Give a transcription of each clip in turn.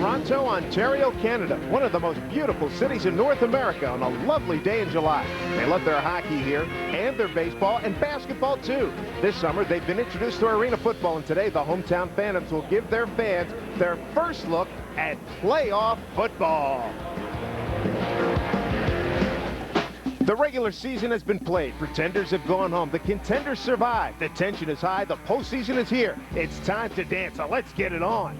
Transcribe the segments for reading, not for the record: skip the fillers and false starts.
Toronto, Ontario, Canada, one of the most beautiful cities in North America on a lovely day in July. They love their hockey here and their baseball and basketball too. This summer they've been introduced to arena football, and today the hometown Phantoms will give their fans their first look at playoff football. The regular season has been played. Pretenders have gone home. The contenders survived. The tension is high. The postseason is here. It's time to dance, so let's get it on.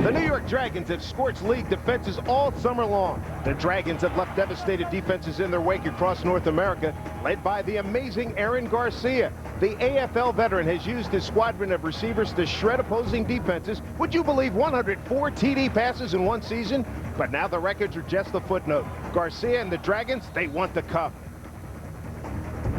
The New York Dragons have scorched league defenses all summer long. The Dragons have left devastated defenses in their wake across North America, led by the amazing Aaron Garcia. The AFL veteran has used his squadron of receivers to shred opposing defenses. Would you believe 104 TD passes in one season? But now the records are just a footnote. Garcia and the Dragons, they want the cup.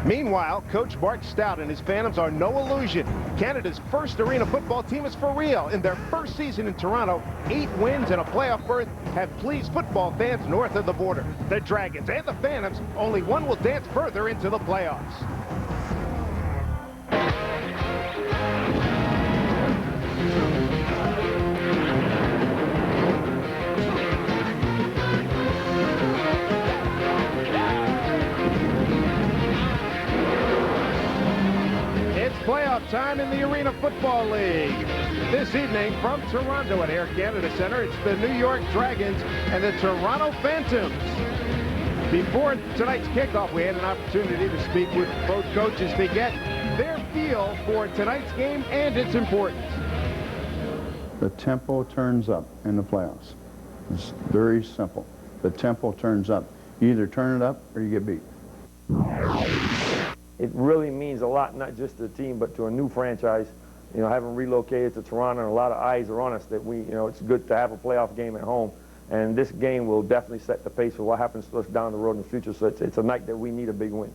Meanwhile, Coach Bart Stout and his Phantoms are no illusion. Canada's first arena football team is for real. In their first season in Toronto, 8 wins and a playoff berth have pleased football fans north of the border. The Dragons and the Phantoms, only one will dance further into the playoffs. Playoff time in the Arena Football League. This evening from Toronto at Air Canada Center, it's the New York Dragons and the Toronto Phantoms. Before tonight's kickoff, we had an opportunity to speak with both coaches to get their feel for tonight's game and its importance. The tempo turns up in the playoffs. It's very simple. The tempo turns up. You either turn it up or you get beat. It really means a lot, not just to the team, but to a new franchise. You know, having relocated to Toronto, and a lot of eyes are on us that we, you know, it's good to have a playoff game at home. And this game will definitely set the pace for what happens to us down the road in the future. So it's a night that we need a big win.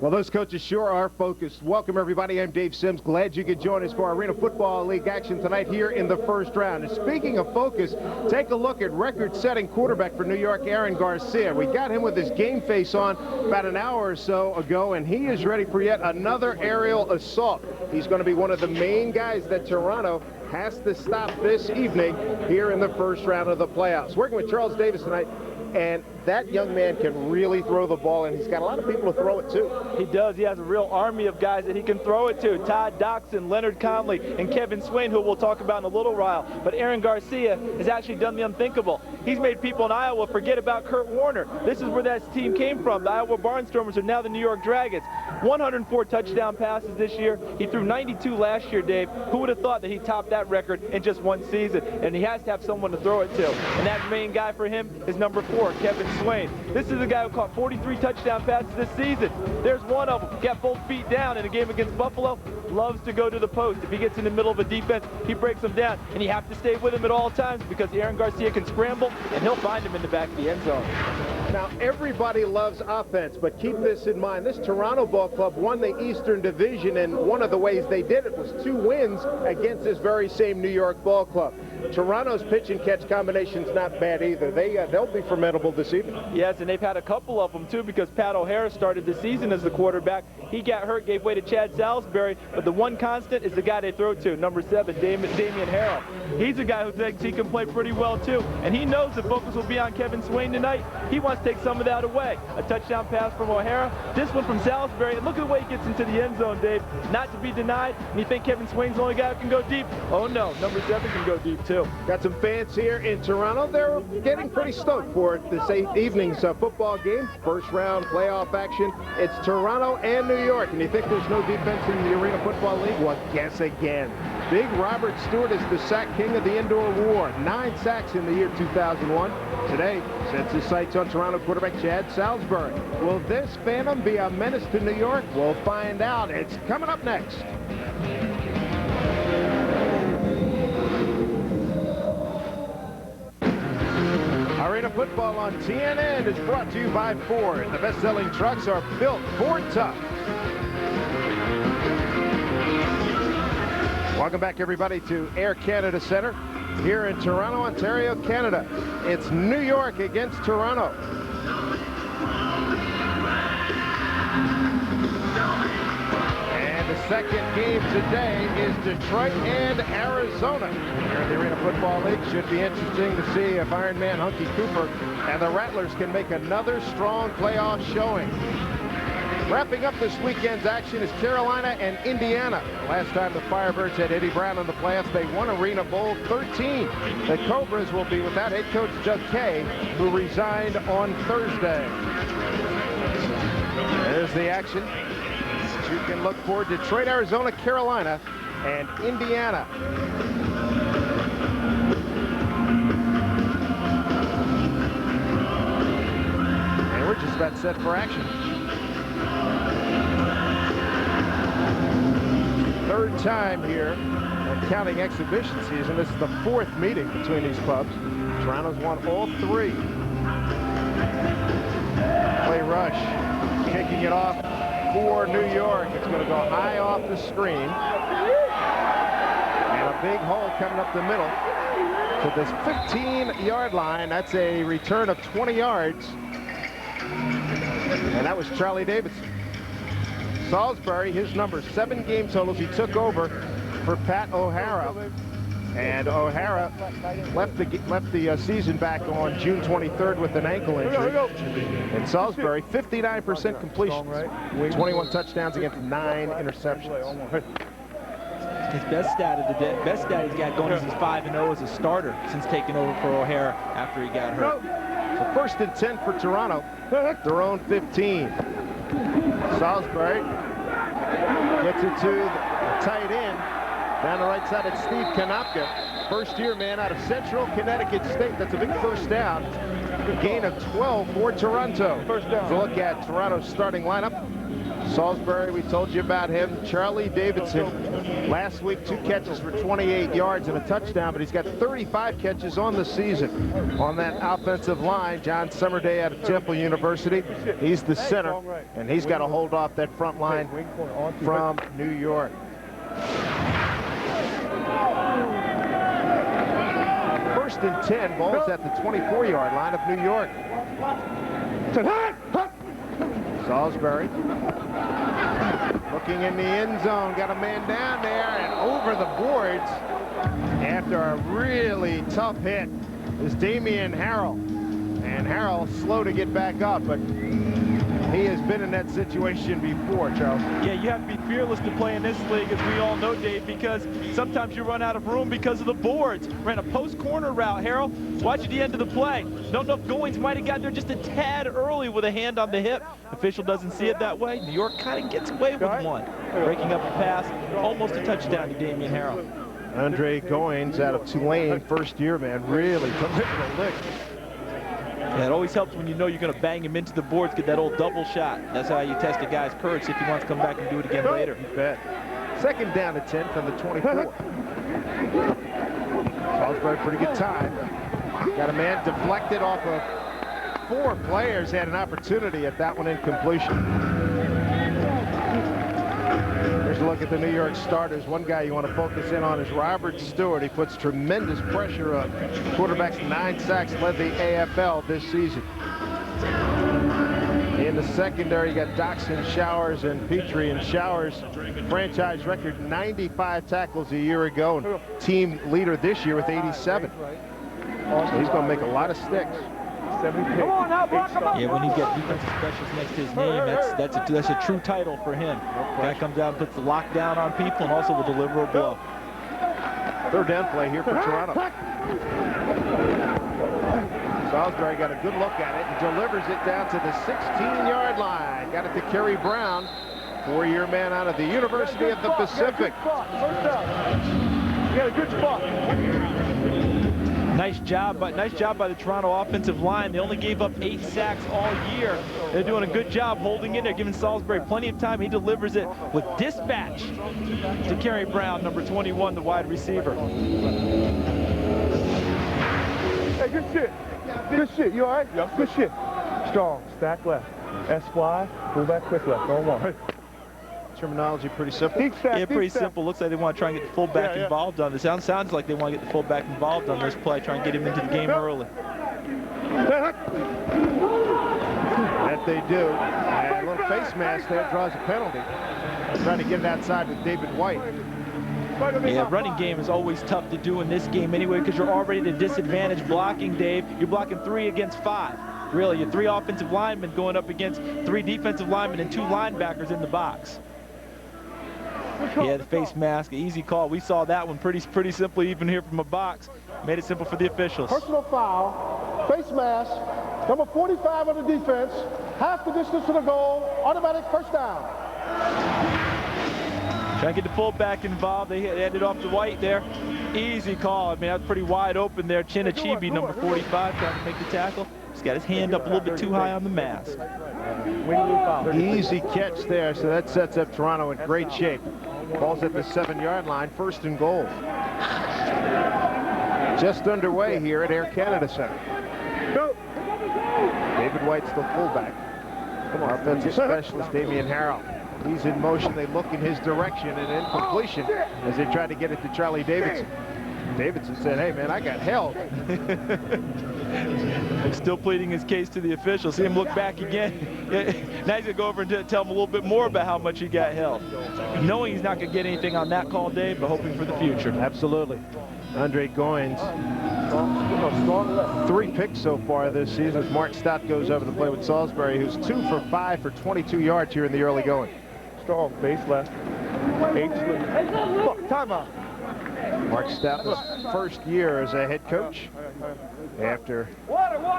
Well, those coaches sure are focused. Welcome, everybody. I'm Dave Sims. Glad you could join us for Arena Football League action tonight here in the first round. And speaking of focus, take a look at record-setting quarterback for New York, Aaron Garcia. We got him with his game face on about an hour or so ago, and he is ready for yet another aerial assault. He's going to be one of the main guys that Toronto has to stop this evening here in the first round of the playoffs. Working with Charles Davis tonight. And that young man can really throw the ball, and he's got a lot of people to throw it to. He does. He has a real army of guys that he can throw it to. Todd Doxson, Leonard Conley, and Kevin Swain, who we'll talk about in a little while. But Aaron Garcia has actually done the unthinkable. He's made people in Iowa forget about Kurt Warner. This is where that team came from. The Iowa Barnstormers are now the New York Dragons. 104 touchdown passes this year. He threw 92 last year, Dave. Who would have thought that he'd top that record in just one season? And he has to have someone to throw it to. And that main guy for him is number 4, Kevin Swain. This is a guy who caught 43 touchdown passes this season. There's one of them. Got both feet down in a game against Buffalo. Loves to go to the post. If he gets in the middle of a defense, he breaks them down. And you have to stay with him at all times because Aaron Garcia can scramble, and he'll find him in the back of the end zone. Now, everybody loves offense, but keep this in mind. This Toronto ball club won the Eastern Division, and one of the ways they did it was 2 wins against this very same New York ball club. Toronto's pitch and catch combination's not bad either. They'll be formidable this evening. Yes, and they've had a couple of them, too, because Pat O'Hara started the season as the quarterback. He got hurt, gave way to Chad Salisbury, but the one constant is the guy they throw to, number 7, Damian Harrell. He's a guy who thinks he can play pretty well, too, and he knows the focus will be on Kevin Swain tonight. He wants to take some of that away. A touchdown pass from O'Hara, this one from Salisbury, and look at the way he gets into the end zone, Dave. Not to be denied, and you think Kevin Swain's the only guy who can go deep? Oh, no, number 7 can go deep, too. Got some fans here in Toronto. They're getting pretty stoked for this evening's football game. First round playoff action. It's Toronto and New York. And you think there's no defense in the Arena Football League? Well, guess again. Big Robert Stewart is the sack king of the indoor war. 9 sacks in the year 2001. Today, sets his sights on Toronto quarterback Chad Salisbury. Will this Phantom be a menace to New York? We'll find out. It's coming up next. Arena Football on TNN is brought to you by Ford. The best-selling trucks are built Ford tough. Welcome back, everybody, to Air Canada Center here in Toronto, Ontario, Canada. It's New York against Toronto. And the second game today is Detroit and Arizona. Here in the Arena Football League, should be interesting to see if Iron Man Hunky Cooper and the Rattlers can make another strong playoff showing. Wrapping up this weekend's action is Carolina and Indiana. Last time the Firebirds had Eddie Brown in the playoffs, they won Arena Bowl 13. The Cobras will be without head coach Doug Kay, who resigned on Thursday. There's the action. You can look for Detroit, Arizona, Carolina, and Indiana. And we're just about set for action. Third time here, counting exhibition season. This is the fourth meeting between these clubs. Toronto's won all three. Play rush, kicking it off for New York. It's going to go high off the screen. And a big hole coming up the middle. So this 15-yard line, that's a return of 20 yards. And that was Charlie Davidson. Salisbury, his number 7 game totals. He took over for Pat O'Hara. And O'Hara left the season back on June 23rd with an ankle injury. And Salisbury, 59% completion, 21 touchdowns against 9 interceptions. His best stat of the day, best stat he's got going is he's 5-0 as a starter since taking over for O'Hara after he got hurt. So first and 10 for Toronto, their own 15. Salisbury gets it to the tight end. Down the right side, it's Steve Kanopka, first-year man out of Central Connecticut State. That's a big first down. Gain of 12 for Toronto. First down. So look at Toronto's starting lineup. Salisbury, we told you about him. Charlie Davidson, last week 2 catches for 28 yards and a touchdown, but he's got 35 catches on the season. On that offensive line, John Summerday out of Temple University. He's the center, and he's got to hold off that front line from New York. First and 10, ball's at the 24-yard line of New York. Salisbury looking in the end zone, got a man down there and over the boards after a really tough hit is Damian Harrell. And Harrell slow to get back up, but he has been in that situation before, Charles. Yeah, you have to be fearless to play in this league, as we all know, Dave, because sometimes you run out of room because of the boards. Ran a post corner route, Harrell. Watch at the end of the play. Don't know if Goins might have got there just a tad early with a hand on the hip. Official doesn't see it that way. New York kind of gets away with one. Breaking up a pass, almost a touchdown to Damian Harrell. Andre Goins out of Tulane, first year man, really took it to the lick. Yeah, it always helps when you know you're going to bang him into the boards, get that old double shot. That's how you test a guy's courage if he wants to come back and do it again later. You bet. Second down to 10 from the 24. Salisbury, pretty good time. Got a man deflected off of 4 players, had an opportunity at that one, incompletion. Here's a look at the New York starters. One guy you want to focus in on is Robert Stewart. He puts tremendous pressure on quarterbacks. 9 sacks, led the AFL this season. In the secondary, you got Doxson, Showers, and Petrie. And Showers, franchise record 95 tackles a year ago, and team leader this year with 87. So he's going to make a lot of sticks. Come on now, block him up. Yeah, when he's got defensive specials next to his name, that's a true title for him. Guy comes out and puts the lockdown on people and also will deliver a blow. Third down play here for Toronto. Salisbury got a good look at it and delivers it down to the 16-yard line. Got it to Kerry Brown, 4-year man out of the University of the Pacific. You got a good spot. Nice job by the Toronto offensive line. They only gave up 8 sacks all year. They're doing a good job holding in there, giving Salisbury plenty of time. He delivers it with dispatch to Kerry Brown, number 21, the wide receiver. Hey, good shit. Good shit. You all right? Yep. Good shit. Strong. Stack left. S-fly. Pull back quick left. Go on. Terminology pretty simple. Yeah, pretty simple. Looks like they want to try and get the fullback involved on this. Sounds like they want to get the fullback involved on this play, try and get him into the game early. That they do. And a little face mask there draws a penalty. Trying to get it outside with David White. Yeah, running game is always tough to do in this game anyway because you're already at a disadvantage blocking, Dave. You're blocking 3 against 5. Really, you're 3 offensive linemen going up against 3 defensive linemen and 2 linebackers in the box. Yeah, the face mask, easy call. We saw that one pretty simply even here from a box. Made it simple for the officials. Personal foul, face mask, number 45 on the defense, half the distance to the goal, automatic first down. Trying to get the fullback involved. They handed off to White there. Easy call. I mean, that's pretty wide open there. Chinachibi, number 45, trying to make the tackle. He's got his hand up a little bit too high on the mask. Easy catch there, so that sets up Toronto in great shape. Ball's at the 7-yard line, 1st and goal. Just underway here at Air Canada Center. David White's the fullback. Offensive specialist Damian Harrell. He's in motion. They look in his direction and incompletion as they try to get it to Charlie Davidson. Davidson said, hey, man, I got held. Still pleading his case to the officials. See him look back again. Now he's going to go over and tell him a little bit more about how much he got held. Knowing he's not going to get anything on that call, Dave, but hoping for the future. Absolutely. Andre Goins, 3 picks so far this season as Mark Stott goes over to play with Salisbury, who's 2 for 5 for 22 yards here in the early going. Strong, base left. Timeout. Mark Stout's first year as a head coach after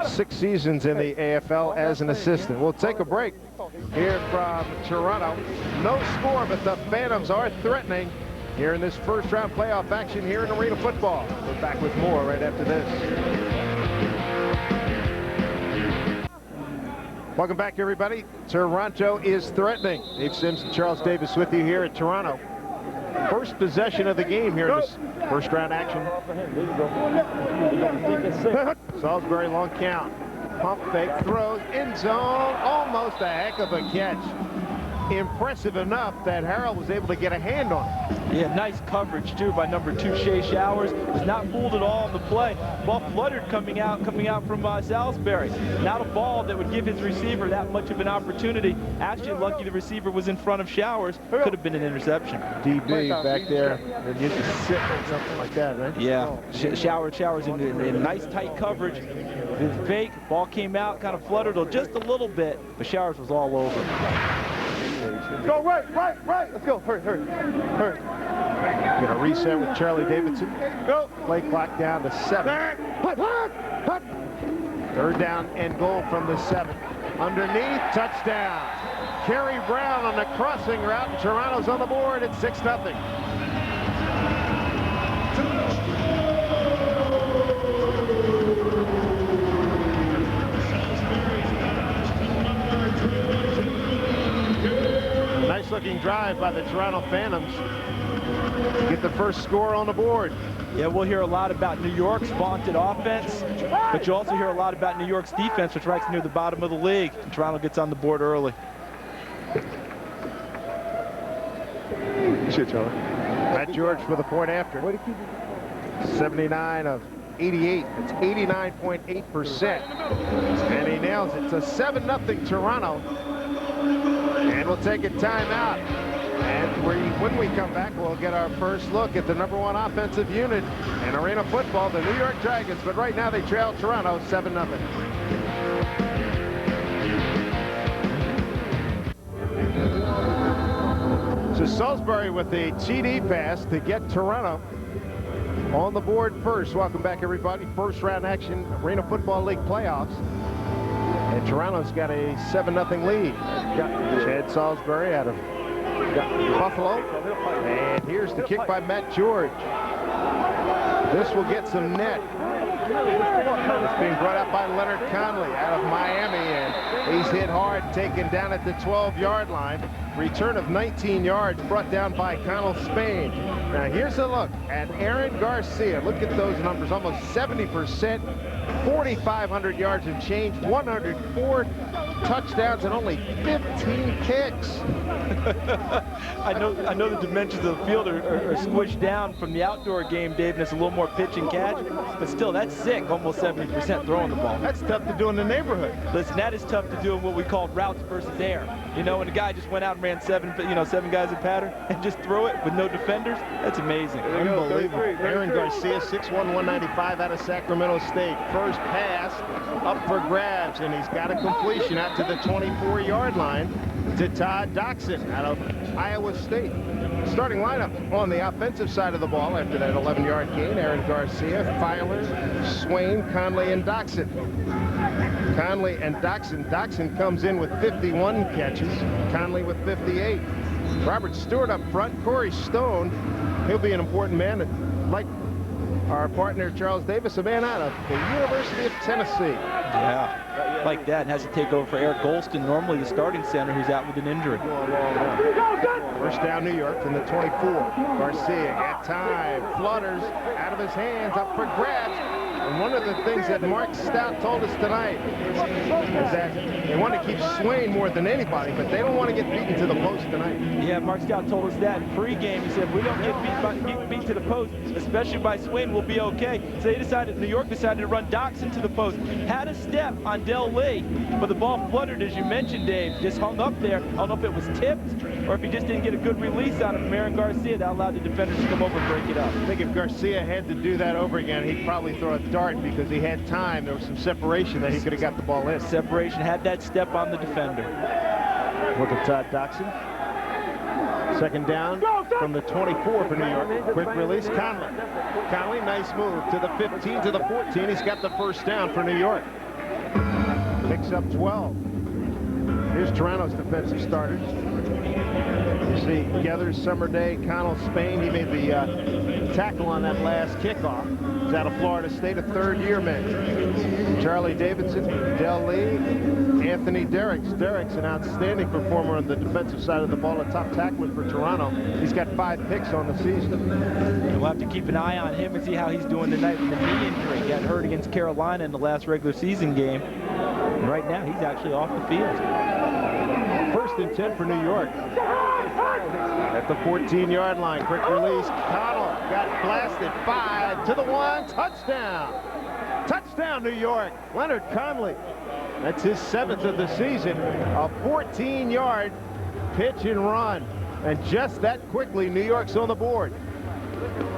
6 seasons in the AFL as an assistant. We'll take a break here from Toronto. No score, but the Phantoms are threatening here in this first round playoff action here in Arena Football. We're back with more right after this. Welcome back, everybody. Toronto is threatening. Dave Sims and Charles Davis with you here at Toronto. First possession of the game here in this first round action. Salisbury long count. Pump fake, throws, end zone, almost a heck of a catch. Impressive enough that Harrell was able to get a hand on it. Yeah, nice coverage too by number 2 Shea Showers. Was not fooled at all on the play. Ball fluttered coming out from Salisbury. Not a ball that would give his receiver that much of an opportunity. Actually, lucky the receiver was in front of Showers. Could have been an interception. DB back there, and you just sit or something like that, right? Yeah, Showers in nice tight coverage. His fake ball came out, kind of fluttered just a little bit, but Showers was all over. Go right. Let's go. Hurry. Gonna reset with Charlie Davidson. Go. Play clock down to 7. Putt. 3rd down and goal from the 7. Underneath, touchdown. Kerry Brown on the crossing route, and Toronto's on the board at 6-0. Nice looking drive by the Toronto Phantoms to get the first score on the board. Yeah, we'll hear a lot about New York's vaunted offense, but you also hear a lot about New York's defense, which ranks near the bottom of the league. And Toronto gets on the board early. Shit, Charlie. Matt George for the point after. 79 of 88. It's 89.8%. And he nails it. It's a 7-0 Toronto. And we'll take a timeout. And when we come back, we'll get our first look at the #1 offensive unit in Arena Football, the New York Dragons. But right now they trail Toronto 7-0. So Salisbury with the TD pass to get Toronto on the board first. Welcome back, everybody. First round action, Arena Football League playoffs. And Toronto's got a 7-0 lead. Chad Salisbury out of Buffalo. And here's the kick by Matt George. This will get some net. It's being brought up by Leonard Conley out of Miami, and he's hit hard, taken down at the 12-yard line. Return of 19 yards brought down by Connell Spain. Now here's a look at Aaron Garcia. Look at those numbers, almost 70%, 4,500 yards and change, 104 touchdowns and only 15 kicks. I know the dimensions of the field are squished down from the outdoor game, Dave, and it's a little more pitch and catch, but still, that's sick, almost 70% throwing the ball. That's tough to do in the neighborhood. Listen, that is tough to do in what we call routes versus air. You know, and the guy just went out and ran seven guys in pattern and just threw it with no defenders. That's amazing. Unbelievable. Aaron Garcia, 6'1", 195 out of Sacramento State. First pass up for grabs, and he's got a completion out to the 24-yard line to Todd Doxson out of Iowa State. Starting lineup on the offensive side of the ball after that 11-yard gain. Aaron Garcia, Filer, Swain, Conley, and Doxson. Conley and Doxson. Doxson comes in with 51 catches. Conley with 58. Robert Stewart up front. Corey Stone, he'll be an important man. Like our partner Charles Davis, a man out of the University of Tennessee. Yeah, like that, and has to take over for Eric Golston, normally the starting center, who's out with an injury. First down, New York from the 24. Garcia at time, flutters out of his hands, up for grabs. And one of the things that Mark Stout told us tonight is that they want to keep Swain more than anybody, but they don't want to get beaten to the post tonight. Yeah, Mark Stout told us that in pregame. He said, if we don't get beat to the post, especially by Swain, we'll be okay. So New York decided to run Doxson to the post. Had a step on Del Lee, but the ball fluttered, as you mentioned, Dave. Just hung up there. I don't know if it was tipped or if he just didn't get a good release on him from Aaron Garcia. That allowed the defenders to come over and break it up. I think if Garcia had to do that over again, he'd probably throw a dart because he had time. There was some separation that he could have got the ball in. Separation, had that step on the defender. Look at Todd Doxson. Second down from the 24 for New York. Quick release, Conley. Conley, nice move to the 15, to the 14. He's got the first down for New York. Picks up 12. Here's Toronto's defensive starters. You see Geathers, Summerday, Connell, Spain. He made the tackle on that last kickoff. He's out of Florida State, a third-year man. Charlie Davidson, Del Lee, Anthony Derricks. Derricks, an outstanding performer on the defensive side of the ball, a top tackler for Toronto. He's got 5 picks on the season. We'll have to keep an eye on him and see how he's doing tonight with the knee injury. He got hurt against Carolina in the last regular season game. And right now, he's actually off the field. First and 10 for New York. At the 14-yard line, quick release. Connell got blasted. 5 to the 1. Touchdown. Touchdown, New York. Leonard Conley. That's his 7th of the season. A 14-yard pitch and run. And just that quickly, New York's on the board.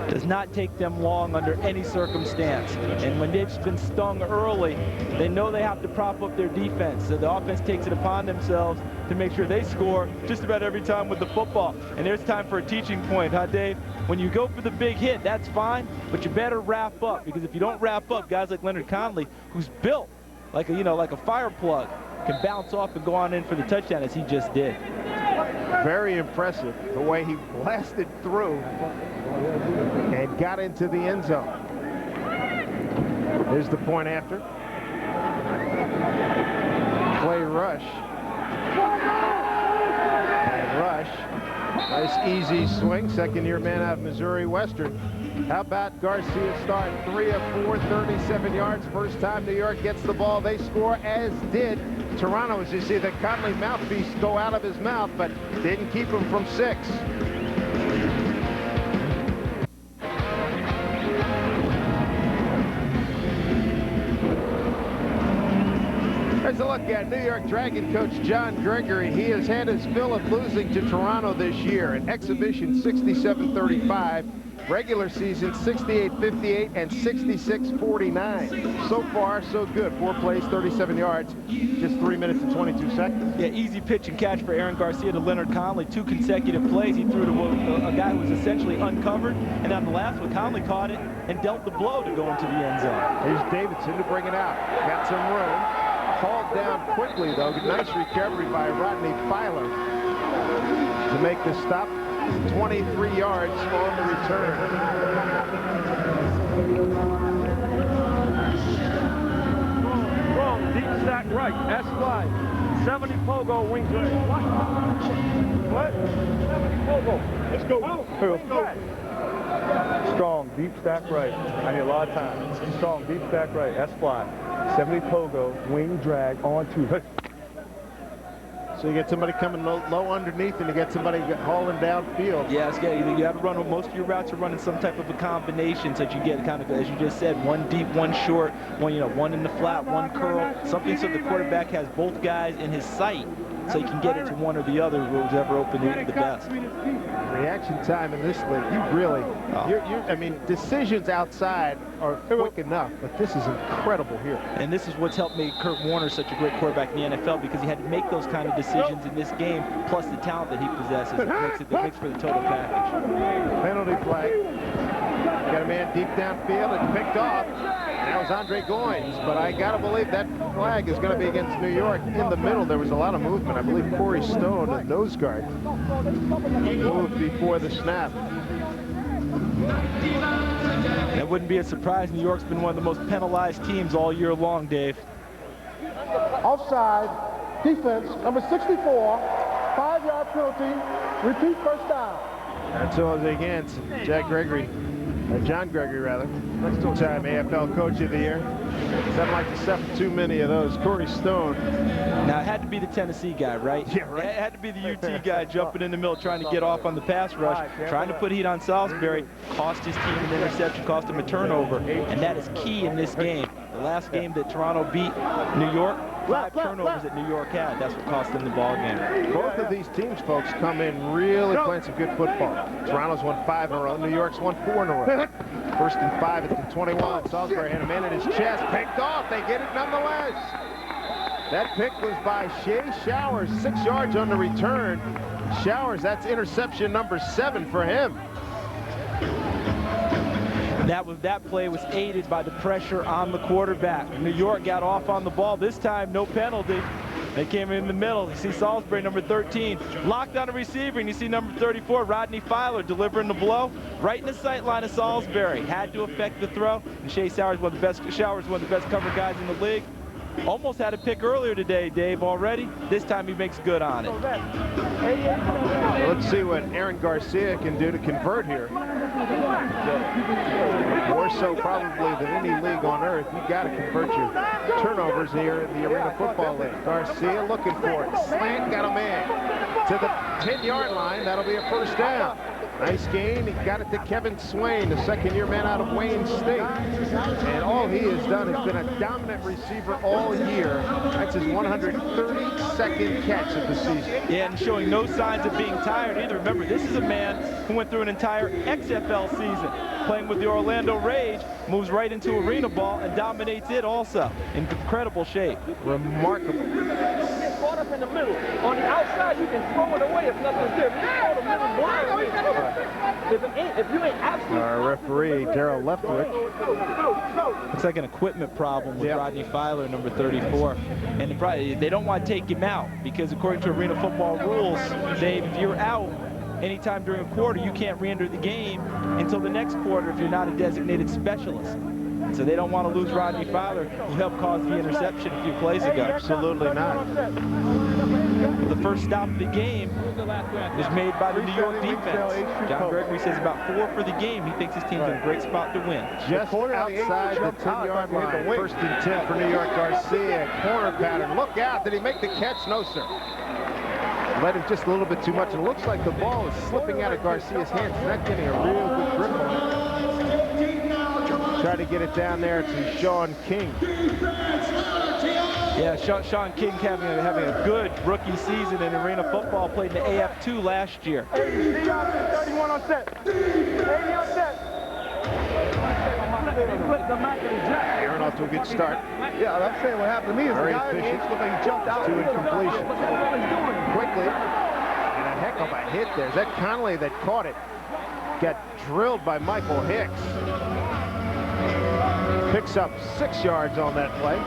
Does not take them long under any circumstance. And when they've been stung early, they know they have to prop up their defense. So the offense takes it upon themselves to make sure they score just about every time with the football. And there's time for a teaching point, huh, Dave? When you go for the big hit, that's fine, but you better wrap up, because if you don't wrap up, guys like Leonard Conley, who's built like a fire plug, can bounce off and go on in for the touchdown, as he just did. Very impressive the way he blasted through and got into the end zone. Here's the point after. Clay Rush. And Rush. Nice easy swing. Second-year man out of Missouri Western. How about Garcia starting 3 of 4, 37 yards. First time New York gets the ball, they score, as did Toronto. As you see the Conley mouthpiece go out of his mouth, but didn't keep him from 6. There's a look at New York Dragon coach John Gregory. He has had his fill of losing to Toronto this year. An exhibition 67-35. Regular season 68-58 and 66-49. So far, so good. 4 plays, 37 yards, just 3 minutes and 22 seconds. Yeah, easy pitch and catch for Aaron Garcia to Leonard Conley. 2 consecutive plays. He threw to a guy who was essentially uncovered, and on the last one, Conley caught it and dealt the blow to go into the end zone. Here's Davidson to bring it out. Got some room. Hauled down quickly, though. Nice recovery by Rodney Filer to make the stop. 23 yards on the return. Strong, deep stack right, S-fly. 70 pogo wing drag. What? 70 pogo. Let's go. Let's go. Strong, deep stack right. I need a lot of time. Strong, deep stack right, S-fly. 70 pogo, wing drag, on 2. So you get somebody coming low underneath, and you get somebody hauling downfield. Yeah, you have to run, most of your routes are running some type of a combination, so that you get kind of, as you just said, one deep, one short, one in the flat, one curl, something so the quarterback has both guys in his sight so you can get it to one or the other, whichever open the best. Reaction time in this league, you really, I mean, decisions outside are quick enough, but this is incredible here. And this is what's helped make Kurt Warner such a great quarterback in the NFL, because he had to make those kind of decisions in this game, plus the talent that he possesses. It makes for the total package. Penalty flag. Got a man deep downfield. It's picked off. That was Andre Goins, but I got to believe that flag is going to be against New York. In the middle, there was a lot of movement. I believe Corey Stone, the nose guard, moved before the snap. That wouldn't be a surprise. New York's been one of the most penalized teams all year long, Dave. Offside, defense, number 64, 5-yard penalty, repeat first down. That's all against John Gregory, rather. Two-time AFL Coach of the Year. Doesn't like to suffer too many of those. Corey Stone. Now, it had to be the Tennessee guy, right? Yeah, right. It had to be the UT guy jumping in the middle, trying to get off on the pass rush, trying to put heat on Salisbury. Cost his team an interception, cost him a turnover, and that is key in this game. The last game that Toronto beat New York, 5 turnovers that New York had. That's what cost them the ball game. Both of these teams, folks, come in really playing some good football. Toronto's won 5 in a row. New York's won 4 in a row. First and 5 at the 21. Salisbury had a man in his chest. Picked off. They get it nonetheless. That pick was by Shea Showers. 6 yards on the return. Showers, that's interception number 7 for him. That play was aided by the pressure on the quarterback. New York got off on the ball. This time, no penalty. They came in the middle. You see Salisbury, number 13, locked on a receiver, and you see number 34, Rodney Filer, delivering the blow right in the sight line of Salisbury. Had to affect the throw, and Shea Showers, one of the best cover guys in the league. Almost had a pick earlier today, Dave, already. This time he makes good on it. Let's see what Aaron Garcia can do to convert here. More so probably than any league on earth. You've got to convert your turnovers here in the Arena Football League. Garcia looking for it. Slant, got a man to the 10-yard line. That'll be a first down. Nice gain. He got it to Kevin Swain, the second-year man out of Wayne State. And all he has done has been a dominant receiver all year. That's his 132nd catch of the season. Yeah, and showing no signs of being tired either. Remember, this is a man who went through an entire XFL season playing with the Orlando Rage, moves right into arena ball and dominates it also. In incredible shape. Remarkable. Caught up in the middle. On the outside, you can throw it away if nothing's there. If you throw the middle blind, if you ain't absolutely... Our referee, Darryl Leftwich. Looks like an equipment problem with Rodney Filer, number 34. And they don't want to take him out because according to Arena Football rules, Dave, if you're out anytime during a quarter, you can't re-enter the game until the next quarter if you're not a designated specialist. So they don't want to lose Rodney Filer, who helped cause the interception a few plays ago. Absolutely not. The first stop of the game was made by the New York defense. John Gregory says about 4 for the game. He thinks his team's in a great spot to win. Just outside the 10-yard line. First and 10 for New York. Garcia, corner pattern. Look out. Did he make the catch? No, sir. Led him just a little bit too much. It looks like the ball is slipping out of Garcia's hands. He's not getting a real good grip on it. Try to get it down there to Sean King. Yeah, Sean King having a good rookie season in arena football, played in the AF2 last year. 31 on set. 80 on set. Aaron off to a good start. Yeah, I'm saying what happened to me is Very the guy efficient. looked like he jumped out. 2 incompletion. Quickly. And a heck of a hit there. Is that Connolly that caught it? Got drilled by Michael Hicks. Picks up 6 yards on that play.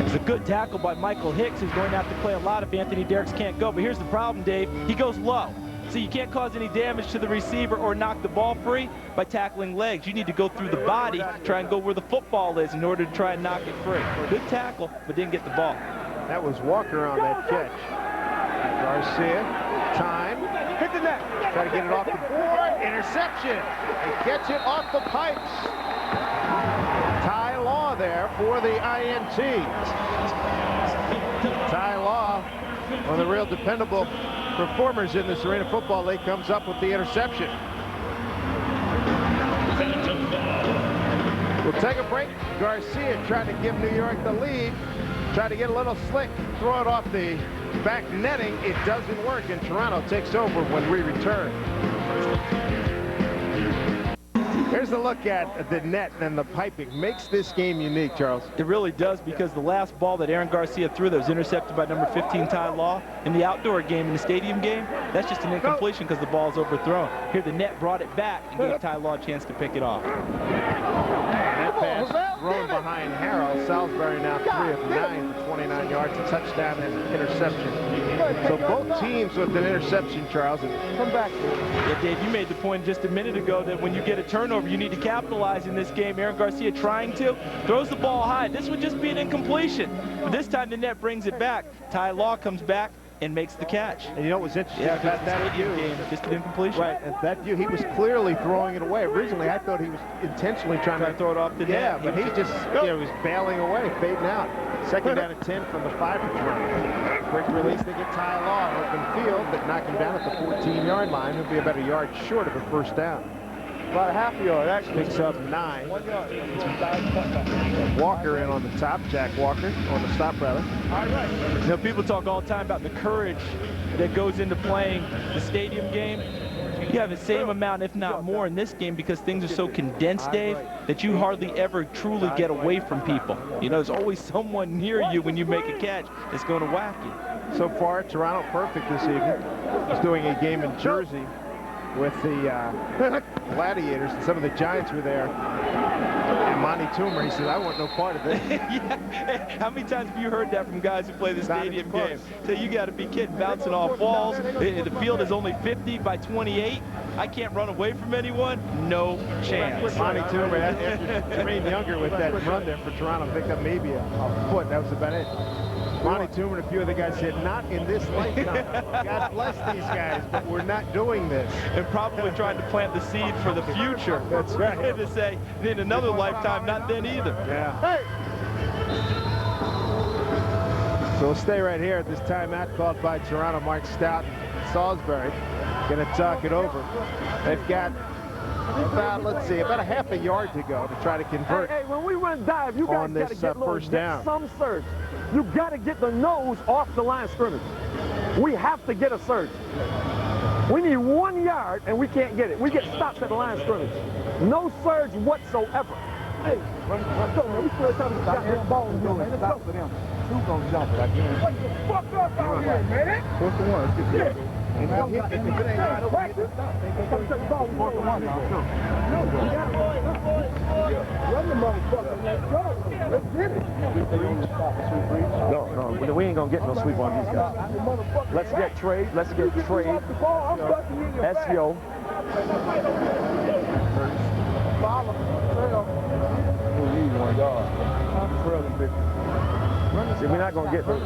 It's a good tackle by Michael Hicks, who's going to have to play a lot if Anthony Derricks can't go. But here's the problem, Dave. He goes low. So you can't cause any damage to the receiver or knock the ball free by tackling legs. You need to go through the body, try and go where the football is in order to try and knock it free. Good tackle, but didn't get the ball. That was Walker on that catch. Garcia, time. Hit the net. Try to get it off the board. Interception. They catch it off the pipes. Ty Law there for the INT. Ty Law, one of the real dependable performers in this Arena Football League, comes up with the interception. We'll take a break. Garcia trying to give New York the lead. Tried to get a little slick, throw it off the back netting. It doesn't work, and Toronto takes over when we return. Here's a look at the net and the piping. Makes this game unique, Charles. It really does, because the last ball that Aaron Garcia threw that was intercepted by number 15, Ty Law, in the outdoor game, in the stadium game, that's just an incompletion because the ball's overthrown. Here, the net brought it back and gave Ty Law a chance to pick it off. That pass thrown behind Harrell. Salisbury now 3 of 9 for 29 yards, a touchdown and interception. So both teams with an interception, Charles. Come back. Yeah, Dave, you made the point just a minute ago that when you get a turnover, you need to capitalize in this game. Aaron Garcia trying to, throws the ball high. This would just be an incompletion. But this time the net brings it back. Ty Law comes back and makes the catch. And you know what was interesting about that stadium game, just an incompletion. Right, and that view, he was clearly throwing it away. Originally, I thought he was intentionally trying to throw it off the net. Yeah, but he just, was bailing away, fading out. Second down and 10 from the 5-point. Quick release, they get Ty Law open field, but knock him down at the 14-yard line. He'll be about a yard short of a first down. About a half yard, actually. Picks up 9. Walker in on the top, Jack Walker on the stop, rather. You know, people talk all the time about the courage that goes into playing the stadium game. You have the same amount, if not more, in this game because things are so condensed, Dave, that you hardly ever truly get away from people. You know, there's always someone near you when you make a catch that's going to whack you. So far, Toronto perfect this evening. He's doing a game in Jersey with the Gladiators, and some of the Giants were there. And Monty Toomer, he said, I want no part of this. Yeah. How many times have you heard that from guys who play the stadium game? So you got to be kidding, bouncing off balls. The field is only 50 by 28. I can't run away from anyone. No chance. Monty Toomer, after Jermaine Younger with that run there for Toronto, picked up maybe a foot. That was about it. Monty Toomer and a few other guys said, not in this lifetime. God bless these guys, but we're not doing this. And probably trying to plant the seed for the future. That's right. To say, in another lifetime, not then either. Yeah. So we'll stay right here at this timeout called by Toronto. Mark Stout and Salisbury going to talk it over. They've got about, let's see, about a half a yard to go to try to convert. Hey, when we run dive, you guys got to get first down. Some surge. You got to get the nose off the line of scrimmage. We have to get a surge. We need 1 yard, and we can't get it. We get stopped at the line of scrimmage. No surge whatsoever. Hey, let's go, man. We still trying to stop that ball and do it. Stop for them. Two gonna jump it again. What the fuck up out here, man? What's the one? Let's get it. If it ain't right over here, come take the ball. Fourth and one now. Run the motherfucker. Let's go. Let's get it. No, we ain't gonna get no sweep on these guys. Let's get trade. Let's get trade. SEO. See, we're not going to get those.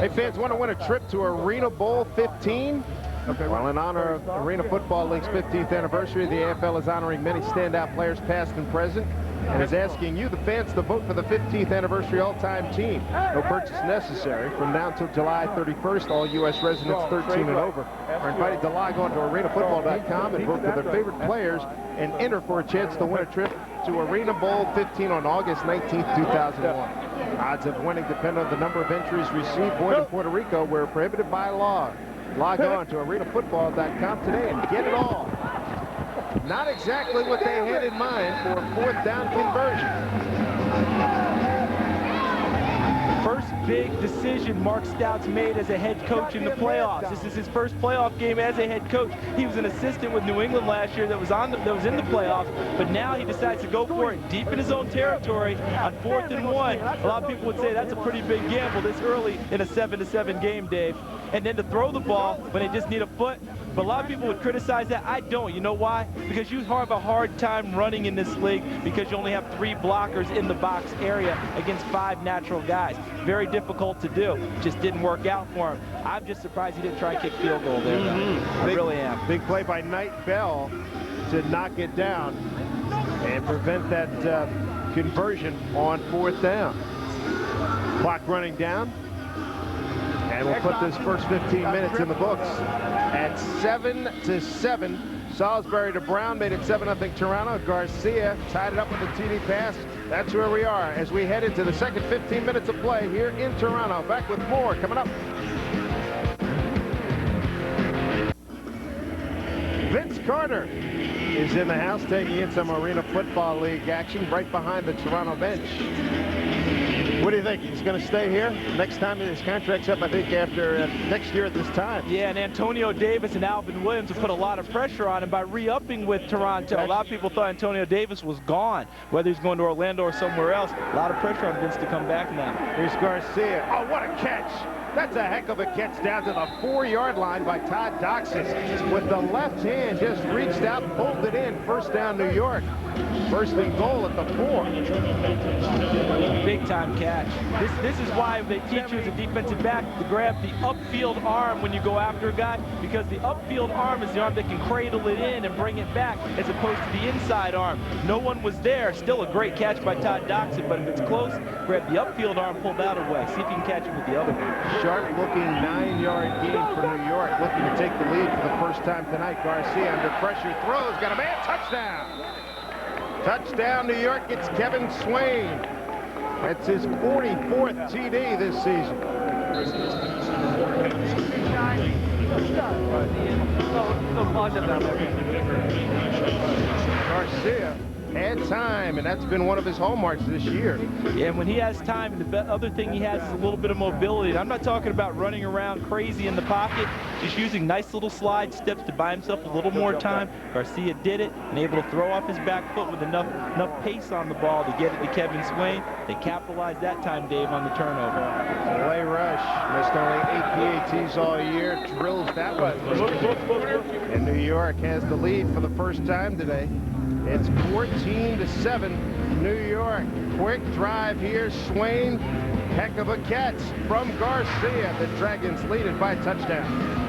Hey, fans, want to win a trip to Arena Bowl 15? Okay, well, in honor of Arena Football League's 15th anniversary, the AFL is honoring many standout players past and present and is asking you, the fans, to vote for the 15th anniversary all-time team. No purchase necessary. From now until July 31st, all U.S. residents 13 and over are invited to log on to arenafootball.com and vote for their favorite players and enter for a chance to win a trip to Arena Bowl 15 on August 19th, 2001. Odds of winning depend on the number of entries received. Void in Puerto Rico were prohibited by law. Log on to arenafootball.com today and get it all. Not exactly what they had in mind for a fourth down conversion. First big decision Mark Stout's made as a head coach in the playoffs. This is his first playoff game as a head coach. He was an assistant with New England last year that was in the playoffs, but now he decides to go for it deep in his own territory on 4th and 1. A lot of people would say that's a pretty big gamble this early in a 7-7 game, Dave. And then to throw the ball when they just need a foot. But a lot of people would criticize that. I don't. You know why? Because you have a hard time running in this league because you only have 3 blockers in the box area against 5 natural guys. Very difficult to do. Just didn't work out for him. I'm just surprised he didn't try and kick field goal there. I really am. Big play by Knight Bell to knock it down and prevent that conversion on 4th down. Clock running down. And we'll put this first 15 minutes in the books at 7-7. Salisbury to Brown made it 7-0 Toronto. Garcia tied it up with a TD pass That's where we are as we head into the second 15 minutes of play here in Toronto. Back with more coming up. Vince Carter is in the house taking in some Arena Football League action right behind the Toronto bench. What do you think? He's going to stay here? Next time his contract's up, I think, after next year at this time. Yeah, and Antonio Davis and Alvin Williams have put a lot of pressure on him by re-upping with Toronto. A lot of people thought Antonio Davis was gone, whether he's going to Orlando or somewhere else. A lot of pressure on Vince to come back now. Here's Garcia. Oh, what a catch. That's a heck of a catch down to the 4-yard line by Todd Doxson. With the left hand, just reached out, pulled it in. First down, New York. First and goal at the 4. Big time catch. This is why they teach you as a defensive back to grab the upfield arm when you go after a guy, because the upfield arm is the arm that can cradle it in and bring it back, as opposed to the inside arm. No one was there. Still a great catch by Todd Doxson, but if it's close, grab the upfield arm, pull that away. See if you can catch him with the other one. Sharp-looking 9-yard gain for New York, looking to take the lead for the first time tonight. Garcia under pressure, throws, got a man, touchdown! Touchdown, New York. It's Kevin Swain. That's his 44th TD this season. Garcia had time, and that's been one of his hallmarks this year. Yeah, and when he has time, the other thing he has is a little bit of mobility. And I'm not talking about running around crazy in the pocket, just using nice little slide steps to buy himself a little more time. Garcia did it, and able to throw off his back foot with enough pace on the ball to get it to Kevin Swain. They capitalized that time, Dave, on the turnover. Lay rush, missed only 8 PATs all year, drills that one. And New York has the lead for the first time today. It's 14-7, New York. Quick drive here, Swain. Heck of a catch from Garcia. The Dragons lead it by touchdown.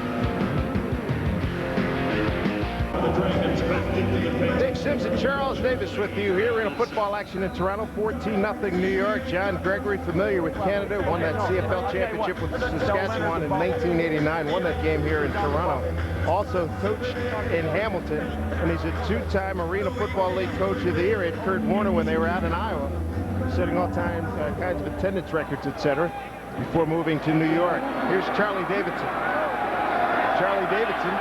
Dave Sims and Charles Davis with you here in a football action in Toronto. 14-0 New York. John Gregory, familiar with Canada, won that CFL championship with Saskatchewan in 1989. Won that game here in Toronto. Also coached in Hamilton, and he's a 2-time Arena Football League Coach of the Year at Kurt Warner when they were out in Iowa, setting all kinds of attendance records, etc., before moving to New York. Here's Charlie Davidson. Charlie Davidson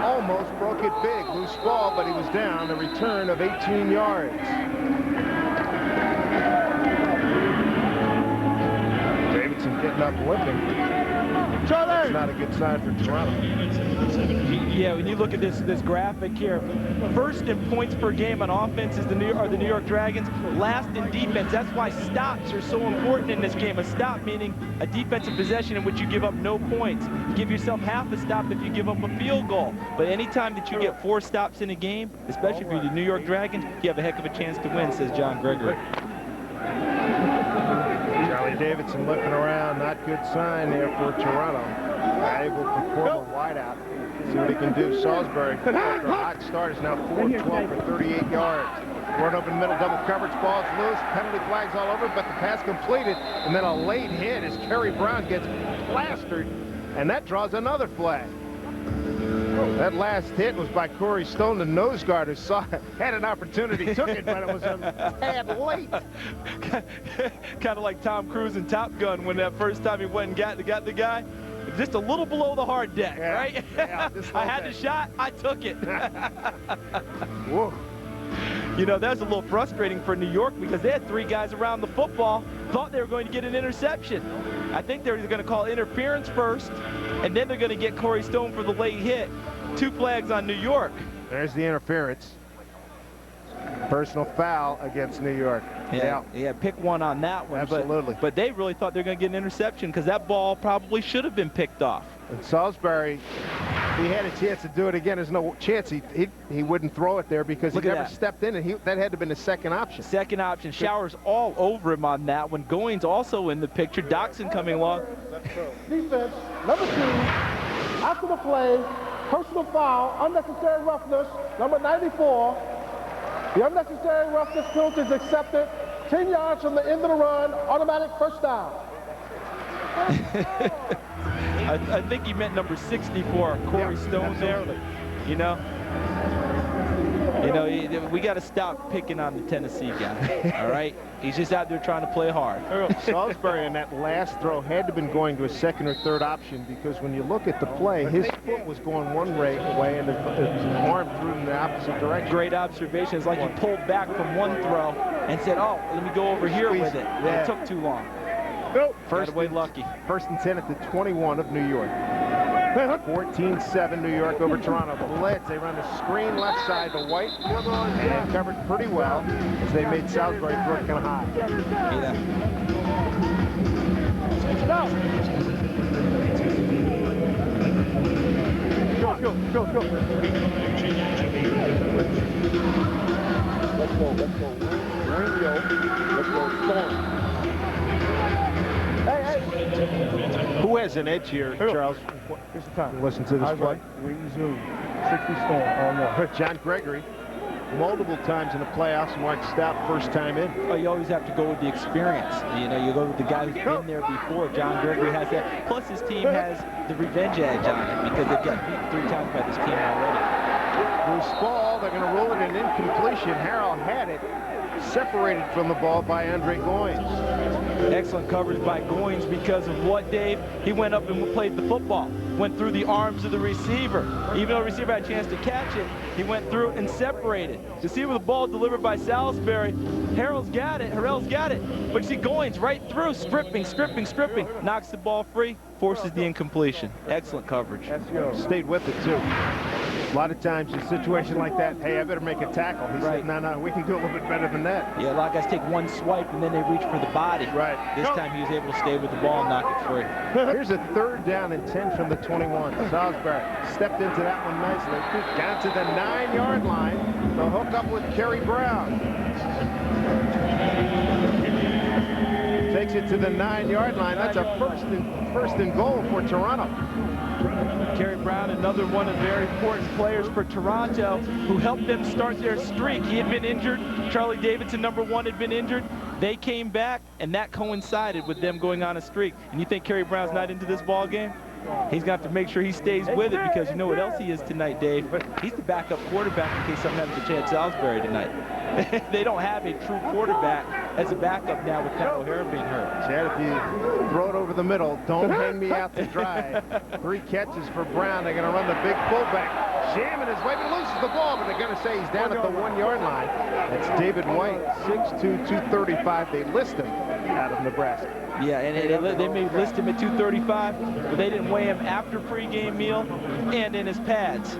almost broke it big. Loose ball, but he was down. A return of 18 yards. Davidson getting up limping. That's not a good sign for Toronto. Yeah, when you look at this graphic here, first in points per game on offense is the New York Dragons. Last in defense. That's why stops are so important in this game. A stop meaning a defensive possession in which you give up no points. You give yourself half a stop if you give up a field goal. But anytime that you get 4 stops in a game, especially if you're the New York Dragons, you have a heck of a chance to win, says John Gregory. Charlie Davidson looking around, not good sign there for Toronto. Able to perform a wideout. See what he can do. Salisbury, after a hot start, is now 4-12 for 38 yards. Run open middle, double coverage, ball's loose, penalty flags all over, but the pass completed, and then a late hit as Kerry Brown gets plastered, and that draws another flag. That last hit was by Corey Stone, the nose guard, who had an opportunity, took it, but it was a tad late. Kind of like Tom Cruise in Top Gun when that first time he went and got the guy. Just a little below the hard deck, yeah, right? Yeah, I had the shot, I took it. Whoa. You know, that's a little frustrating for New York because they had 3 guys around the football, thought they were going to get an interception. I think they're going to call interference first, and then they're going to get Corey Stone for the late hit. 2 flags on New York. There's the interference. Personal foul against New York. Yeah, pick one on that one. Absolutely. But they really thought they were going to get an interception because that ball probably should have been picked off. And Salisbury, he had a chance to do it again. There's no chance he wouldn't throw it there because he never stepped in, and that had to have been his second option. Second option. Showers all over him on that one. Goings also in the picture. Doxson coming along. Defense, number 2, after the play, personal foul, unnecessary roughness, number 94. The unnecessary roughness penalty is accepted. 10 yards from the end of the run, automatic first down. I think he meant number 64, Corey Stone there. You know? You know, we got to stop picking on the Tennessee guy, all right? He's just out there trying to play hard. Salisbury on that last throw had to have been going to a second or third option, because when you look at the play, his foot was going one way and his arm threw in the opposite direction. Great observation. It's like he pulled back from one throw and said, oh, let me go over here with it. Yeah. It took too long. Nope. First away lucky. First and 10 at the 21 of New York. 14-7 New York over Toronto. Blitz. They run a screen left side to White, and covered pretty well as they made Salisbury throw it kind of high. Yeah. Go. Let's go. Let's go. Storm. Hey. Who has an edge here, Charles? Here's the time. Listen to this play. Wing zoom. 60 Storm on one. John Gregory, multiple times in the playoffs, Mark Stout first time in. Oh, you always have to go with the experience. You know, you go with the guy who's been there before. John Gregory has that. Plus, his team has the revenge edge on it because they've got beaten 3 times by this team already. Loose ball. They're going to roll it an incompletion. Harrell had it, separated from the ball by Andre Goins. Excellent coverage by Goins because of what, Dave? He went up and played the football. Went through the arms of the receiver. Even though the receiver had a chance to catch it, he went through and separated. To see with the ball delivered by Salisbury, Harrell's got it. But you see Goins right through, stripping, knocks the ball free, forces the incompletion. Excellent coverage. Stayed with it, too. A lot of times in a situation like that, hey, I better make a tackle. He said, no, we can do a little bit better than that. Yeah, a lot of guys take one swipe and then they reach for the body. Right. This time he was able to stay with the ball and knock it free. Here's a 3rd down and 10 from the 21. Salisbury stepped into that one nicely. Down to the 9-yard line to hook up with Kerry Brown. Takes it to the 9-yard line. That's a first and goal for Toronto. Kerry Brown, another one of the very important players for Toronto, who helped them start their streak. He had been injured. Charlie Davidson, #1, had been injured. They came back, and that coincided with them going on a streak. And you think Kerry Brown's not into this ball game? He's got to make sure he stays with it, because you know what else he is tonight, Dave? He's the backup quarterback in case something happens to Chad Salisbury tonight. They don't have a true quarterback as a backup now with Pat O'Hara being hurt. Chad, if you throw it over the middle, don't hang me out to dry. 3 catches for Brown. They're going to run the big fullback. Jamming his way, but loses the ball, but they're going to say he's down at the 1-yard line. That's David White, 6'2", 235. They list him out of Nebraska. Yeah, and they may list him at 235, but they didn't weigh him after pregame meal and in his pads.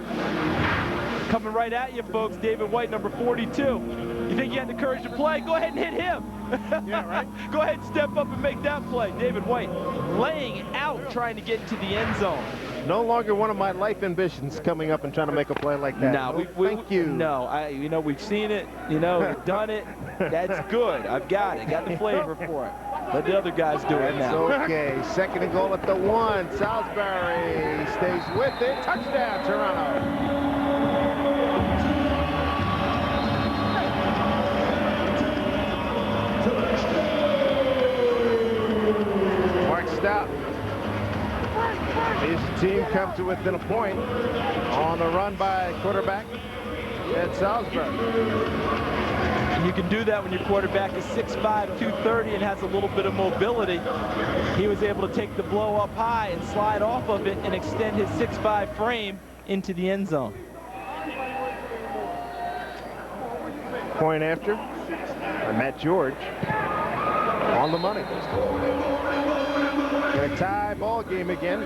Coming right at you, folks, David White, number 42. You think you had the courage to play? Go ahead and hit him. Yeah, right. Go ahead and step up and make that play. David White laying out, trying to get into the end zone. No longer one of my life ambitions coming up and trying to make a play like that. No, thank you. No, you know, we've seen it. You know, we've done it. That's good. I've got it. Got the flavor for it. Let the other guys do it now. It's okay. 2nd and goal at the 1. Salisbury stays with it. Touchdown, Toronto. Mark Stout. His team come to within a point on the run by quarterback at Salisbury. And you can do that when your quarterback is 6'5", 230 and has a little bit of mobility. He was able to take the blow up high and slide off of it and extend his 6'5" frame into the end zone. Point after. Matt George on the money. Got a tie ball game again.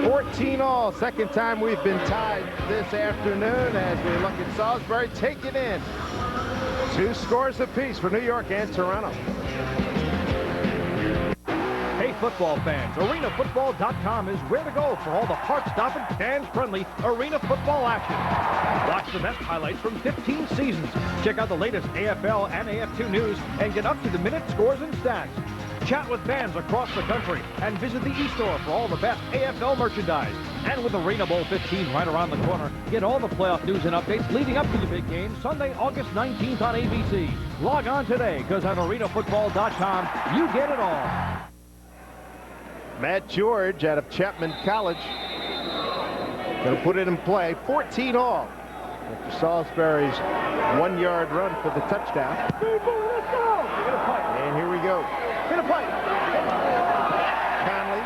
14-all. 2nd time we've been tied this afternoon as we look at Salisbury take it in. 2 scores apiece for New York and Toronto. Hey, football fans, arenafootball.com is where to go for all the heart-stopping, fans-friendly arena football action. Watch the best highlights from 15 seasons. Check out the latest AFL and AF2 news and get up-to-the-minute scores and stats. Chat with fans across the country and visit the e-store for all the best AFL merchandise. And with Arena Bowl 15 right around the corner, get all the playoff news and updates leading up to the big game Sunday, August 19th on ABC. Log on today, because on arenafootball.com, you get it all. Matt George out of Chapman College. Going to put it in play. 14-all. After Salisbury's 1-yard run for the touchdown. And here we go. Conley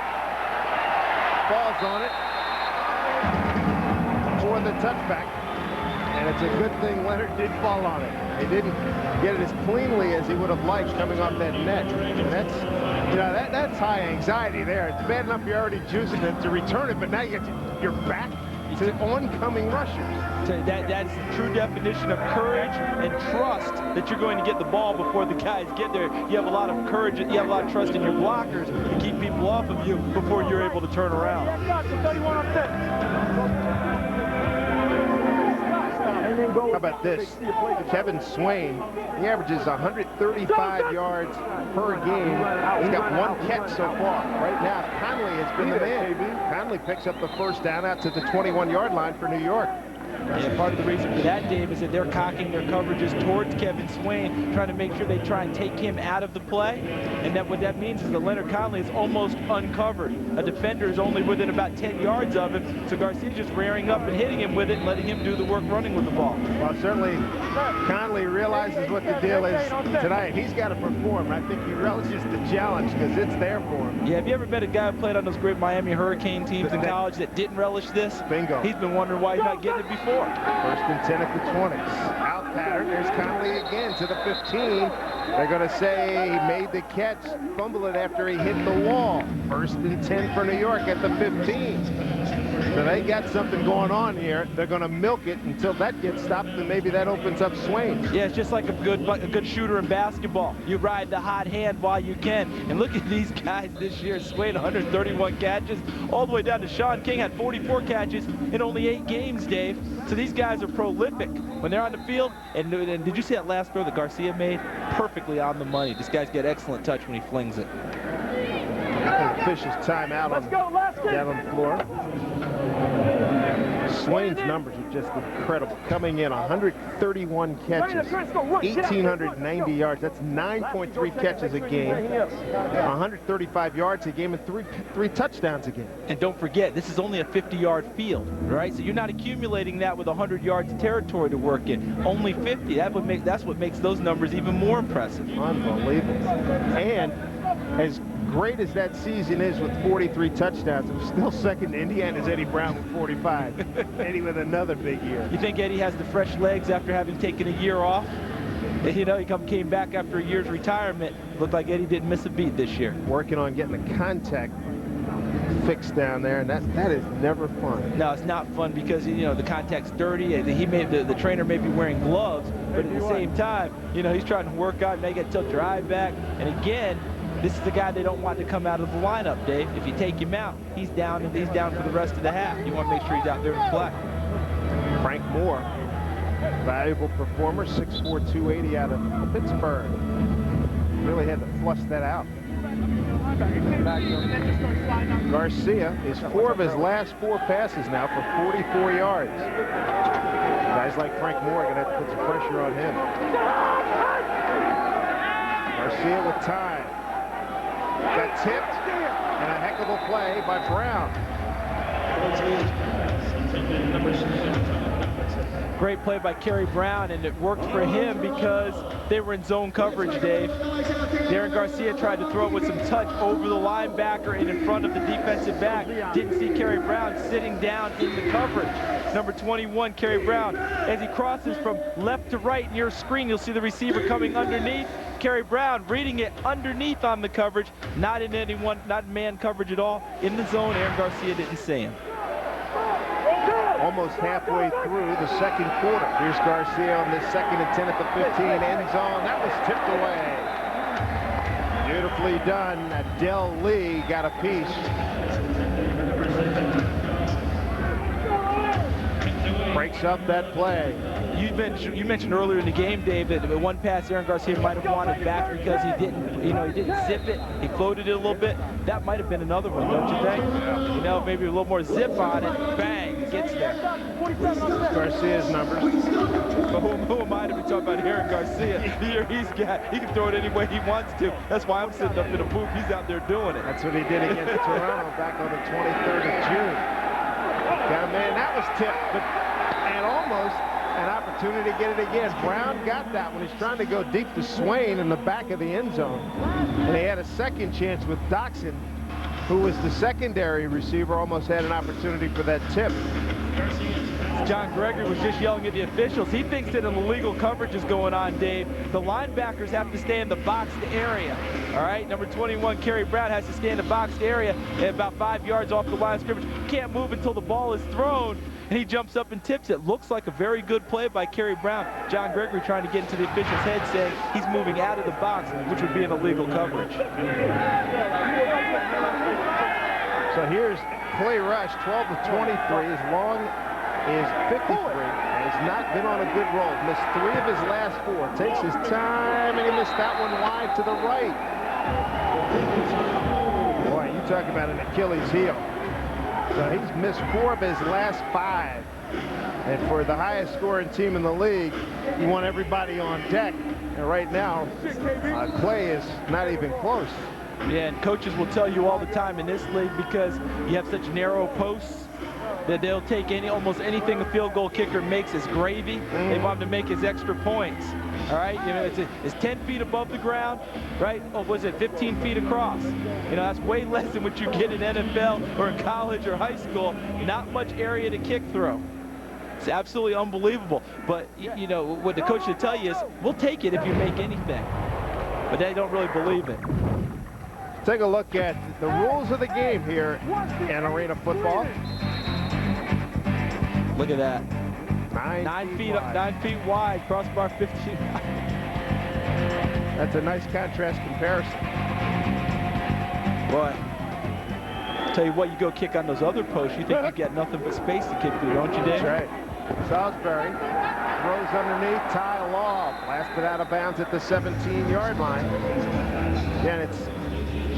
falls on it for the touchback. And it's a good thing Leonard did fall on it. He didn't get it as cleanly as he would have liked coming off that net. And that's, you know, that's high anxiety there. It's bad enough you're already juicing it to return it, but now you get your back to oncoming rushers. That's the true definition of courage and trust that you're going to get the ball before the guys get there. You have a lot of courage, you have a lot of trust in your blockers to keep people off of you before you're able to turn around. How about this? Kevin Swain, he averages 135 yards per game. He's got 1 catch so far. Right now, Conley has been the man. Conley picks up the first down out to the 21-yard line for New York. And part of the reason for that, Dave, is that they're cocking their coverages towards Kevin Swain, trying to make sure they try and take him out of the play. And that what that means is that Leonard Conley is almost uncovered. A defender is only within about 10 yards of him, so Garcia's just rearing up and hitting him with it and letting him do the work running with the ball. Well, certainly Conley realizes what the deal is tonight. He's got to perform. I think he relishes the challenge because it's there for him. Yeah, have you ever met a guy who played on those great Miami Hurricane teams in college that didn't relish this? Bingo. He's been wondering why he's not getting it before. First and 10 at the 20. Out pattern. There's Conley again to the 15. They're going to say he made the catch, fumble it after he hit the wall. First and 10 for New York at the 15. So they got something going on here. They're going to milk it until that gets stopped, and maybe that opens up Swain. Yeah, it's just like a good shooter in basketball. You ride the hot hand while you can. And look at these guys this year. Swain, 131 catches, all the way down to Sean King, had 44 catches in only 8 games, Dave. So these guys are prolific when they're on the field. And did you see that last throw that Garcia made? Perfectly on the money. This guy's got excellent touch when he flings it. Officials timeout down on the floor. Swain's numbers are just incredible. Coming in 131 catches, 1,890 yards. That's 9.3 catches a game, 135 yards a game, and three touchdowns a game. And don't forget, this is only a 50-yard field, right? So you're not accumulating that with 100 yards of territory to work in. Only 50. That's what makes those numbers even more impressive. Unbelievable. And as great as that season is with 43 touchdowns, I'm still second to Indiana's Eddie Brown with 45. Eddie with another big year. You think Eddie has the fresh legs after having taken a year off? You know, he came back after a year's retirement. Looked like Eddie didn't miss a beat this year. Working on getting the contact fixed down there, and that is never fun. No, it's not fun because, you know, the contact's dirty. The trainer may be wearing gloves, but at the same time, you know, he's trying to work out, make it till drive back. And again, this is the guy they don't want to come out of the lineup, Dave. If you take him out, he's down, and he's down for the rest of the half. You want to make sure he's out there to play. Frank Moore, valuable performer, 6'4", 280 out of Pittsburgh. Really had to flush that out. Garcia is 4 of his last 4 passes now for 44 yards. Guys like Frank Moore are going to have to put some pressure on him. Garcia with time. Got tipped, and a heck of a play by Brown. Great play by Kerry Brown, and it worked for him because they were in zone coverage, Dave. Darren Garcia tried to throw it with some touch over the linebacker and in front of the defensive back. Didn't see Kerry Brown sitting down in the coverage. Number 21, Kerry Brown. As he crosses from left to right near screen, you'll see the receiver coming underneath. Kerry Brown reading it underneath on the coverage, not in not man coverage at all. In the zone, Aaron Garcia didn't see him. Almost halfway through the second quarter. Here's Garcia on this 2nd and 10 at the 15, end zone. That was tipped away. Beautifully done. Adele Lee got a piece. Breaks up that play. You mentioned earlier in the game, Dave, that one pass Aaron Garcia might have wanted back because he didn't zip it. He floated it a little bit. That might have been another one, don't you think? You know, maybe a little more zip on it. Bang, it gets there. Garcia's numbers. But who am I to be talking about Aaron Garcia? Here he can throw it any way he wants to. That's why I'm sitting up in a booth. He's out there doing it. That's what he did against Toronto back on the 23rd of June. Got a man, that was tipped, and almost opportunity to get it again. Brown got that one. He's trying to go deep to Swain in the back of the end zone. And he had a second chance with Doxson, who was the secondary receiver, almost had an opportunity for that tip. John Gregory was just yelling at the officials. He thinks that an illegal coverage is going on, Dave. The linebackers have to stay in the boxed area. All right, number 21, Kerry Brown, has to stay in the boxed area at about 5 yards off the line of scrimmage. Can't move until the ball is thrown, and he jumps up and tips it. Looks like a very good play by Kerry Brown. John Gregory trying to get into the official's head, saying he's moving out of the box, which would be an illegal coverage. So here's Clay Rush, 12 of 23. His long is 53, and he's not been on a good roll. Missed 3 of his last 4. Takes his time, and he missed that one wide to the right. Boy, you talk about an Achilles heel. So he's missed 4 of his last 5. And for the highest scoring team in the league, you want everybody on deck. And right now, Clay is not even close. Yeah, and coaches will tell you all the time in this league, because you have such narrow posts, that they'll take almost anything a field goal kicker makes as gravy. They want him to make his extra points. All right, you know, it's 10 feet above the ground, right? Or was it 15 feet across? You know, that's way less than what you get in NFL or in college or high school. Not much area to kick through. It's absolutely unbelievable. But, you know, what the coach should tell you is, we'll take it if you make anything. But they don't really believe it. Take a look at the rules of the game here in arena football. Look at that. 9 feet wide. 9 feet wide, crossbar 15. That's a nice contrast comparison. But I'll tell you what, you go kick on those other posts, you think you get nothing but space to kick through, don't you, Dave? That's right. Salisbury throws underneath. Ty Law blasted out of bounds at the 17-yard line. Again,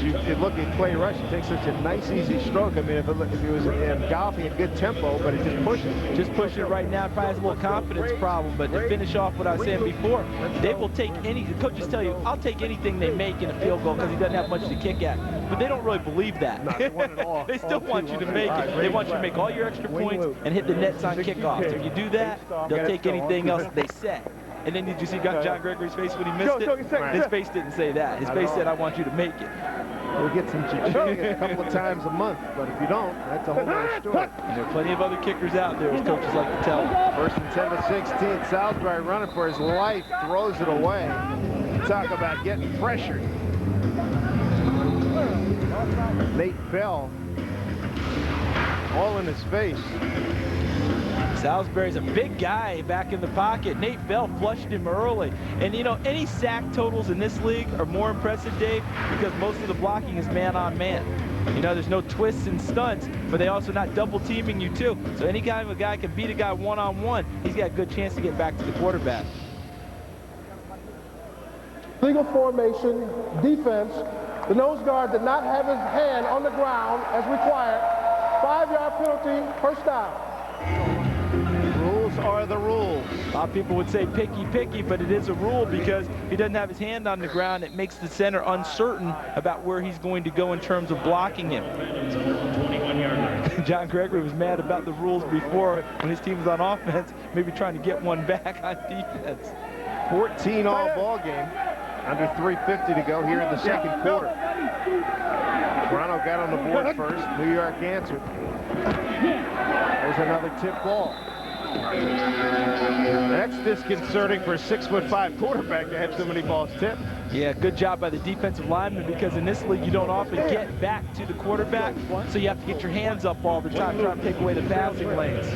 you look at Clay Rush, he takes such a nice, easy stroke. I mean, if he was in golfing at good tempo, but he just pushes. Just pushing it right now. Probably has a little confidence problem. But to finish off what I was saying before, they will take any, the coaches tell you, I'll take anything they make in a field goal because he doesn't have much to kick at. But they don't really believe that. No, they want it all. They still want you to make it. They want you to make all your extra points and hit the nets on kickoffs. If you do that, they'll take anything else they say. And then did you see John Gregory's face when he missed it? His face didn't say that. His face said, I want you to make it. We'll get some cha-ching a couple of times a month, but if you don't, that's a whole other story. And there are plenty of other kickers out there, as coaches like to tell them. First and 10 to 16. Salisbury running for his life, throws it away. Talk about getting pressured. Nate Bell, all in his face. Salisbury's a big guy back in the pocket. Nate Bell flushed him early. And, you know, any sack totals in this league are more impressive, Dave, because most of the blocking is man-on-man. You know, there's no twists and stunts, but they also not double-teaming you, too. So any kind of a guy can beat a guy one-on-one. He's got a good chance to get back to the quarterback. Legal formation, defense. The nose guard did not have his hand on the ground as required. 5-yard penalty, first down. Rules are the rules. A lot of people would say picky, but it is a rule because if he doesn't have his hand on the ground, it makes the center uncertain about where he's going to go in terms of blocking him. John Gregory was mad about the rules before when his team was on offense, maybe trying to get one back on defense. 14-all ball game. Under 3:50 to go here in the second quarter. Toronto got on the board first. New York answered. There's another tip ball. That's disconcerting for a 6'5" quarterback to have so many balls tipped. Yeah, good job by the defensive lineman, because in this league you don't often get back to the quarterback, so you have to get your hands up all the time trying to take away the passing lanes.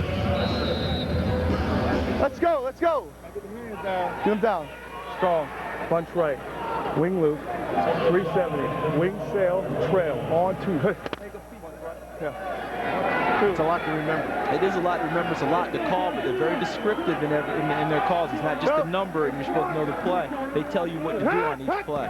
Let's go, let's go. Get him down. Strong. Bunch right. Wing loop. 370. Wing sail. Trail. On 2. Yeah. It's a lot to remember. It is a lot to remember. It's a lot to call, but they're very descriptive in their calls. It's not just a number and you're supposed to know the play. They tell you what to do on each play.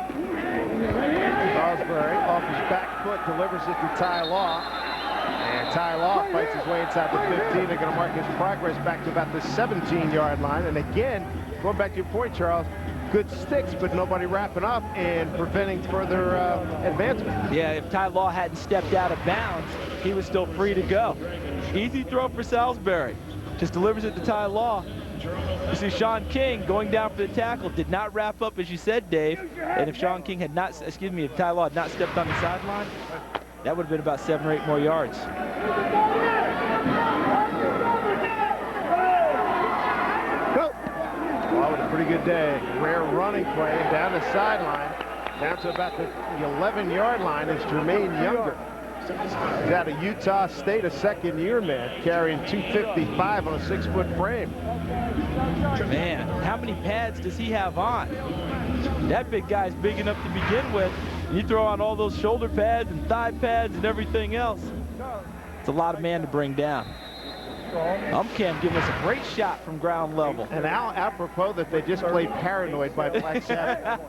Salisbury off his back foot delivers it to Ty Law. And Ty Law fights his way inside the 15. They're going to mark his progress back to about the 17-yard line. And again, going back to your point, Charles, good sticks, but nobody wrapping up and preventing further advancement. Yeah, if Ty Law hadn't stepped out of bounds, he was still free to go. Easy throw for Salisbury. Just delivers it to Ty Law. You see Sean King going down for the tackle, did not wrap up as you said, Dave. And if Sean King had not, if Ty Law had not stepped on the sideline, that would have been about 7 or 8 more yards. Law with a pretty good day. Rare running play down the sideline, down to about the 11-yard line is Jermaine Younger. He's out of Utah State, a second-year man, carrying 255 on a 6-foot frame. Man, how many pads does he have on? That big guy's big enough to begin with. You throw on all those shoulder pads and thigh pads and everything else. It's a lot of man to bring down. Umcam giving us a great shot from ground level. And now, apropos that they just played Paranoid by Black Sabbath.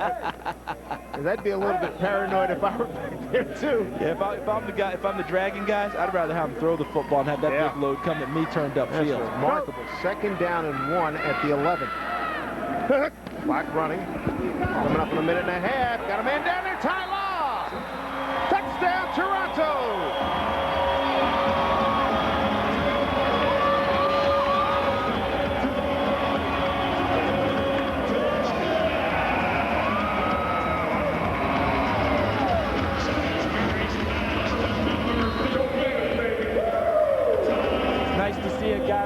That'd be a little bit paranoid if I were back there too. Yeah, if I'm the guy, if I'm the dragging guys, I'd rather have them throw the football and have that big load come at me turned upfield. That's remarkable. 2nd down and 1 at the 11. Clock running. Coming up in a minute and a half. Got a man down there, Ty Law. Touchdown, Toronto.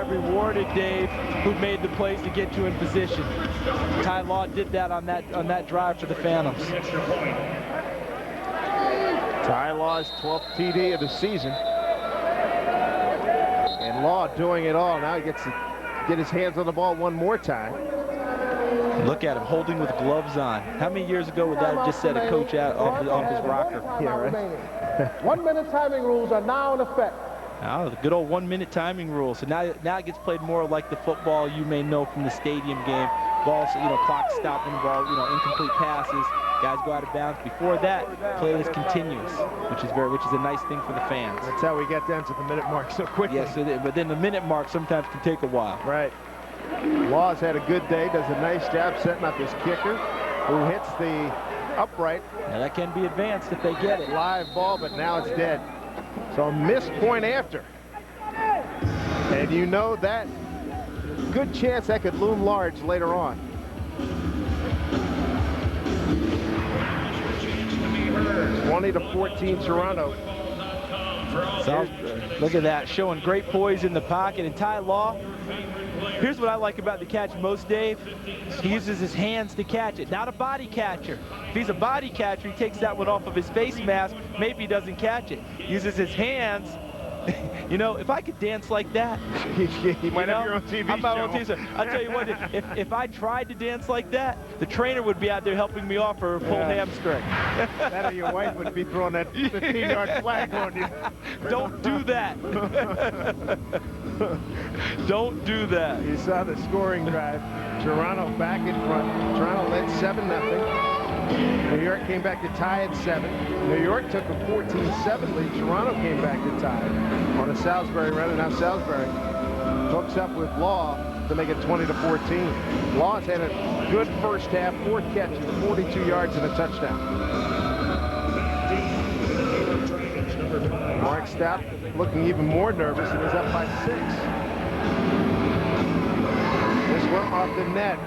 Rewarded, Dave, who made the plays to get you in position. Ty Law did that on that drive for the Phantoms. Ty Law's 12th TD of the season. And Law doing it all. Now he gets to get his hands on the ball one more time. Look at him holding with gloves on. How many years ago would that have just set a coach out off his rocker? Yeah, right. 1 minute timing rules are now in effect. Oh, the good old 1 minute timing rule. So now it gets played more like the football you may know from the stadium game. Balls, clock stopping, ball, incomplete passes. Guys go out of bounds. Before that, play was continuous, which is a nice thing for the fans. That's how we get down to the minute mark so quickly. Yes, but then the minute mark sometimes can take a while. Right. Law's had a good day. Does a nice job setting up his kicker, who hits the upright. Now that can be advanced if they get it. Live ball, but now it's dead. So a missed point after. And you know that good chance that could loom large later on. It's 20-14 Toronto. So, look at that, showing great poise in the pocket. And Ty Law, here's what I like about the catch most, Dave. He uses his hands to catch it, not a body catcher. If he's a body catcher, he takes that one off of his face mask, maybe he doesn't catch it. He uses his hands. If I could dance like that, you might have your own TV I'm my show. own TV show. I'll tell you what, if I tried to dance like that, the trainer would be out there helping me off for a pulled hamstring. That or your wife would be throwing that 15-yard flag on you. Don't do that. Don't do that. You saw the scoring drive. Toronto back in front. Toronto led 7-0. New York came back to tie at 7. New York took a 14-7 lead. Toronto came back to tie on a Salisbury run, and now Salisbury hooks up with Law to make it 20-14. Law's had a good first half, 4 catches, 42 yards, and a touchdown. Mark Stout looking even more nervous, and he's up by 6. This one off the net.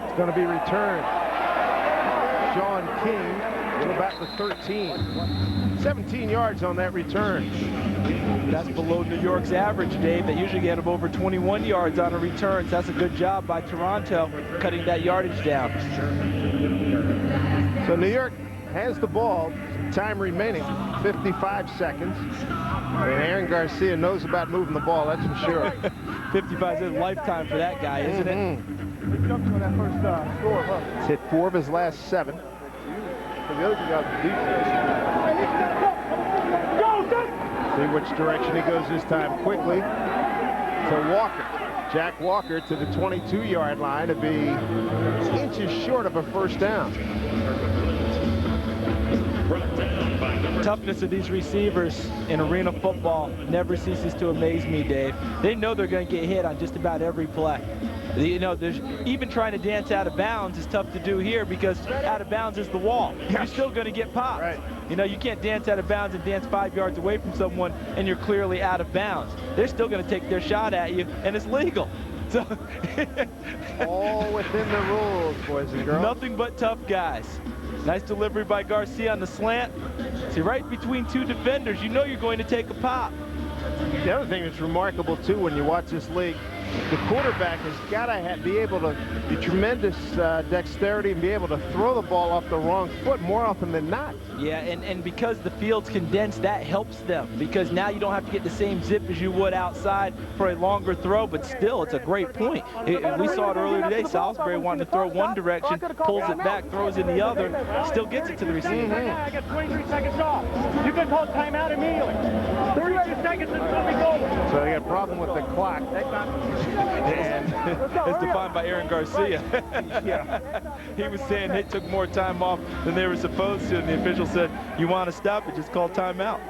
It's going to be returned. Sean King to about the 13. 17 yards on that return. That's below New York's average, Dave. They usually get them over 21 yards on a return. So that's a good job by Toronto cutting that yardage down. So New York has the ball. Time remaining, 55 seconds. And Aaron Garcia knows about moving the ball, that's for sure. 55 is a lifetime for that guy, isn't it? He jumped on that first score, huh? He's hit 4 of his last 7. The other thing got the defense. See which direction he goes this time. Quickly to Walker. Jack Walker to the 22-yard line to be inches short of a first down. Toughness of these receivers in arena football never ceases to amaze me, Dave. They know they're going to get hit on just about every play. There's even trying to dance out of bounds is tough to do here because out of bounds is the wall. You're still going to get popped. Right. You can't dance out of bounds and dance 5 yards away from someone and you're clearly out of bounds. They're still going to take their shot at you, and it's legal. So all within the rules, boys and girls. nothing but tough guys. Nice delivery by Garcia on the slant. See, right between two defenders, you know you're going to take a pop. The other thing that's remarkable, too, when you watch this league, the quarterback has got to be able to be tremendous dexterity and be able to throw the ball off the wrong foot more often than not. Yeah, and because the field's condensed, that helps them, because now you don't have to get the same zip as you would outside for a longer throw, but still, it's a great point. We saw it earlier today. Salisbury wanting to throw one direction, pulls it back, throws in the other, still gets it to the receiver. I got 23 seconds off. You can call timeout immediately. 30 seconds and something's over. So they got a problem with the clock. And as defined by Aaron Garcia. Yeah. He was saying they took more time off than they were supposed to, and the official said, you want to stop it, just call timeout.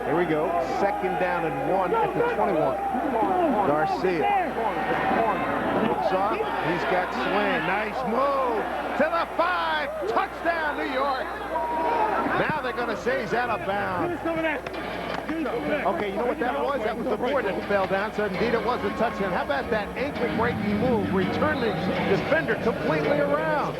Here we go. 2nd down and 1 at the 21. Garcia looks off. He's got Swain. Nice move to the 5. Touchdown, New York. Now they're going to say he's out of bounds. Okay, you know what that was? That was the board that fell down, so indeed it was a touchdown. How about that ankle-breaking move, returning the defender completely around?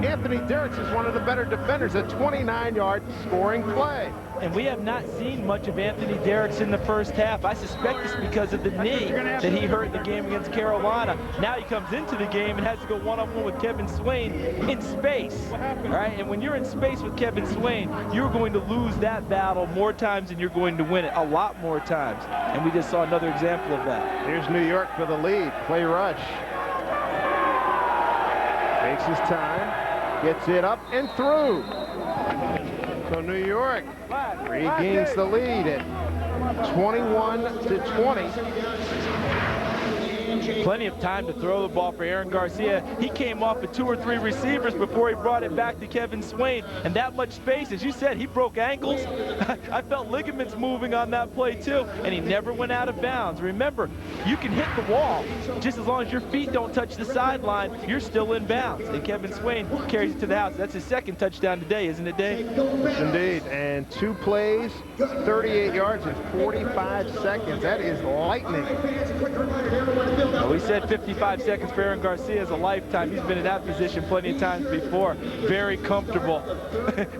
Anthony Derricks is one of the better defenders, a 29-yard scoring play. And we have not seen much of Anthony Derricks in the first half. I suspect it's because of the knee that he hurt in the game against Carolina. Now he comes into the game and has to go one-on-one with Kevin Swain in space. All right, and when you're in space with Kevin Swain, you're going to lose that battle more times than you're going to win it, a lot more times. And we just saw another example of that. Here's New York for the lead. Play rush. Takes his time, gets it up and through. So New York regains the lead at 21-20. Plenty of time to throw the ball for Aaron Garcia. He came off with 2 or 3 receivers before he brought it back to Kevin Swain. And that much space, as you said, he broke ankles. I felt ligaments moving on that play too, and he never went out of bounds. Remember, you can hit the wall. Just as long as your feet don't touch the sideline, you're still in bounds. And Kevin Swain carries it to the house. That's his 2nd touchdown today, isn't it, Dave? Indeed, and 2 plays, 38 yards in 45 seconds. That is lightning. Well, we said 55 seconds for Aaron Garcia is a lifetime. He's been in that position plenty of times before. Very comfortable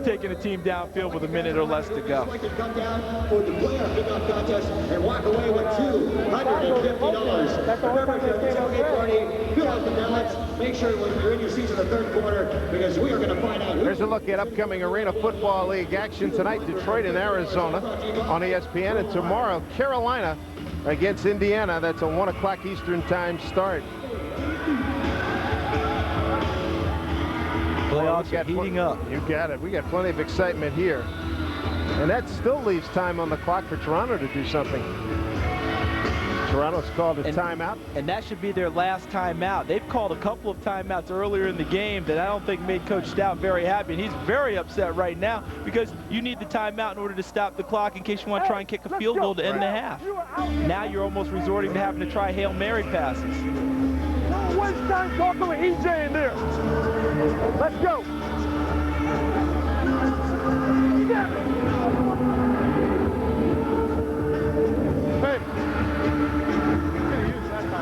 taking a team downfield with a minute or less to go. For the playoff kickoff contest and walk away with $250. Remember, if you're at the tailgate party, fill out the ballots. Make sure when you're in your seats in the 3rd quarter, because we are going to find out. There's a look at upcoming Arena Football League action tonight. Detroit and Arizona on ESPN, and tomorrow Carolina against Indiana. That's a 1 o'clock Eastern time start. Playoffs are heating up. You got it. We got plenty of excitement here. And that still leaves time on the clock for Toronto to do something. Toronto's called a timeout. And that should be their last timeout. They've called a couple of timeouts earlier in the game that I don't think made Coach Stout very happy. And he's very upset right now because you need the timeout in order to stop the clock in case you want to try and kick a field goal to end the half. Now you're almost resorting to having to try Hail Mary passes. Don't waste time talking with EJ in there. Let's go.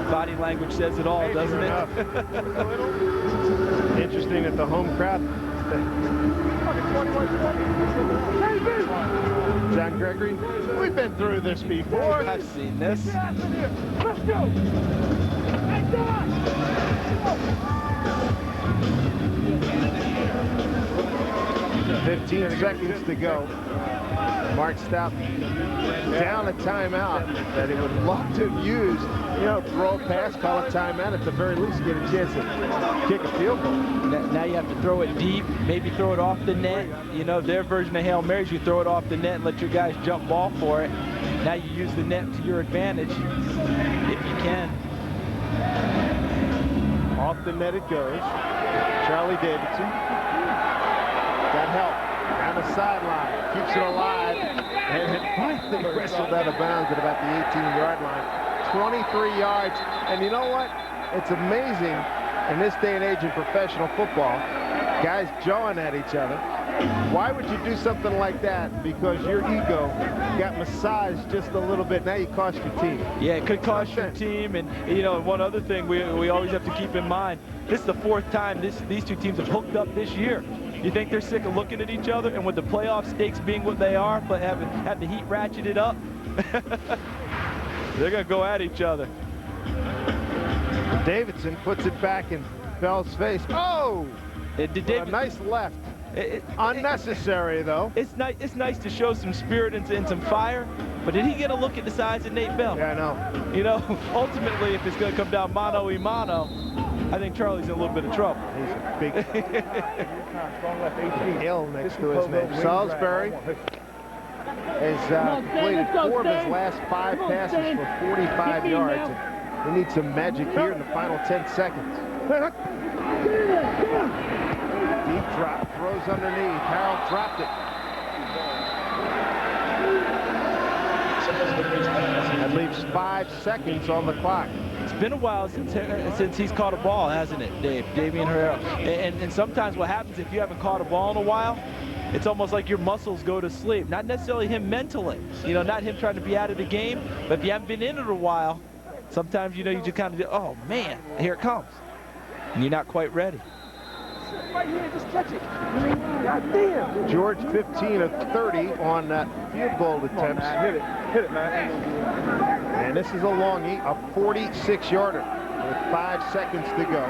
Body language says it all, doesn't it? Interesting that the home crowd. John Gregory, we've been through this before. I've seen this. Let's go. 15 seconds to go. Mark Stout down a timeout that he would love to have used. You know, throw a pass, call a timeout, at the very least get a chance to kick a field goal. Now you have to throw it deep, maybe throw it off the net. You know, their version of Hail Marys, you throw it off the net and let your guys jump ball for it. Now you use the net to your advantage, if you can. Off the net it goes. Charlie Davidson got help down the sideline, keeps it alive, and it finally wrestled out of bounds at about the 18-yard line. 23 yards, and you know what? It's amazing in this day and age in professional football, guys jawing at each other. Why would you do something like that? Because your ego got massaged just a little bit. Now you cost your team. Yeah, it could cost your team. And, you know, one other thing we always have to keep in mind, this is the 4th time these two teams have hooked up this year. You think they're sick of looking at each other? And with the playoff stakes being what they are, but have the heat ratcheted up, they're going to go at each other. Davidson puts it back in Bell's face. Oh! A nice left. Unnecessary, though. It's nice to show some spirit and some fire, but did he get a look at the size of Nate Bell? Yeah, I know. You know, ultimately, if it's going to come down mano-a-mano, I think Charlie's in a little bit of trouble. He's a big L next to his name. Salisbury has completed 4 of his last 5 passes for 45 yards. And we need some magic here in the final 10 seconds. Deep drop, throws underneath. Harold dropped it. That leaves 5 seconds on the clock. It's been a while since he's caught a ball, hasn't it, Dave? Damian Herrera. And sometimes what happens if you haven't caught a ball in a while, it's almost like your muscles go to sleep. Not necessarily him mentally, you know, not him trying to be out of the game, but if you haven't been in it a while, sometimes, you know, you just kind of, oh man, here it comes. And you're not quite ready. Right here, just catch it. God damn. George 15 of 30 on field goal attempts. Hit it, man. And this is a longie, a 46-yarder with 5 seconds to go.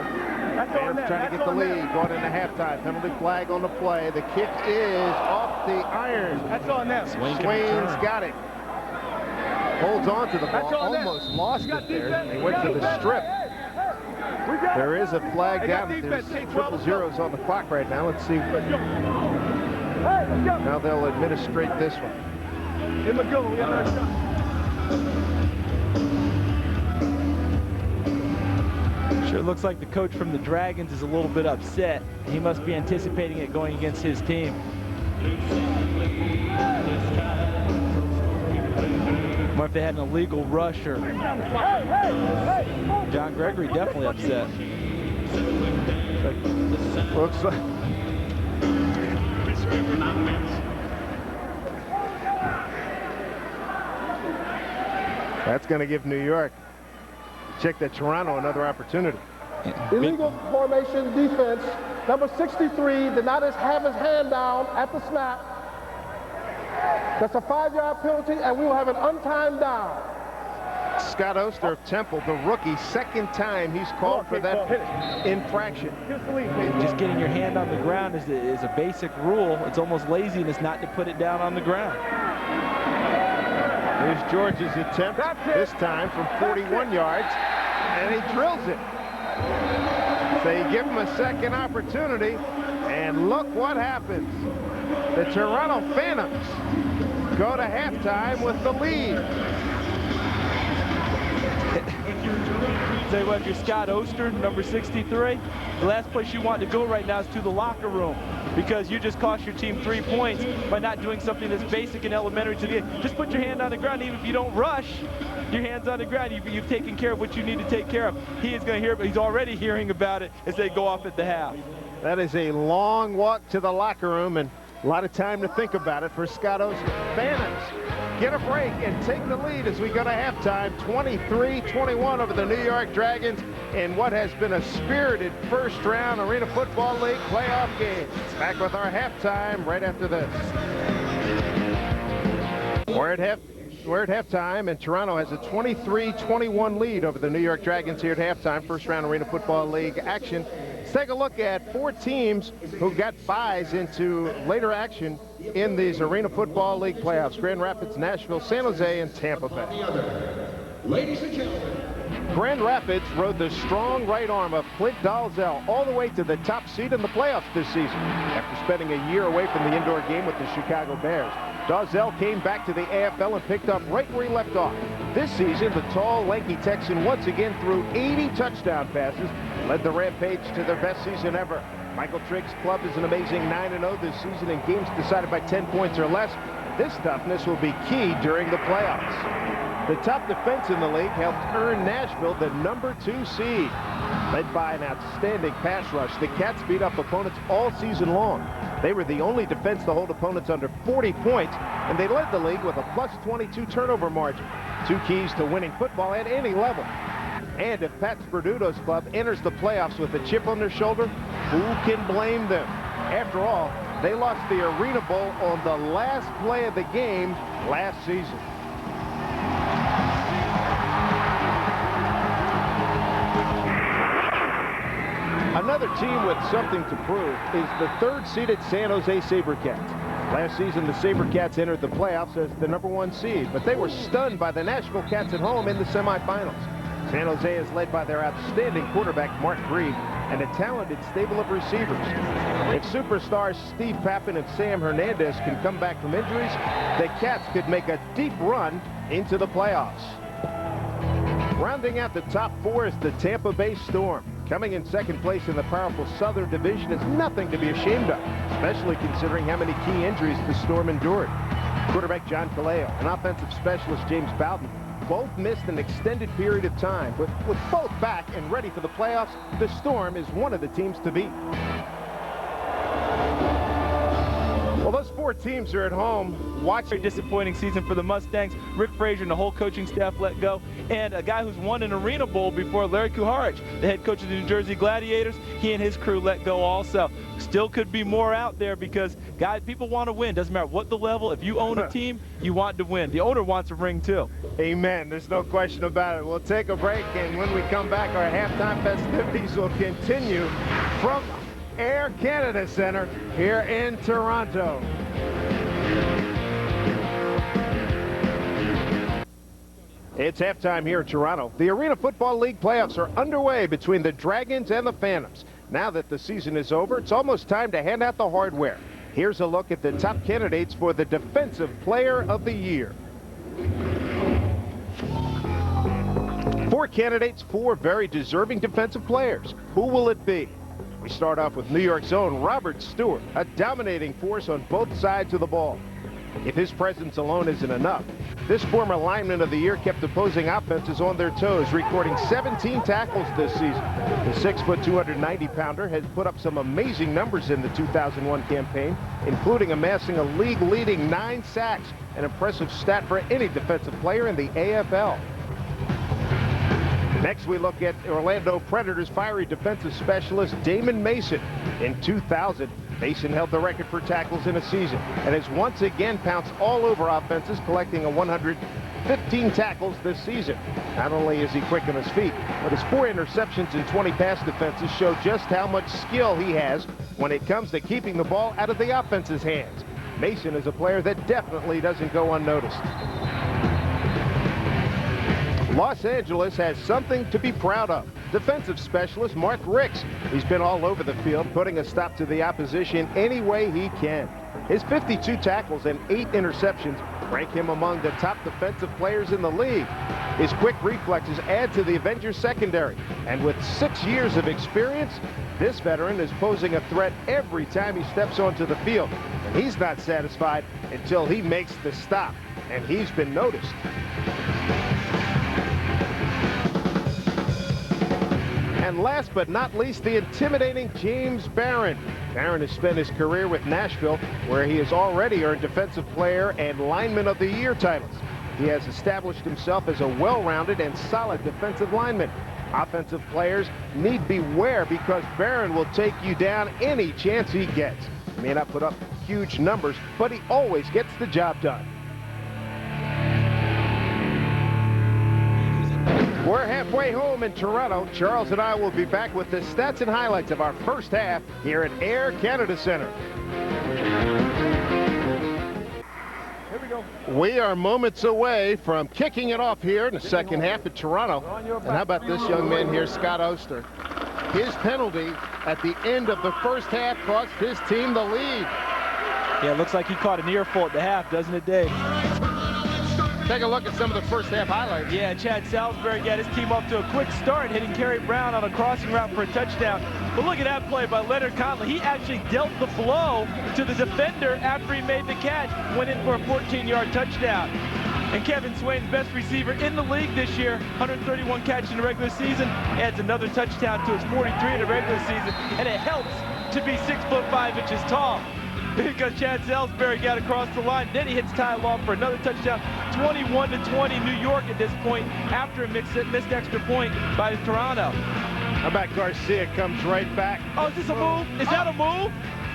Bears trying to get the lead, going into halftime. Penalty flag on the play. The kick is off the iron. That's on them. Swain's got it. Holds on to the ball, almost lost it there. They went to the strip. There is a flag down. There's triple zeros on the clock right now. Let's see. Now they'll administrate this one. In the goal, we have another shot. Sure looks like the coach from the Dragons is a little bit upset. He must be anticipating it going against his team. What if they had an illegal rush? Or John Gregory definitely upset. Looks like that's going to give New York, check that Toronto, another opportunity. Illegal formation defense. Number 63 did not have his hand down at the snap. That's a 5-yard penalty, and we will have an untimed down. Scott Oster of Temple, the rookie, 2nd time he's called for that infraction. Just getting your hand on the ground is a basic rule. It's almost laziness not to put it down on the ground. Here's George's attempt, this time from 41 yards, and he drills it. So you give him a second opportunity, and look what happens. The Toronto Phantoms go to halftime with the lead. Say what, if you're Scott Oster, number 63, the last place you want to go right now is to the locker room, because you just cost your team 3 points by not doing something that's basic and elementary to the game. Just put your hand on the ground. Even if you don't rush, your hand's on the ground. You've taken care of what you need to take care of. He is going to hear, but he's already hearing about it as they go off at the half. That is a long walk to the locker room, and a lot of time to think about it for Scott Oster. Phantoms get a break and take the lead as we go to halftime, 23-21 over the New York Dragons in what has been a spirited first-round Arena Football League playoff game. Back with our halftime right after this. We're at halftime, and Toronto has a 23-21 lead over the New York Dragons here at halftime. First-round Arena Football League action. Let's take a look at 4 teams who got buys into later action in these Arena Football League playoffs. Grand Rapids, Nashville, San Jose, and Tampa Bay. Ladies and gentlemen, Grand Rapids rode the strong right arm of Clint Dalzell all the way to the top seed in the playoffs this season after spending a year away from the indoor game with the Chicago Bears. Dalzell came back to the AFL and picked up right where he left off. This season, the tall, lanky Texan once again threw 80 touchdown passes, led the Rampage to their best season ever. Michael Trigg's club is an amazing 9-0 this season in games decided by 10 points or less. This toughness will be key during the playoffs. The top defense in the league helped earn Nashville the number 2 seed. Led by an outstanding pass rush, the Cats beat up opponents all season long. They were the only defense to hold opponents under 40 points, and they led the league with a plus 22 turnover margin. Two keys to winning football at any level. And if Pat Sperduto's club enters the playoffs with a chip on their shoulder, who can blame them? After all, they lost the Arena Bowl on the last play of the game last season. Another team with something to prove is the third-seeded San Jose SaberCats. Last season, the SaberCats entered the playoffs as the #1 seed, but they were stunned by the Nashville Cats at home in the semifinals. San Jose is led by their outstanding quarterback, Mark Grieg, and a talented stable of receivers. If superstars Steve Pappen and Sam Hernandez can come back from injuries, the Cats could make a deep run into the playoffs. Rounding out the top four is the Tampa Bay Storm. Coming in second place in the powerful Southern Division is nothing to be ashamed of, especially considering how many key injuries the Storm endured. Quarterback John Kaleo and offensive specialist James Bowden both missed an extended period of time, but with both back and ready for the playoffs, the Storm is one of the teams to beat. Well, those four teams are at home watching. Very disappointing season for the Mustangs. Rick Frazier and the whole coaching staff let go. And a guy who's won an Arena Bowl before, Larry Kuharich, the head coach of the New Jersey Gladiators, he and his crew let go also. Still could be more out there because, guys, people want to win. Doesn't matter what the level. If you own a team, you want to win. The owner wants a ring, too. Amen. There's no question about it. We'll take a break, and when we come back, our halftime festivities will continue from Air Canada Center here in Toronto. It's halftime here in Toronto. The Arena Football League playoffs are underway between the Dragons and the Phantoms. Now that the season is over, it's almost time to hand out the hardware. Here's a look at the top candidates for the Defensive Player of the Year. 4 candidates, 4 very deserving defensive players. Who will it be? We start off with New York's own Robert Stewart, a dominating force on both sides of the ball. If his presence alone isn't enough, this former lineman of the year kept opposing offenses on their toes, recording 17 tackles this season. The 6-foot, 290-pounder has put up some amazing numbers in the 2001 campaign, including amassing a league-leading 9 sacks, an impressive stat for any defensive player in the AFL. Next, we look at Orlando Predators fiery defensive specialist Damon Mason. In 2000, Mason held the record for tackles in a season and has once again pounced all over offenses, collecting a 115 tackles this season. Not only is he quick on his feet, but his 4 interceptions and 20 pass defenses show just how much skill he has when it comes to keeping the ball out of the offense's hands. Mason is a player that definitely doesn't go unnoticed. Los Angeles has something to be proud of. Defensive specialist Mark Ricks. He's been all over the field, putting a stop to the opposition any way he can. His 52 tackles and 8 interceptions rank him among the top defensive players in the league. His quick reflexes add to the Avengers secondary. And with 6 years of experience, this veteran is posing a threat every time he steps onto the field. And he's not satisfied until he makes the stop. And he's been noticed. And last but not least, the intimidating James Barron. Barron has spent his career with Nashville, where he has already earned Defensive Player and Lineman of the Year titles. He has established himself as a well-rounded and solid defensive lineman. Offensive players need beware because Barron will take you down any chance he gets. He may not put up huge numbers, but he always gets the job done. We're halfway home in Toronto. Charles and I will be back with the stats and highlights of our first half here at Air Canada Center. Here we go. We are moments away from kicking it off here in the second half at Toronto. And how about this young man here, Scott Oster? His penalty at the end of the first half cost his team the lead. Yeah, it looks like he caught an earful at the half, doesn't it, Dave? Take a look at some of the first half highlights. Yeah, Chad Salisbury got his team off to a quick start, hitting Kerry Brown on a crossing route for a touchdown. But look at that play by Leonard Conley. He actually dealt the blow to the defender after he made the catch, went in for a 14-yard touchdown. And Kevin Swain's best receiver in the league this year, 131 catches in the regular season, adds another touchdown to his 43 in the regular season, and it helps to be 6'5" tall. because Chad Salisbury got across the line. Then he hits Ty Law for another touchdown. 21-20 New York at this point after a missed extra point by Toronto. How about Garcia comes right back? Oh, is this a move? Is that a move?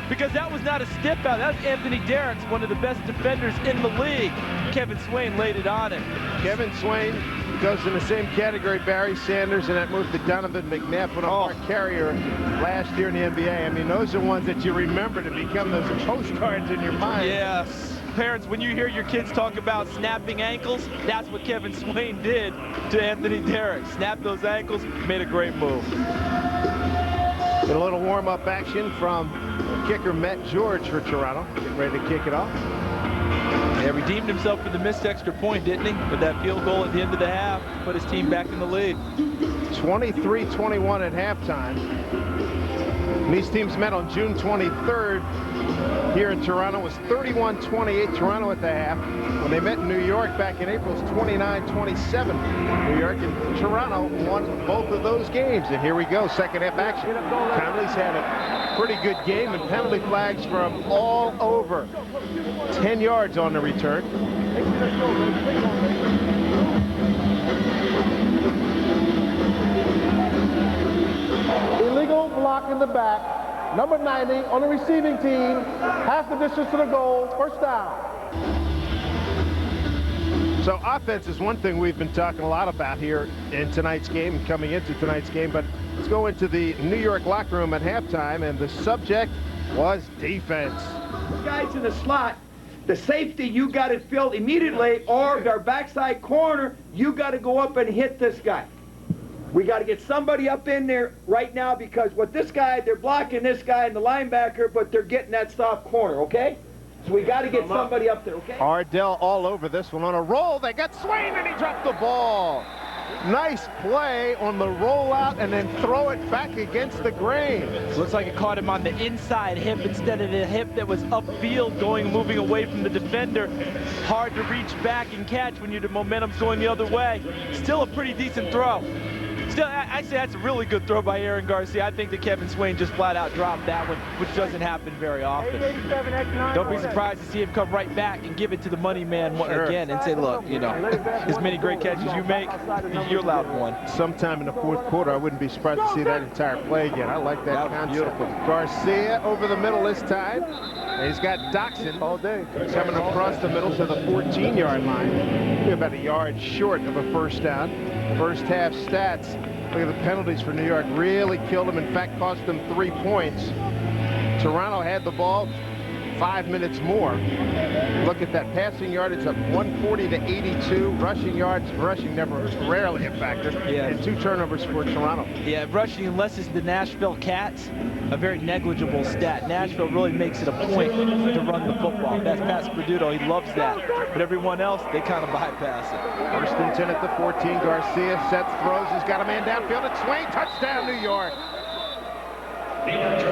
Because that was not a step out. That was Anthony Derricks, one of the best defenders in the league. Kevin Swain laid it on him. Kevin Swain goes in the same category, Barry Sanders, and that move to Donovan McNabb on a Mark Carrier last year in the NBA. I mean, those are ones that you remember to become those postcards in your mind. Yes. Parents, when you hear your kids talk about snapping ankles, that's what Kevin Swain did to Anthony Derricks. Snapped those ankles, made a great move. Get a little warm-up action from kicker Matt George for Toronto. Getting ready to kick it off. Yeah, redeemed himself for the missed extra point, didn't he? With that field goal at the end of the half, put his team back in the lead. 23-21 at halftime. And these teams met on June 23rd here in Toronto. It was 31-28 Toronto at the half. When they met in New York back in April, it was 29-27. New York and Toronto won both of those games. And here we go, second half action. Conley's had a pretty good game, and penalty flags from all over. 10 yards on the return. Illegal block in the back. Number 90 on the receiving team. Half the distance to the goal. First down. So offense is one thing we've been talking a lot about here in tonight's game and coming into tonight's game, but let's go into the New York locker room at halftime, and the subject was defense. Guys in the slot, the safety, you got it filled immediately, or our backside corner, you got to go up and hit this guy. We got to get somebody up in there right now, because with this guy, they're blocking this guy and the linebacker, but they're getting that soft corner, okay? So we got to get somebody up there, okay? Ardell all over this one on a roll. They got Swain, and he dropped the ball. Nice play on the rollout and then throw it back against the grain. Looks like it caught him on the inside hip instead of the hip that was upfield, moving away from the defender. Hard to reach back and catch when the momentum's going the other way. Still a pretty decent throw. Still, I say that's a really good throw by Aaron Garcia. I think that Kevin Swain just flat out dropped that one, which doesn't happen very often. Don't be surprised to see him come right back and give it to the money man again and say, look, as many great catches you make, you're allowed one. Sometime in the fourth quarter, I wouldn't be surprised to see that entire play again. I like that concept. Beautiful. Garcia over the middle this time. And he's got Doxson all day coming across the middle to the 14-yard line. We're about a yard short of a first down. First half stats. Look at the penalties for New York. Really killed them. In fact, cost them 3 points. Toronto had the ball 5 minutes more. Look at that passing yardage up 140 to 82. Rushing yards, rarely a factor. Yeah. And 2 turnovers for Toronto. Yeah, rushing, unless it's the Nashville Cats, a very negligible stat. Nashville really makes it a point to run the football. That's Pat Sperduto. He loves that. But everyone else, they kind of bypass it. First and 10 at the 14. Garcia sets, throws. He's got a man downfield. It's Swain. Touchdown, New York.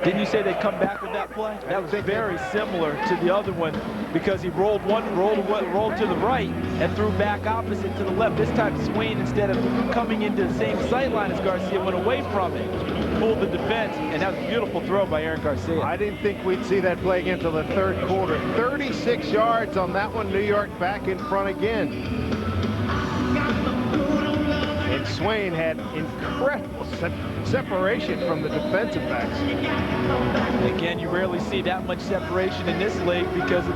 Didn't you say they'd come back with that play? That was very similar to the other one, because he rolled to the right and threw back opposite to the left. This time Swain, instead of coming into the same sight line as Garcia, went away from it, pulled the defense, and that was a beautiful throw by Aaron Garcia. I didn't think we'd see that play again until the third quarter. 36 yards on that one. New York back in front again. And Swain had incredible separation from the defensive backs. Again, you rarely see that much separation in this league because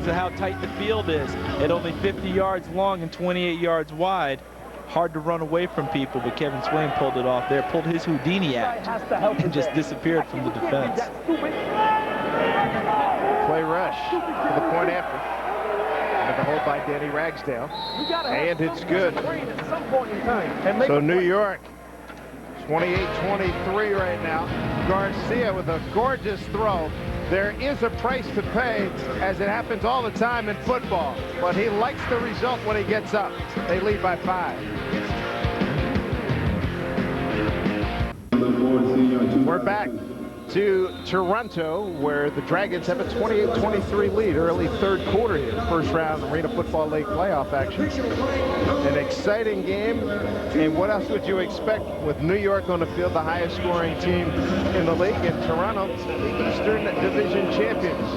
of how tight the field is. At only 50 yards long and 28 yards wide. Hard to run away from people, but Kevin Swain pulled it off there, pulled his Houdini act, and just disappeared from the defense. Play rush for the point after. The hold by Danny Ragsdale, and it's good. So New York, 28-23 right now. Garcia with a gorgeous throw. There is a price to pay, as it happens all the time in football, but he likes the result when he gets up. They lead by 5. We're back. to Toronto, where the Dragons have a 28-23 lead, early third quarter here, first round Arena Football League playoff action. An exciting game, and what else would you expect with New York on the field, the highest scoring team in the league, and Toronto, the Eastern Division champions.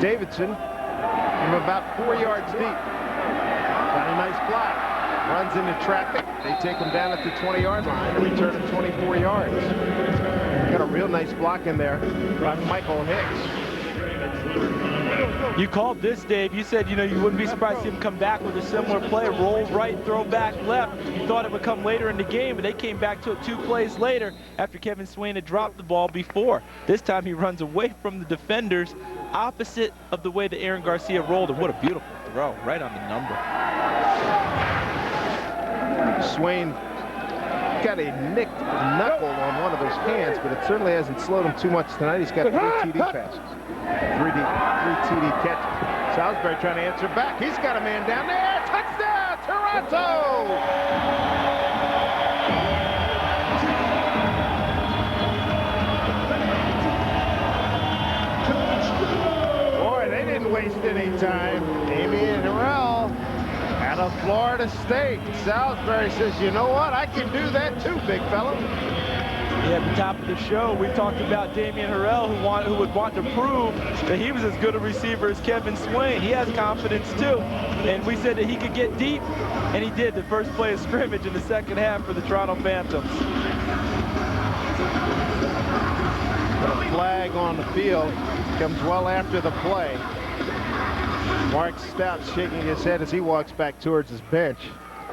Davidson from about 4 yards deep. Got a nice block. Runs into traffic. They take him down at the 20-yard line. Return of 24 yards. Got a real nice block in there by Michael Hicks. You called this, Dave. You said, you know, you wouldn't be surprised to see him come back with a similar play. Roll right, throw back left. You thought it would come later in the game, but they came back to it 2 plays later after Kevin Swain had dropped the ball before. This time he runs away from the defenders, opposite of the way that Aaron Garcia rolled. And what a beautiful throw, right on the number. Swain got a nicked knuckle on one of his hands, but it certainly hasn't slowed him too much tonight. He's got 3 TD passes, 3 TD catches. Salisbury trying to answer back. He's got a man down there. Touchdown, Toronto! Boy, they didn't waste any time. Damian Harrell out of Florida State. Salisbury says, you know what? I can do that too, big fella. Yeah, at the top of the show, we talked about Damian Harrell, who would want to prove that he was as good a receiver as Kevin Swain. He has confidence too, and we said that he could get deep, and he did the first play of scrimmage in the second half for the Toronto Phantoms. A flag on the field comes well after the play. Mark Stout shaking his head as he walks back towards his bench.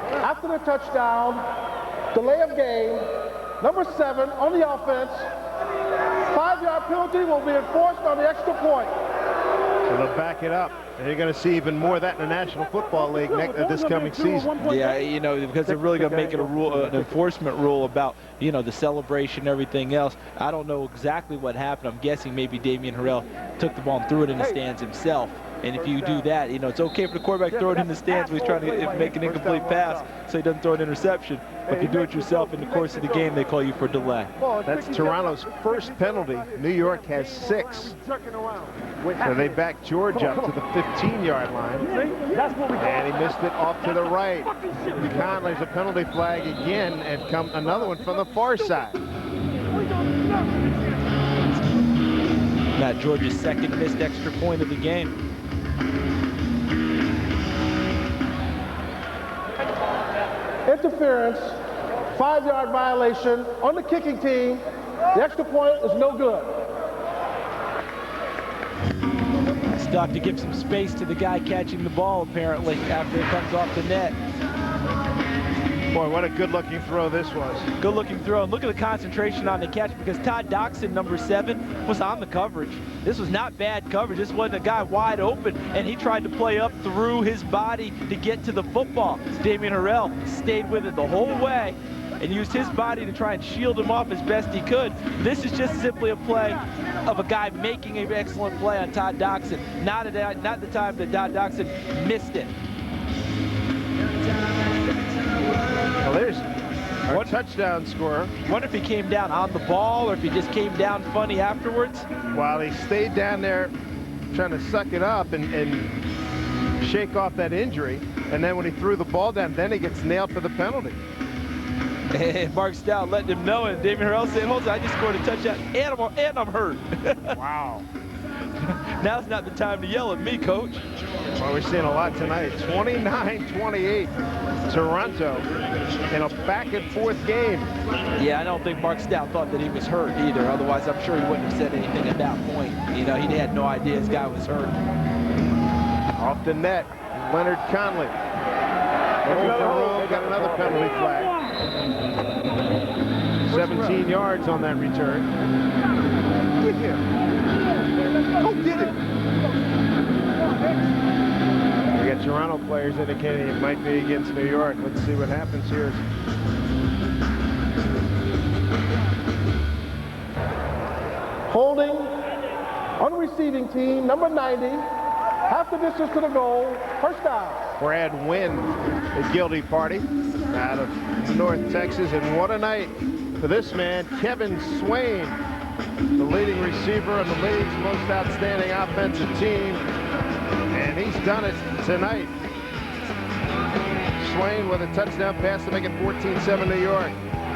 After the touchdown, delay of game, number 7 on the offense. 5-yard penalty will be enforced on the extra point. So they'll back it up. And you're going to see even more of that in the National Football League this coming season. Yeah, you know, because they're really going to make it a rule, an enforcement rule about, you know, the celebration and everything else. I don't know exactly what happened. I'm guessing maybe Damian Harrell took the ball and threw it in the stands himself. And if you do that, you know, it's okay for the quarterback to throw it in the stands when he's trying to make an incomplete pass so he doesn't throw an interception. But if you do it yourself in the course of the game, they call you for delay. That's Toronto's first penalty. New York has 6. So they back George up to the 15-yard line. And he missed it off to the right. Conley's a penalty flag again, and another one from the far side. Matt George's second missed extra point of the game. Interference, 5-yard violation on the kicking team. The extra point is no good. Stuck to give some space to the guy catching the ball, apparently, after it comes off the net. Boy, what a good-looking throw this was. Good-looking throw. And look at the concentration on the catch, because Todd Doxson, number 7, was on the coverage. This was not bad coverage. This wasn't a guy wide open, and he tried to play up through his body to get to the football. Damian Harrell stayed with it the whole way and used his body to try and shield him off as best he could. This is just simply a play of a guy making an excellent play on Todd Doxson, not the time that Todd Doxson missed it. Well, there's our touchdown scorer. Wonder if he came down on the ball or if he just came down funny afterwards. While he stayed down there trying to suck it up and shake off that injury, and then when he threw the ball down, then he gets nailed for the penalty. And Mark Stout letting him know, and Damian Harrell saying, hold on, I just scored a touchdown and I'm hurt. Wow. Now's not the time to yell at me, coach. Well, we're seeing a lot tonight. 29-28, Toronto in a back-and-forth game. Yeah, I don't think Mark Stout thought that he was hurt either. Otherwise, I'm sure he wouldn't have said anything at that point. You know, he had no idea his guy was hurt. Off the net, Leonard Conley. Got another penalty flag. 17 yards on that return. Get here. Go get it. We got Toronto players indicating it might be against New York. Let's see what happens here. Holding on the receiving team, number 90, half the distance to the goal, first down. Brad Wynn, a guilty party out of North Texas, and what a night for this man, Kevin Swain. the leading receiver in the league's most outstanding offensive team, and he's done it tonight. Swain with a touchdown pass to make it 14-7 New York,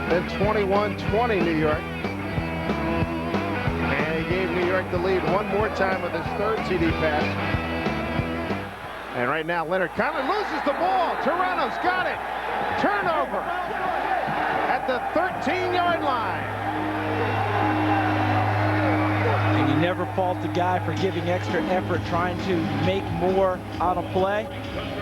then 21-20 New York. And he gave New York the lead one more time with his third TD pass. And right now, Leonard Conley loses the ball. Toronto's got it. Turnover at the 13-yard line. And you never fault the guy for giving extra effort trying to make more on a play.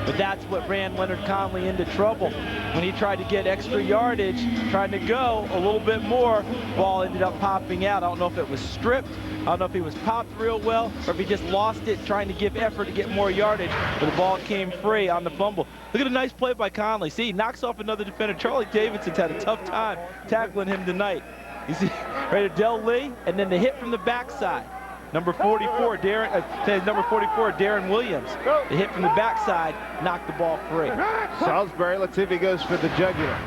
But that's what ran Leonard Conley into trouble. When he tried to get extra yardage, trying to go a little bit more, ball ended up popping out. I don't know if it was stripped. I don't know if he was popped real well, or if he just lost it trying to give effort to get more yardage, but the ball came free on the fumble. Look at a nice play by Conley. See, he knocks off another defender. Charlie Davidson's had a tough time tackling him tonight. You see, right at Del Lee, and then the hit from the backside. Number 44, Darren Williams. The hit from the backside knocked the ball free. Salisbury, let's see if he goes for the jugular.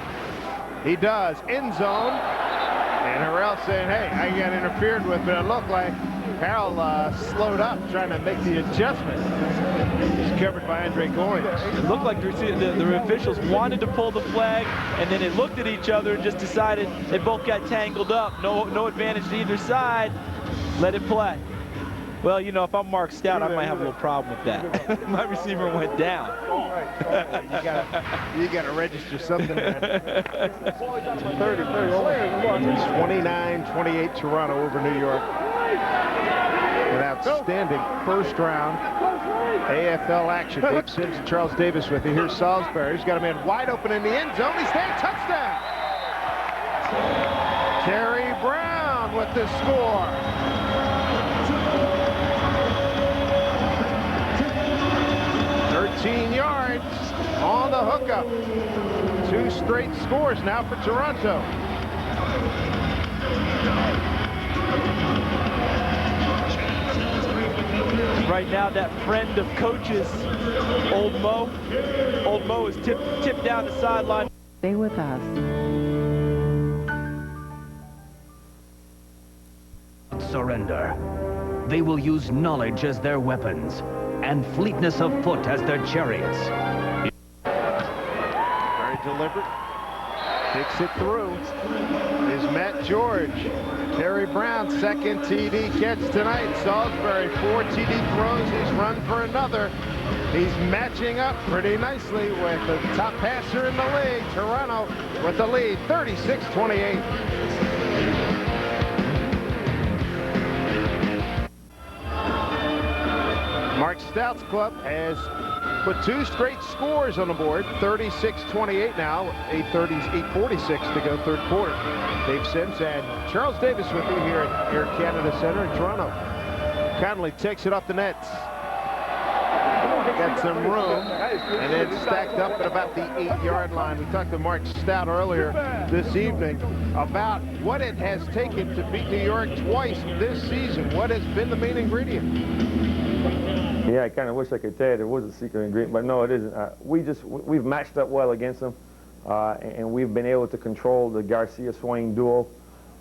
He does. End zone. And Harrell saying, hey, I got interfered with, but it looked like Harrell slowed up trying to make the adjustment. He's covered by Andre Goins. It looked like the officials wanted to pull the flag, and then they looked at each other and just decided they both got tangled up. No advantage to either side. Let it play. Well, you know, if I'm Mark Stout, I might have a little problem with that. My receiver went down. you gotta register something. 29-28 Toronto over New York. An outstanding first round AFL action. Dave Sims and Charles Davis with you. Here's Salisbury. He's got a man wide open in the end zone. He's there. Touchdown. Terry Brown with the score. 13 yards on the hookup. 2 straight scores now for Toronto. Right now, that friend of coaches, Old Mo is tipped down the sideline. Stay with us. Surrender. They will use knowledge as their weapons and fleetness of foot as their chariots. Very deliberate. Kicks it through. Is Matt George. Terry Brown, second TD catch tonight. Salisbury, 4 TD throws. He's run for another. He's matching up pretty nicely with the top passer in the league. Toronto with the lead, 36-28. Mark Stout's club has put 2 straight scores on the board. 36-28 now. 8:46 to go, third quarter. Dave Sims and Charles Davis with you here at Air Canada Center in Toronto. Conley takes it off the nets. Got some room, and it's stacked up at about the 8-yard line. We talked to Mark Stout earlier this evening about what it has taken to beat New York twice this season. What has been the main ingredient? Yeah, I kind of wish I could tell you there was a secret ingredient, but no, it isn't. We've matched up well against them, and we've been able to control the Garcia-Swain duo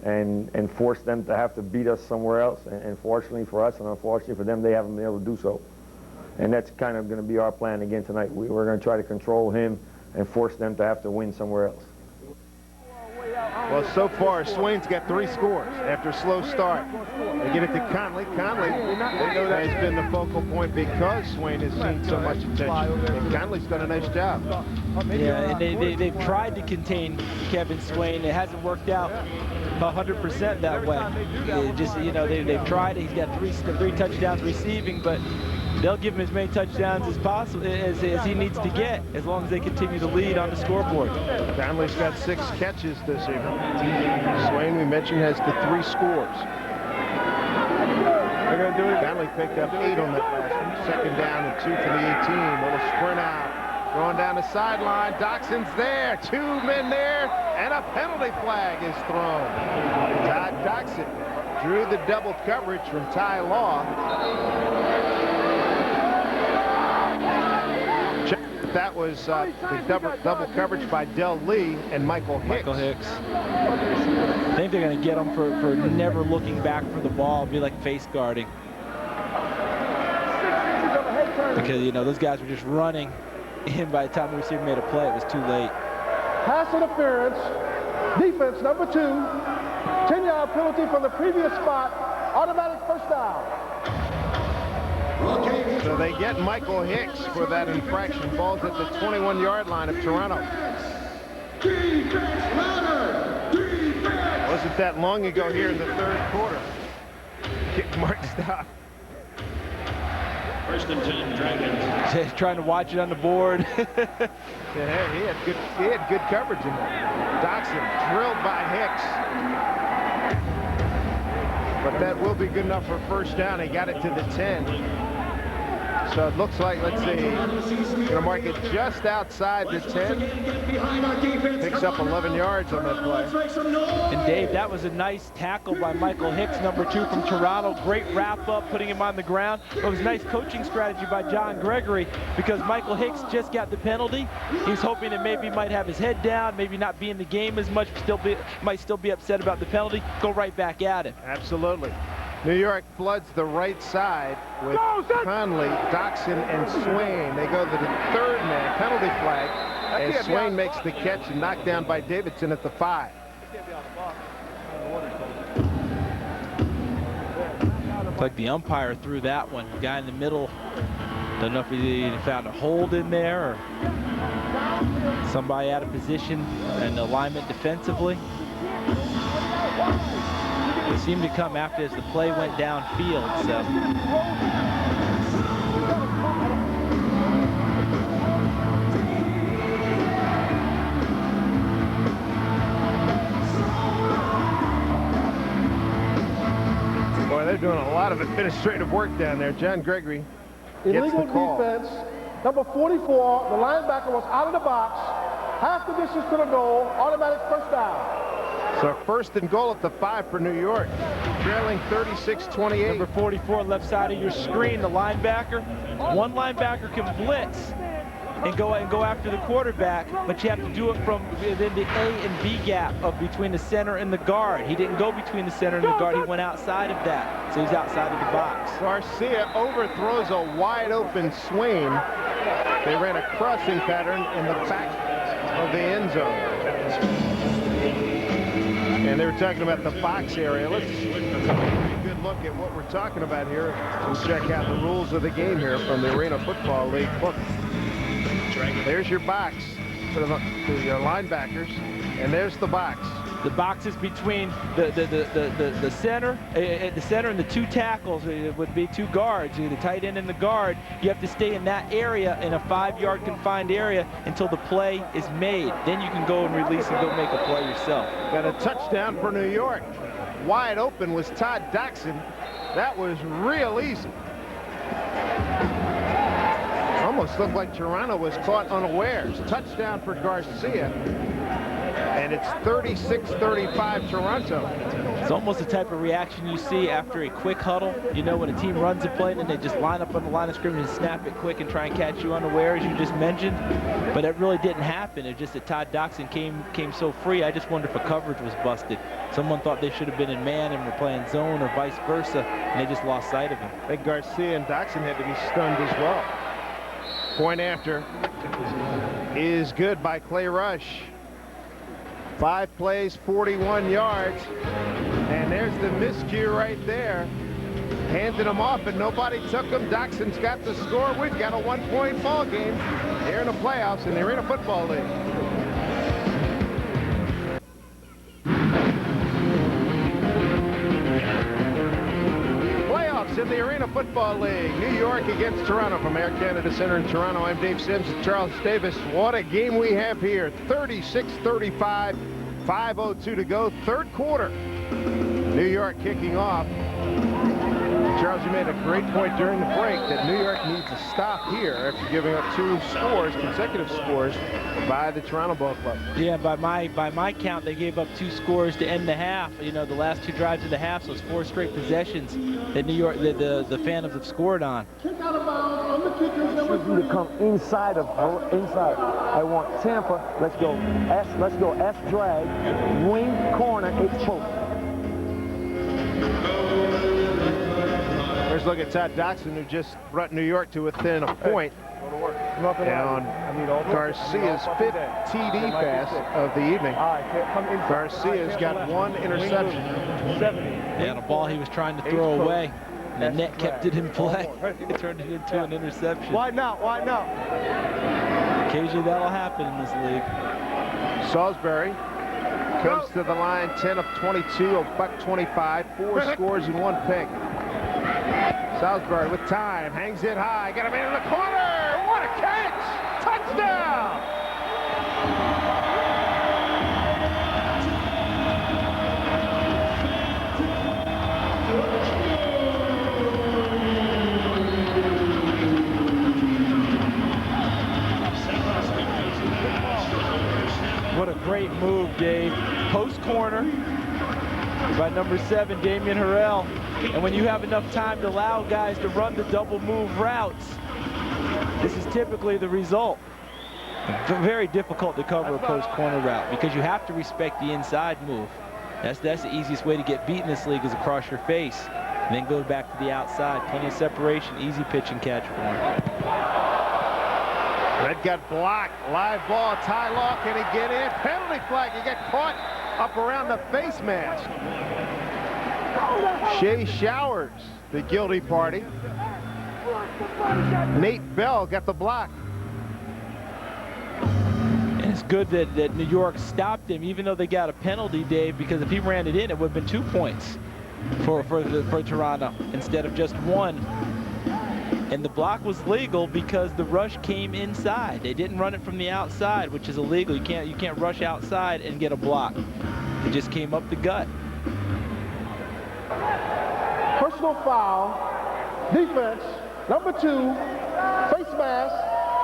and force them to have to beat us somewhere else. And fortunately for us and unfortunately for them, they haven't been able to do so. And that's kind of going to be our plan again tonight. We're going to try to control him and force them to have to win somewhere else. Well, so far, Swain's got 3 scores after a slow start. They get it to Conley. Conley has been the focal point because Swain has seen so much attention. And Conley's done a nice job. Yeah, and they've tried to contain Kevin Swain. It hasn't worked out 100% that way. Just, you know, they've tried. He's got three touchdowns receiving, but they'll give him as many touchdowns as possible as he needs to get, as long as they continue to lead on the scoreboard. Conley's got 6 catches this evening. Swain, we mentioned, has the 3 scores. Conley picked up 8 on that last one. Second down and 2 for the 18. Little sprint out. Going down the sideline. Doxson's there. 2 men there. And a penalty flag is thrown. Todd Doxson drew the double coverage from Ty Law. That was the double coverage by Del Lee and Michael Hicks. They think they're going to get them for never looking back for the ball, be like face guarding. Because, you know, those guys were just running, and by the time the receiver made a play, it was too late. Pass interference, defense number 2, 10-yard penalty from the previous spot, automatic first down. So they get Michael Hicks for that infraction. Ball's at the 21-yard line of Toronto. Wasn't that long ago here in the third quarter. Kick mark stop. First and 10, Dragons. Trying to watch it on the board. Yeah, he had good coverage in there. Doxson drilled by Hicks. But that will be good enough for first down. He got it to the 10. So it looks like, let's see, going to mark it just outside the 10. Picks up 11 yards on that play. And Dave, that was a nice tackle by Michael Hicks, number 2 from Toronto. Great wrap up, putting him on the ground. It was a nice coaching strategy by John Gregory because Michael Hicks just got the penalty. He's hoping that maybe he might have his head down, maybe not be in the game as much, might still be upset about the penalty. Go right back at him. Absolutely. New York floods the right side with Conley, Doxson, and Swain. They go to the third man, penalty flag, as Swain makes the catch and knocked down by Davidson at the 5. Looks like the umpire threw that one. The guy in the middle, don't know if he found a hold in there or somebody out of position and alignment defensively. It seemed to come after as the play went downfield, so. Boy, they're doing a lot of administrative work down there. John Gregory gets Illegal the call. defense, number 44, the linebacker was out of the box, half the distance to the goal, automatic first down. So first and goal at the 5 for New York, trailing 36-28. Number 44, left side of your screen, the linebacker. One linebacker can blitz and go after the quarterback, but you have to do it from within the A and B gap of between the center and the guard. He didn't go between the center and the guard. He went outside of that, so he's outside of the box. Garcia overthrows a wide open Swain. They ran a crossing pattern in the back of the end zone. And they were talking about the box area. Let's take a good look at what we're talking about here. We'll check out the rules of the game here from the Arena Football League book. There's your box for your linebackers, and there's the box. The box is between the center and the 2 tackles. It would be 2 guards, the tight end and the guard. You have to stay in that area, in a 5-yard confined area, until the play is made. Then you can go and release and go make a play yourself. Got a touchdown for New York. Wide open was Todd Doxson. That was real easy. Almost looked like Toronto was caught unawares. Touchdown for Garcia. And it's 36-35 Toronto. It's almost the type of reaction you see after a quick huddle. You know, when a team runs a play and they just line up on the line of scrimmage and snap it quick and try and catch you unaware, as you just mentioned. But it really didn't happen. It's just that Todd Doxson came so free. I just wonder if a coverage was busted. Someone thought they should have been in man and were playing zone or vice versa, and they just lost sight of him. I think Garcia and Doxson had to be stunned as well. Point after is good by Clay Rush. 5 plays, 41 yards. And there's the miscue right there. Handed him off, and nobody took him. Doxson's got the score. We've got a 1-point ball game here in the playoffs in the Arena Football League. Playoffs in the Arena Football League. New York against Toronto from Air Canada Center in Toronto. I'm Dave Sims and Charles Davis. What a game we have here. 36-35, 5:02 to go. Third quarter. New York kicking off. Charles, you made a great point during the break that New York needs to stop here after giving up 2 scores, consecutive scores, by the Toronto Ball Club. Yeah, by my count, they gave up 2 scores to end the half. You know, the last 2 drives of the half, so it's 4 straight possessions that New York, the Phantoms have scored on. Kick out of bounds on the kickers. Number 3. To come inside. I want Tampa. Let's go S drag, wing, corner, H post. First look at Todd Doxson, who just brought New York to within a point. And Garcia's 5th TD pass of the evening. Garcia's got 1 interception. Yeah, and a ball he was trying to throw away. And the net kept it in play. It turned it into an interception. Why not? Occasionally that'll happen in this league. Salisbury comes to the line, 10 of 22, a buck 25, 4 scores and 1 pick. Salisbury with time, hangs it high, got a man in the corner. What a catch! Touchdown! What a great move, Dave. Post corner by number 7, Damian Harrell. And when you have enough time to allow guys to run the double move routes, this is typically the result. Very difficult to cover a post corner route because you have to respect the inside move. That's the easiest way to get beat in this league is across your face. And then go back to the outside. Plenty of separation, easy pitch and catch for him. Red got blocked. Live ball, tie lock, and he get in. Penalty flag. He got caught up around the face mask. Shea Showers, the guilty party. Nate Bell got the block. And it's good that New York stopped him, even though they got a penalty, Dave, because if he ran it in, it would have been 2 points for Toronto instead of just 1. And the block was legal because the rush came inside. They didn't run it from the outside, which is illegal. You can't rush outside and get a block. It just came up the gut. Personal foul, defense, number 2, face mask,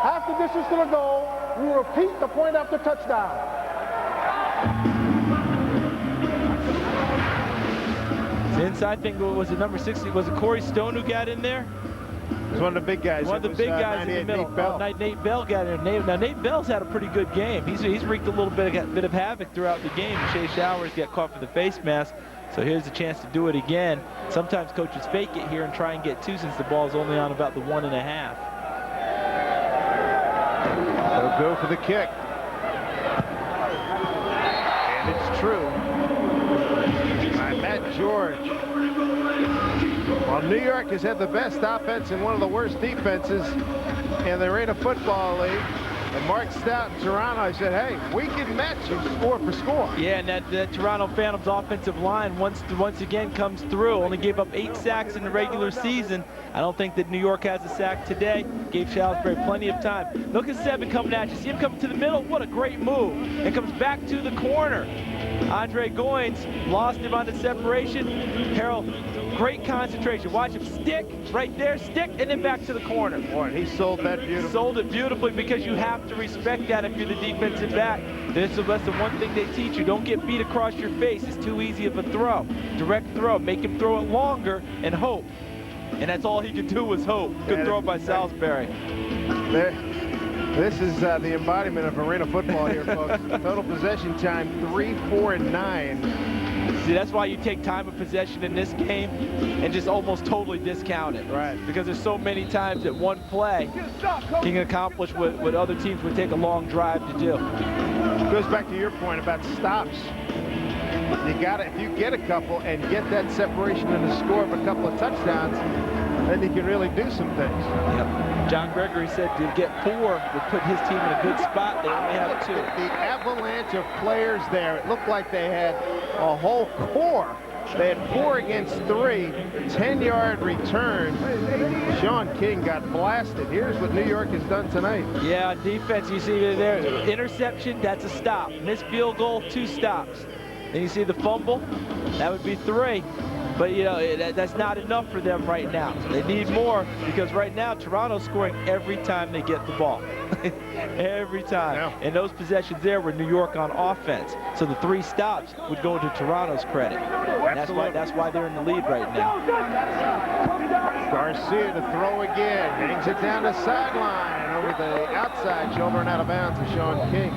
half the distance to the goal. We will repeat the point after touchdown. The inside thing was it number 60? Was it Corey Stone who got in there? It was one of the big guys. One of the big guys in the middle. Nate Bell. Nate Bell got in. Now Nate Bell's had a pretty good game. He's wreaked a little bit of havoc throughout the game. Shea Showers got caught for the face mask. So here's a chance to do it again. Sometimes coaches fake it here and try and get 2 since the ball's only on about the 1.5. They'll go for the kick. And it's true. By Matt George. While New York has had the best offense and one of the worst defenses in the Arena Football League, and Mark Stout in Toronto said, hey, we can match you score for score. Yeah, and that Toronto Phantoms offensive line once again comes through. Only gave up 8 sacks in the regular season. I don't think that New York has a sack today. Gave Salisbury plenty of time. Look at 7 coming at you. See him coming to the middle? What a great move. It comes back to the corner. Andre Goins lost him on the separation. Harold, great concentration. Watch him stick right there, stick, and then back to the corner. Boy, he sold that beautifully. Sold it beautifully because you have to respect that if you're the defensive back. That's the one thing they teach you. Don't get beat across your face. It's too easy of a throw. Direct throw. Make him throw it longer and hope. And that's all he could do was hope. Good throw by Salisbury. This is the embodiment of arena football here, folks. Total possession time, 3, 4, and 9. See, that's why you take time of possession in this game and just almost totally discount it. Right. Because there's so many times that one play can accomplish what other teams would take a long drive to do. Goes back to your point about stops. You got it. If you get a couple and get that separation and the score of a couple of touchdowns, then you can really do some things. Yep. John Gregory said to get 4 would put his team in a good spot. They only have 2. The avalanche of players there, it looked like they had a whole core. They had 4 against 3, 10-yard return. Sean King got blasted. Here's what New York has done tonight. Yeah, on defense, you see there, interception, that's a stop. Missed field goal, 2 stops. Then you see the fumble, that would be 3. But, you know, that's not enough for them right now. They need more because right now Toronto's scoring every time they get the ball. Every time. Yeah. And those possessions there were New York on offense. So the 3 stops would go to Toronto's credit. And that's why they're in the lead right now. Garcia to throw again. Hangs it down the sideline over the outside shoulder and out of bounds to Sean King.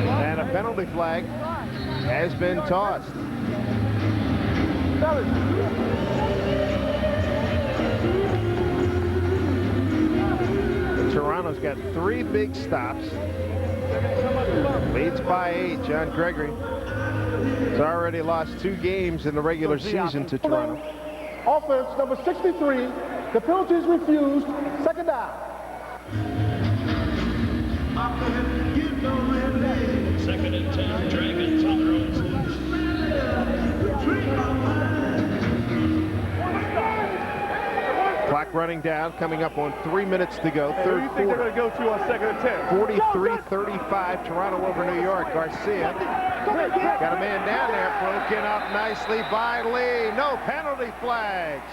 And a penalty flag has been tossed. Toronto's got 3 big stops. Leads by 8. John Gregory has already lost 2 games in the regular season to Toronto. Offense number 63. The penalty is refused. Second down. Second and 10, Dragons on their own. Clock running down, coming up on 3 minutes to go. Third Who do you think they're going to go to on second and 10? 43-35, Toronto over New York. Garcia got a man down there, broken up nicely by Lee. No penalty flags.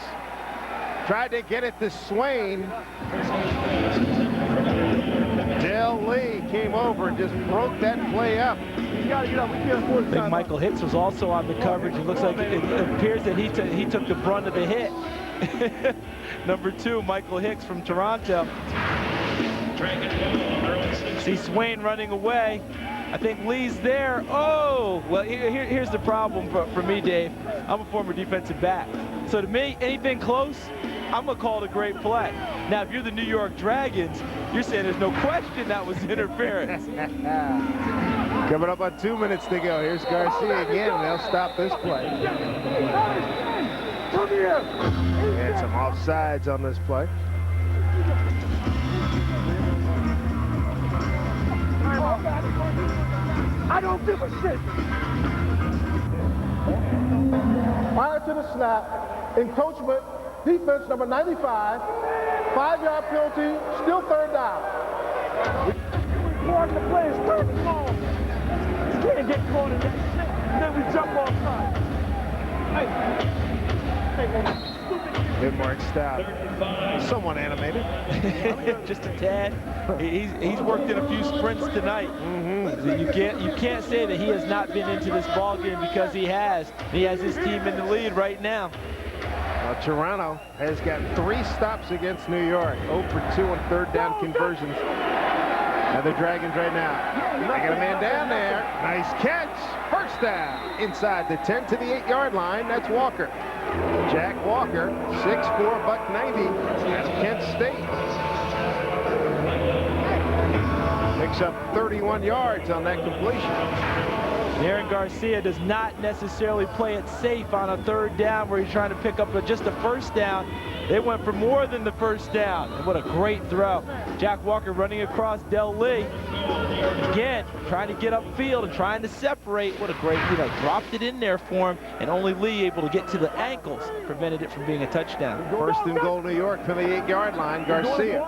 Tried to get it to Swain. Del Lee came over and just broke that play up. I think Michael Hicks was also on the coverage. It looks like it appears that he took the brunt of the hit. Number 2, Michael Hicks from Toronto. See Swain running away. I think Lee's there. Oh, well, here's the problem for me, Dave. I'm a former defensive back. So to me, anything close, I'm going to call it a great play. Now, if you're the New York Dragons, you're saying there's no question that was interference. Coming up on 2 minutes to go. Here's Garcia again, and they'll stop this play. And some offsides on this play. I don't give a shit. Prior to the snap, encroachment, defense number 95, 5-yard penalty, still third down. Part of the play is third and long. You can't get caught in that shit, and then we jump off side. Good mark stop. Somewhat animated. Just a tad. He's worked in a few sprints tonight. You can't say that he has not been into this ball game because he has. He has his team in the lead right now. Well, Toronto has got 3 stops against New York. 0 for 2 on third down conversions. Now the Dragons right now. They got a man down there. Nice catch. First down. Inside the 10 to the 8-yard line. That's Walker. Jack Walker, 6'4", $190. That's Kent State. Picks up 31 yards on that completion. Aaron Garcia does not necessarily play it safe on a third down where he's trying to pick up just a first down. They went for more than the first down. And what a great throw. Jack Walker running across Del Lee. Again, trying to get upfield and trying to separate. What a great, dropped it in there for him, and only Lee able to get to the ankles, prevented it from being a touchdown. First and goal, New York from the 8-yard line. Garcia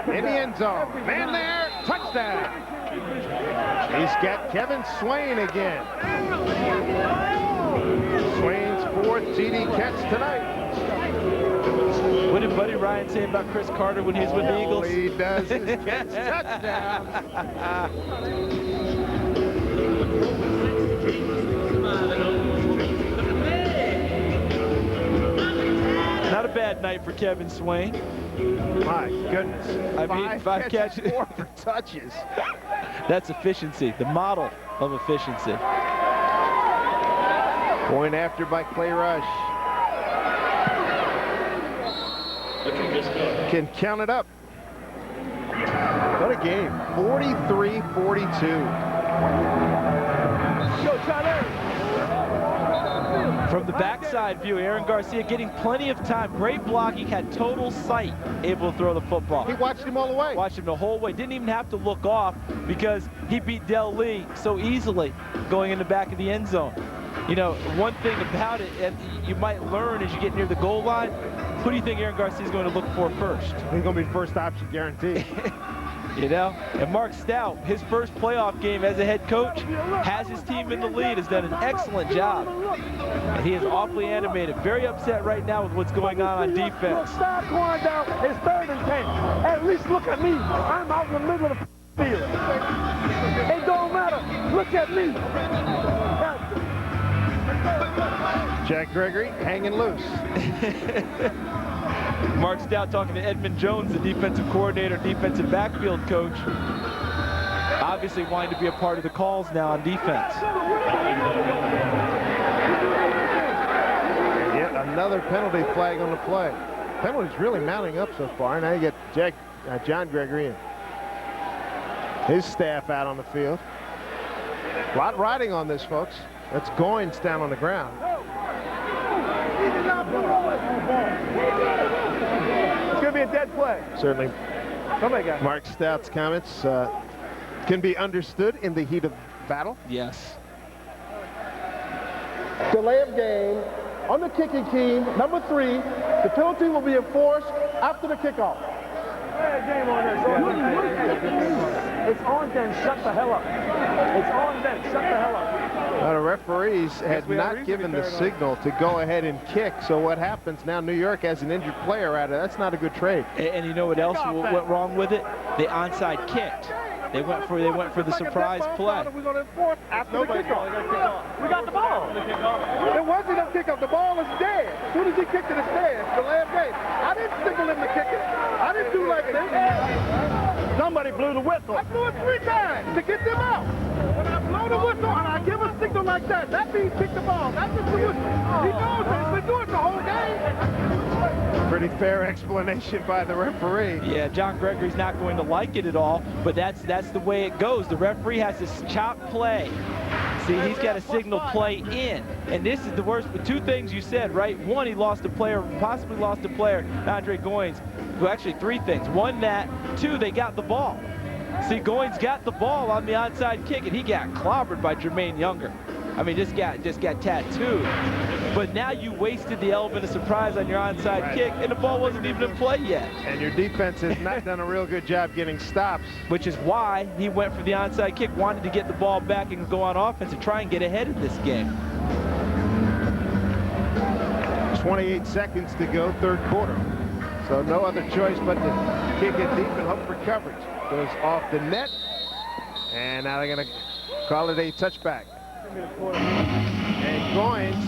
in the end zone. Man there, touchdown. He's got Kevin Swain again. Swain's 4th TD catch tonight. What did Buddy Ryan say about Chris Carter when he was with the Eagles? All he does is catch touchdowns. Not a bad night for Kevin Swain. My goodness. I mean, 5 catches, 4 for touches. That's efficiency, the model of efficiency. Point after by Clay Rush. Can count it up. What a game. 43-42. From the backside view, Aaron Garcia getting plenty of time. Great blocking, had total sight, able to throw the football. He watched him all the way. Watched him the whole way. Didn't even have to look off because he beat Del Lee so easily going in the back of the end zone. One thing about it, and you might learn as you get near the goal line, who do you think Aaron Garcia is going to look for first? He's going to be first option, guaranteed. You know, and Mark Stout, his first playoff game as a head coach, has his team in the lead, has done an excellent job. And he is awfully animated, very upset right now with what's going on defense. Stop going down. It's 3rd and 10. At least look at me. I'm out in the middle of the field. It don't matter. Look at me. Jack Gregory hanging loose. Mark Stout talking to Edmund Jones, the defensive coordinator, defensive backfield coach. Obviously wanting to be a part of the calls now on defense. And yet another penalty flag on the play. Penalties really mounting up so far. Now you get John Gregory and his staff out on the field. A lot riding on this, folks. That's Goins down on the ground. It's going to be a dead play. Certainly, Somebody got it. Mark Stout's comments can be understood in the heat of battle. Yes. Delay of game on the kicking team, number 3. The penalty will be enforced after the kickoff. Game on this. It's on then. Shut the hell up. It's on then. Shut the hell up. The referees had not given the signal to go ahead and kick. So what happens now? New York has an injured player out of it. That's not a good trade. And you know what else went wrong with it? They onside kicked. They went for the surprise play. We're going to enforce after the kickoff. We got the ball. It wasn't a kickoff. The ball is dead. As soon as he kicked it, it's dead. Delay of game. I didn't signal him to kick it. I didn't do like this. Somebody blew the whistle. I blew it 3 times to get them out. When I blow the whistle and I give a signal like that, that means kick the ball. That's just the whistle. He knows that. He's been doing it the whole game. Pretty fair explanation by the referee. Yeah, John Gregory's not going to like it at all, but that's the way it goes. The referee has to chop play. See, he's got to signal play in. And this is the worst. 2 things you said, right? 1, he lost a player, possibly lost a player, Andre Goins. Well, actually 3 things. 1, that. 2, they got the ball. See, Goins got the ball on the onside kick, and he got clobbered by Jermaine Younger. I mean, just got tattooed. But now you wasted the element of surprise on your onside kick, and the ball wasn't even in play yet. And your defense has not done a real good job getting stops. Which is why he went for the onside kick, wanted to get the ball back and go on offense and try and get ahead of this game. 28 seconds to go, 3rd quarter. So no other choice but to kick it deep and hope for coverage. Goes off the net, and now they're going to call it a touchback. And Goins,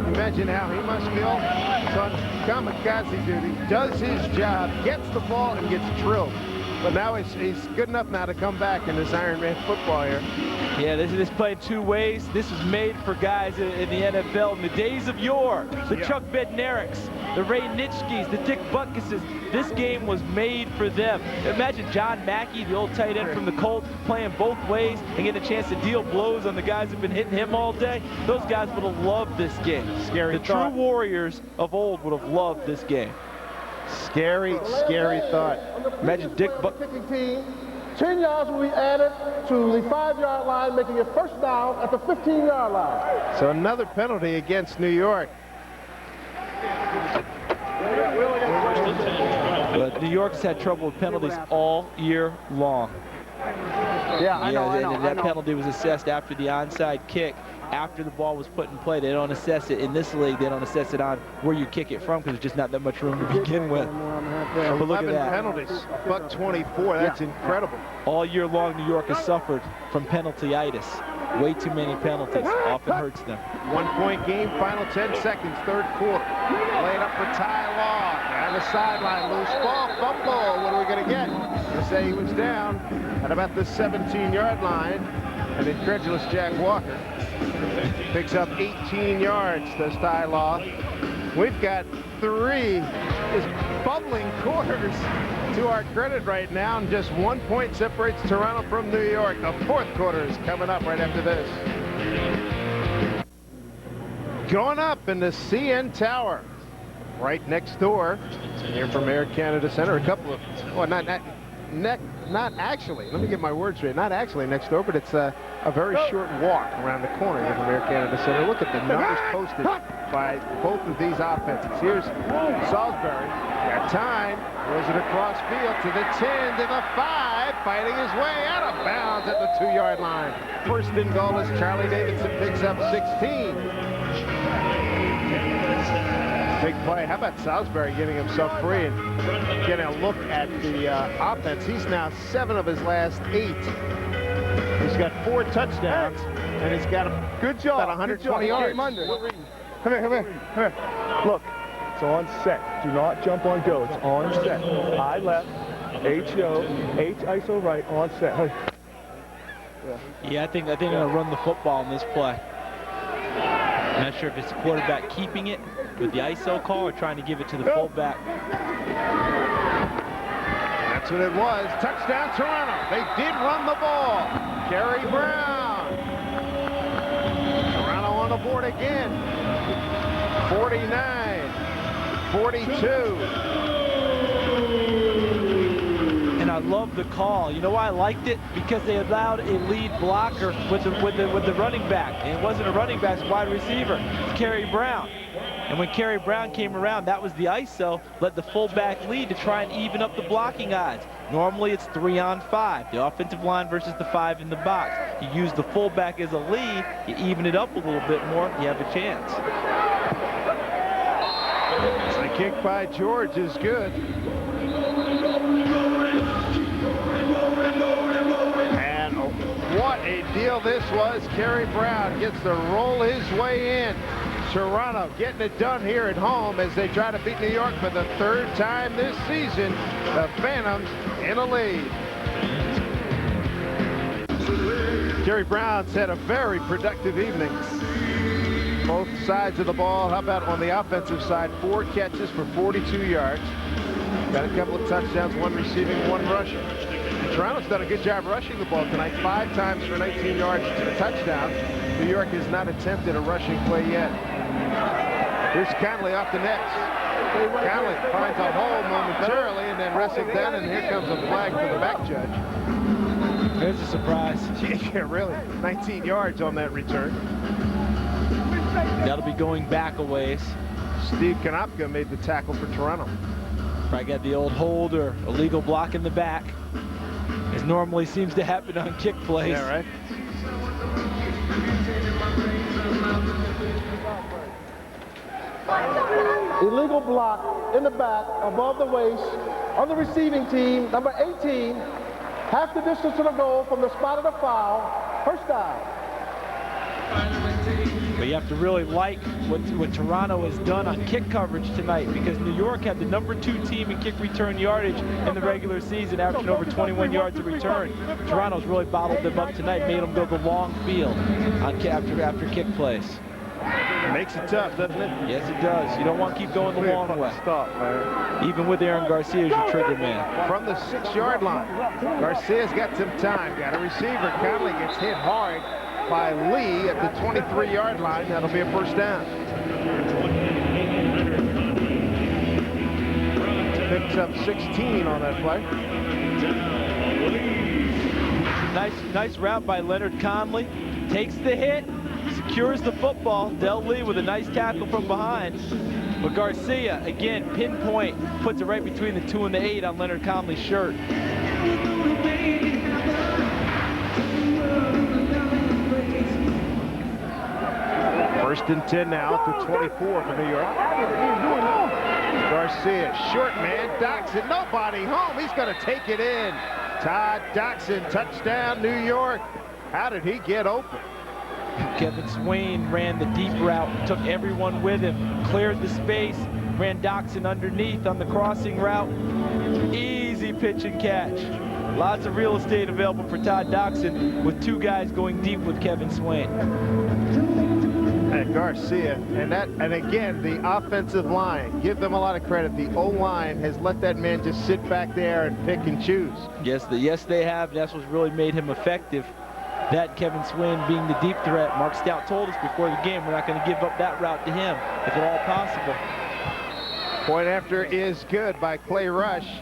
imagine how he must feel. It's on kamikaze duty, does his job, gets the ball, and gets drilled. But now he's good enough now to come back in this Iron Man football here. Yeah, this is played 2 ways. This was made for guys in the NFL in the days of yore. The Chuck Bednareks, the Ray Nitschkes, the Dick Butkuses. This game was made for them. Imagine John Mackey, the old tight end from the Colts, playing both ways and getting a chance to deal blows on the guys who've been hitting him all day. Those guys would have loved this game. Scary The thought. true warriors of old would have loved this game. Scary, scary thought. Imagine Dick kicking team. 10 yards will be added to the 5-yard line, making it first down at the 15-yard line. So another penalty against New York. But New York's had trouble with penalties all year long. Yeah, I know. That penalty was assessed after the onside kick, after the ball was put in play. They don't assess it in this league. They don't assess it on where you kick it from because there's just not that much room to begin with. But look at 11 that. penalties, buck 24. That's incredible. All year long, New York has suffered from penalty-itis. Way too many penalties. Often hurts them. 1-point game, final 10 seconds, 3rd quarter. Played up for Ty Law. On the sideline, loose ball, fumble. What are we going to get? They say he was down at about the 17-yard line. An incredulous Jack Walker picks up 18 yards, does Ty Law. We've got 3 just bubbling quarters to our credit right now, and just 1 point separates Toronto from New York. The 4th quarter is coming up right after this. Going up in the CN Tower, right next door, here from Air Canada Center. A couple of, well, not actually, let me get my words straight. Not actually next door, but it's a very short walk around the corner here from Air Canada Center. Look at the numbers posted by both of these offenses. Here's Salisbury. Got time. Throws it across field to the 10, to the 5. fighting his way out of bounds at the 2-yard line. First and goal as Charlie Davidson picks up 16. Big play. How about Salisbury getting himself free and getting a look at the offense? He's now 7 of his last 8. He's got 4 touchdowns, and he's got a good job. About 120 yards. Come here. Look, it's on set. Do not jump on go. It's on set. I left, H-O, H ISO right, on set. Hey. Yeah, I think they're going to run the football in this play. I'm not sure if it's the quarterback keeping it with the ISO call or trying to give it to the fullback. That's what it was. Touchdown, Toronto. They did run the ball. Kerry Brown. Toronto on the board again. 49, 42. And I love the call. You know why I liked it? Because they allowed a lead blocker with the running back. And it wasn't a running back, it's a wide receiver. It's Kerry Brown. And when Kerry Brown came around, that was the ISO, let the fullback lead to try and even up the blocking odds. Normally it's 3-on-5, the offensive line versus the 5 in the box. You use the fullback as a lead, you even it up a little bit more, you have a chance. The kick by George is good. And what a deal this was. Kerry Brown gets to roll his way in. Toronto getting it done here at home as they try to beat New York for the 3rd time this season. The Phantoms in a lead. Kerry Brown's had a very productive evening. Both sides of the ball. How about on the offensive side? 4 catches for 42 yards. Got a couple of touchdowns, 1 receiving, 1 rushing. And Toronto's done a good job rushing the ball tonight. 5 times for 19 yards to the touchdown. New York has not attempted a rushing play yet. Here's Conley off the nets. Conley finds a hole momentarily and then wrestles down, and here comes a flag for the back judge. There's a surprise. Yeah, really. 19 yards on that return. That'll be going back a ways. Steve Konopka made the tackle for Toronto. Probably got the old hold or illegal block in the back, as normally seems to happen on kick plays. Yeah, right. Illegal block in the back, above the waist, on the receiving team, number 18, half the distance to the goal from the spot of the foul, first down. But you have to really like what Toronto has done on kick coverage tonight, because New York had the number 2 team in kick return yardage in the regular season, averaging over 21 yards a return. Toronto's really bottled them up tonight, made them go the long field on after kick plays. Makes it tough, doesn't it? Yes, it does. You don't want to keep going the long way. Stop, man. Even with Aaron Garcia as your trigger man. From the 6-yard line, Garcia's got some time. Got a receiver. Conley gets hit hard by Lee at the 23-yard line. That'll be a first down. Picks up 16 on that play. Nice route by Leonard Conley. Takes the hit, secures the football. Del Lee with a nice tackle from behind. But Garcia, again, pinpoint, puts it right between the 2 and the 8 on Leonard Conley's shirt. First and 10 now at the 24 for New York. Garcia, short man, Doxson, nobody home. He's going to take it in. Todd Doxson, touchdown, New York. How did he get open? Kevin Swain ran the deep route, took everyone with him, cleared the space, ran Doxson underneath on the crossing route. Easy pitch and catch. Lots of real estate available for Todd Doxson with 2 guys going deep with Kevin Swain. And Garcia, and again, the offensive line, give them a lot of credit. The O-line has let that man just sit back there and pick and choose. Yes, they have. That's what's really made him effective. That Kevin Swain being the deep threat. Mark Stout told us before the game we're not going to give up that route to him, if at all possible. Point after is good by Clay Rush.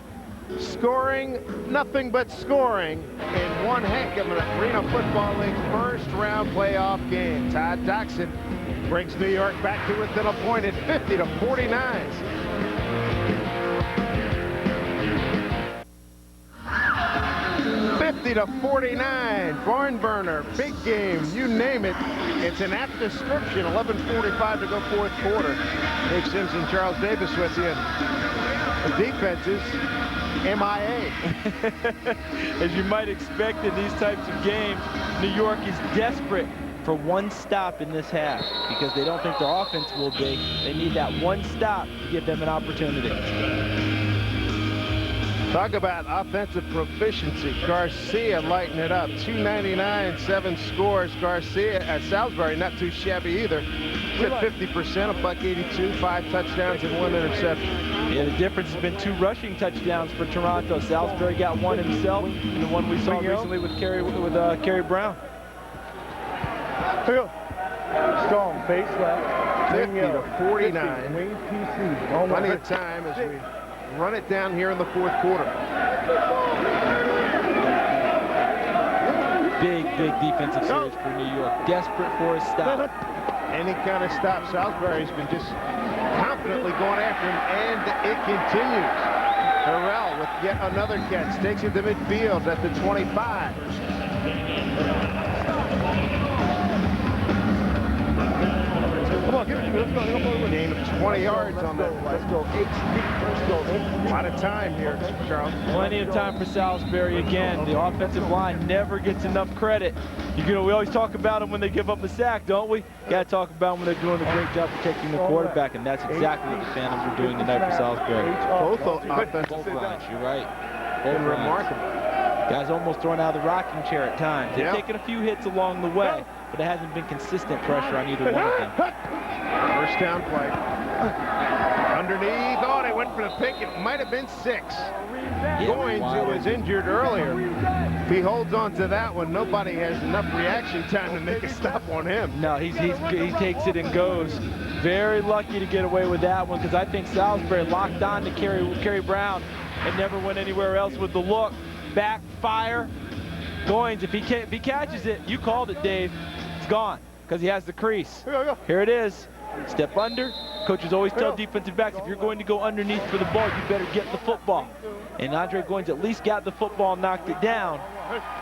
Scoring, nothing but scoring in one heck of an Arena Football League first-round playoff game. Todd Doxson brings New York back to within a point at 50-49. 50-49. Barn burner, big game, you name it. It's an apt description. 11:45 to go fourth quarter. Dave Sims and Charles Davis with you. The defense is MIA. As you might expect in these types of games, New York is desperate for one stop in this half because they don't think their offense will be. They need that one stop to give them an opportunity. Talk about offensive proficiency. Garcia lighting it up. 299, 7 scores. Garcia at Salisbury, not too shabby either. He's at 50%, $182, 5 touchdowns and 1 interception. Yeah, the difference has been 2 rushing touchdowns for Toronto. Salisbury got 1 himself, and the one we saw recently with Kerry Brown. Strong, face left. 50-49. Wing PC. Plenty of time as we run it down here in the fourth quarter. Big defensive series for New York. Desperate for a stop. Any kind of stop. Salisbury's been just confidently going after him, and it continues. Harrell with yet another catch. Takes it to midfield at the 25. Come on, give it to me. Let's go. Gain of 20 yards on that. Let's go. A lot of time here, Charles. Plenty of time for Salisbury again. The offensive line never gets enough credit. We always talk about them when they give up a sack, don't we? Got to talk about them when they're doing a great job protecting the quarterback, and that's exactly what the Phantoms are doing tonight for Salisbury. Both offensive lines, you're right. Been remarkable. Guys almost throwing out of the rocking chair at times. They've taken a few hits along the way, but it hasn't been consistent pressure on either one of them. First down play. Underneath. Oh, they went for the pick. It might have been 6. Goins, who was injured earlier. If he holds on to that one, nobody has enough reaction time to make a stop on him. No, he takes it and goes. Very lucky to get away with that one because I think Salisbury locked on to Kerry Brown and never went anywhere else with the look. Backfire. Goins, if he catches it, you called it, Dave. It's gone because he has the crease. Here it is. Step under. Coaches always tell defensive backs, if you're going to go underneath for the ball, you better get the football. And Andre Goins at least got the football and knocked it down.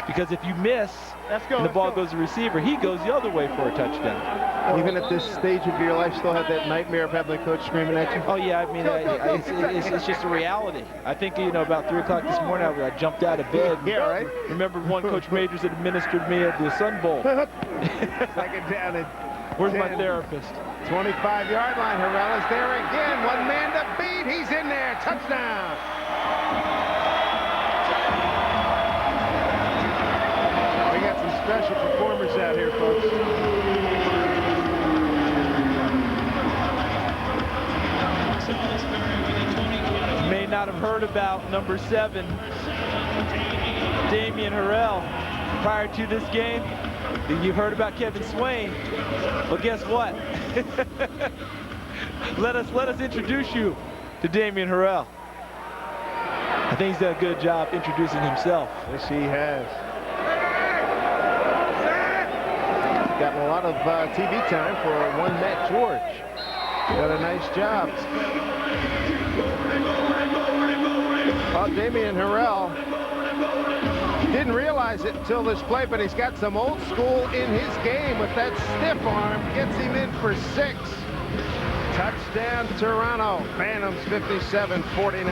Because if you miss and the ball goes to the receiver, he goes the other way for a touchdown. Even at this stage of your life, still have that nightmare of having the coach screaming at you? Oh, yeah. I mean, it's just a reality. I think, about 3 o'clock this morning, I jumped out of bed. Yeah, right? Remembered one Coach Majors had administered me at the Sun Bowl. Second down at Where's 10. my therapist? 25-yard line. Harrell is there again. One man to beat. He's in there. Touchdown. We got some special performers out here, folks. You may not have heard about number 7, Damian Harrell, prior to this game. You've heard about Kevin Swain. Well, guess what? let us introduce you to Damian Harrell. I think he's done a good job introducing himself. Yes, he has. Gotten a lot of TV time for one Matt George. Done a nice job. Well, Damian Harrell didn't realize it until this play, but he's got some old school in his game with that stiff arm. Gets him in for 6. Touchdown, Toronto. Phantoms 57-49.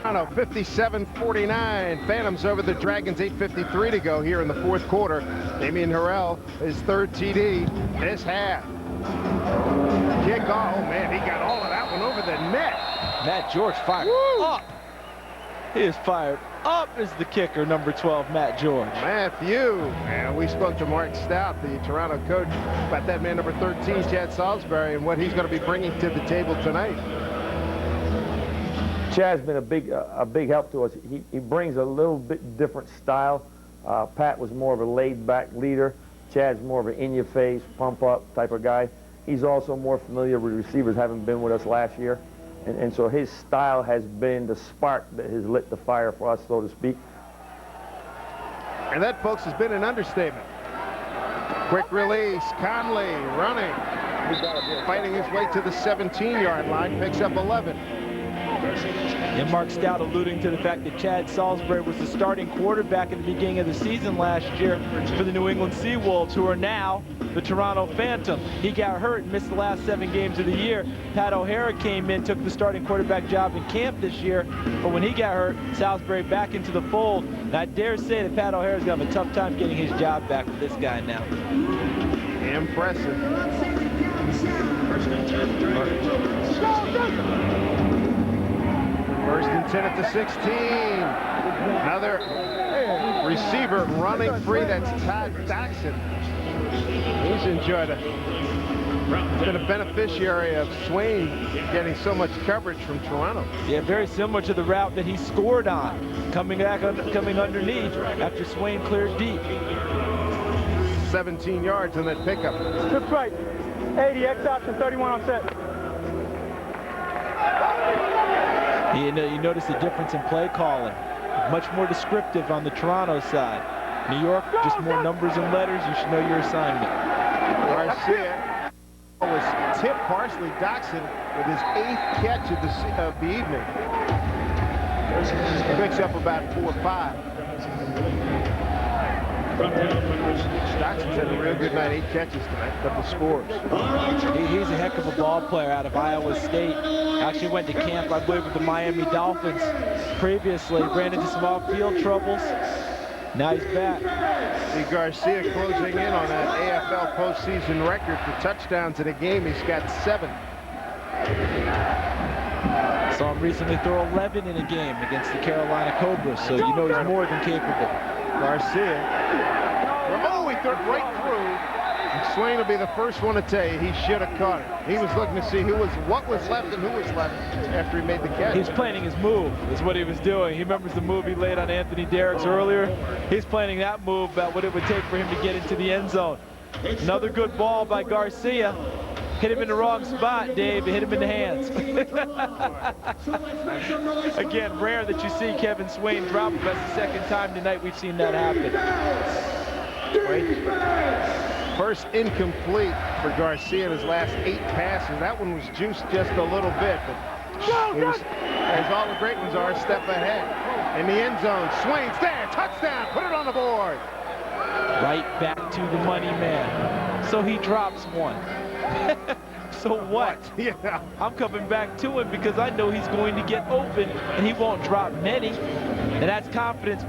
Toronto 57-49. Phantoms over the Dragons. 8:53 to go here in the fourth quarter. Damian Harrell, his 3rd TD this half. Kickoff. Oh, man, he got all of that one over the net. Matt George fired up. He is fired up as the kicker, number 12, Matt George. Matthew. And we spoke to Mark Stout, the Toronto coach, about that man number 13, Chad Salisbury, and what he's going to be bringing to the table tonight. Chad's been a big help to us. He brings a little bit different style. Pat was more of a laid-back leader. Chad's more of an in-your-face, pump-up type of guy. He's also more familiar with receivers, having been with us last year. And so his style has been the spark that has lit the fire for us, so to speak. And that, folks, has been an understatement. Quick release, Conley running. Fighting his way to the 17-yard line, picks up 11. And Mark Stout alluding to the fact that Chad Salisbury was the starting quarterback at the beginning of the season last year for the New England Seawolves, who are now the Toronto Phantom. He got hurt and missed the last 7 games of the year. Pat O'Hara came in, took the starting quarterback job in camp this year, but when he got hurt, Salisbury back into the fold. And I dare say that Pat O'Hara's going to have a tough time getting his job back with this guy now. Impressive. First and 10 at the 16. Another receiver running free. That's Todd Daxon. He's enjoyed it. Been a beneficiary of Swain getting so much coverage from Toronto. Yeah, very similar to the route that he scored on, coming underneath after Swain cleared deep. 17 yards in that pickup. Trips right. 80, X option, 31 on set. You notice the difference in play calling. Much more descriptive on the Toronto side. New York, just more numbers and letters. You should know your assignment. Garcia was tipped partially. Daxon with his 8th catch of the evening. Picks up about 4 or 5. Daxon's had a real good night. 8 catches tonight, couple scores. He's a heck of a ball player out of Iowa State. Actually went to camp, I believe, with the Miami Dolphins previously. Ran into some off-field troubles. Now he's back. See Garcia closing in on that AFL postseason record for touchdowns in a game. He's got 7. Saw him recently throw 11 in a game against the Carolina Cobras, so you know he's more than capable. Garcia. Oh, he threw right through. And Swain will be the first one to tell you he should have caught it. He was looking to see what was left and who was left after he made the catch. He's planning his move, is what he was doing. He remembers the move he laid on Anthony Derricks earlier. He's planning that move about what it would take for him to get into the end zone. Another good ball by Garcia. Hit him in the wrong spot, Dave. It hit him in the hands. Again, rare that you see Kevin Swain drop him. That's the second time tonight we've seen that happen. First incomplete for Garcia in his last 8 passes. That one was juiced just a little bit, but he was, as all the great ones are, a step ahead. In the end zone, Swain's there, touchdown, put it on the board. Right back to the money man. So he drops one. So what? Yeah. I'm coming back to him because I know he's going to get open and he won't drop many. And that's confidence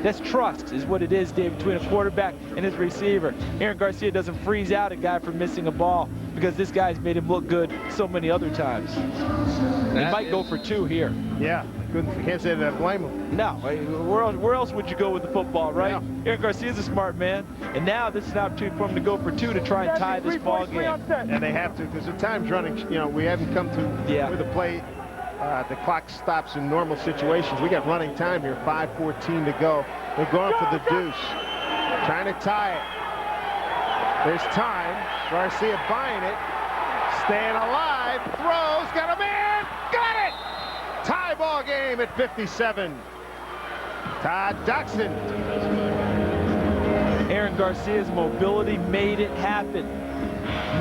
that's trust is what it is, Dave, between a quarterback and his receiver. Aaron Garcia doesn't freeze out a guy for missing a ball because this guy's made him look good so many other times. He might go for 2 here. Yeah, can't say that I blame him. No, where else would you go with the football, right? Yeah. Aaron Garcia's a smart man, and now this is an opportunity for him to go for 2 to try and tie this ball game. And they have to, because the time's running. You know, we haven't come to where the play. The clock stops in normal situations. We got running time here, 5:14 to go. They're going for the deuce, trying to tie it. There's time. Garcia buying it, staying alive, throws, got a man, got it! Tie ball game at 57. Todd Daxon. Aaron Garcia's mobility made it happen.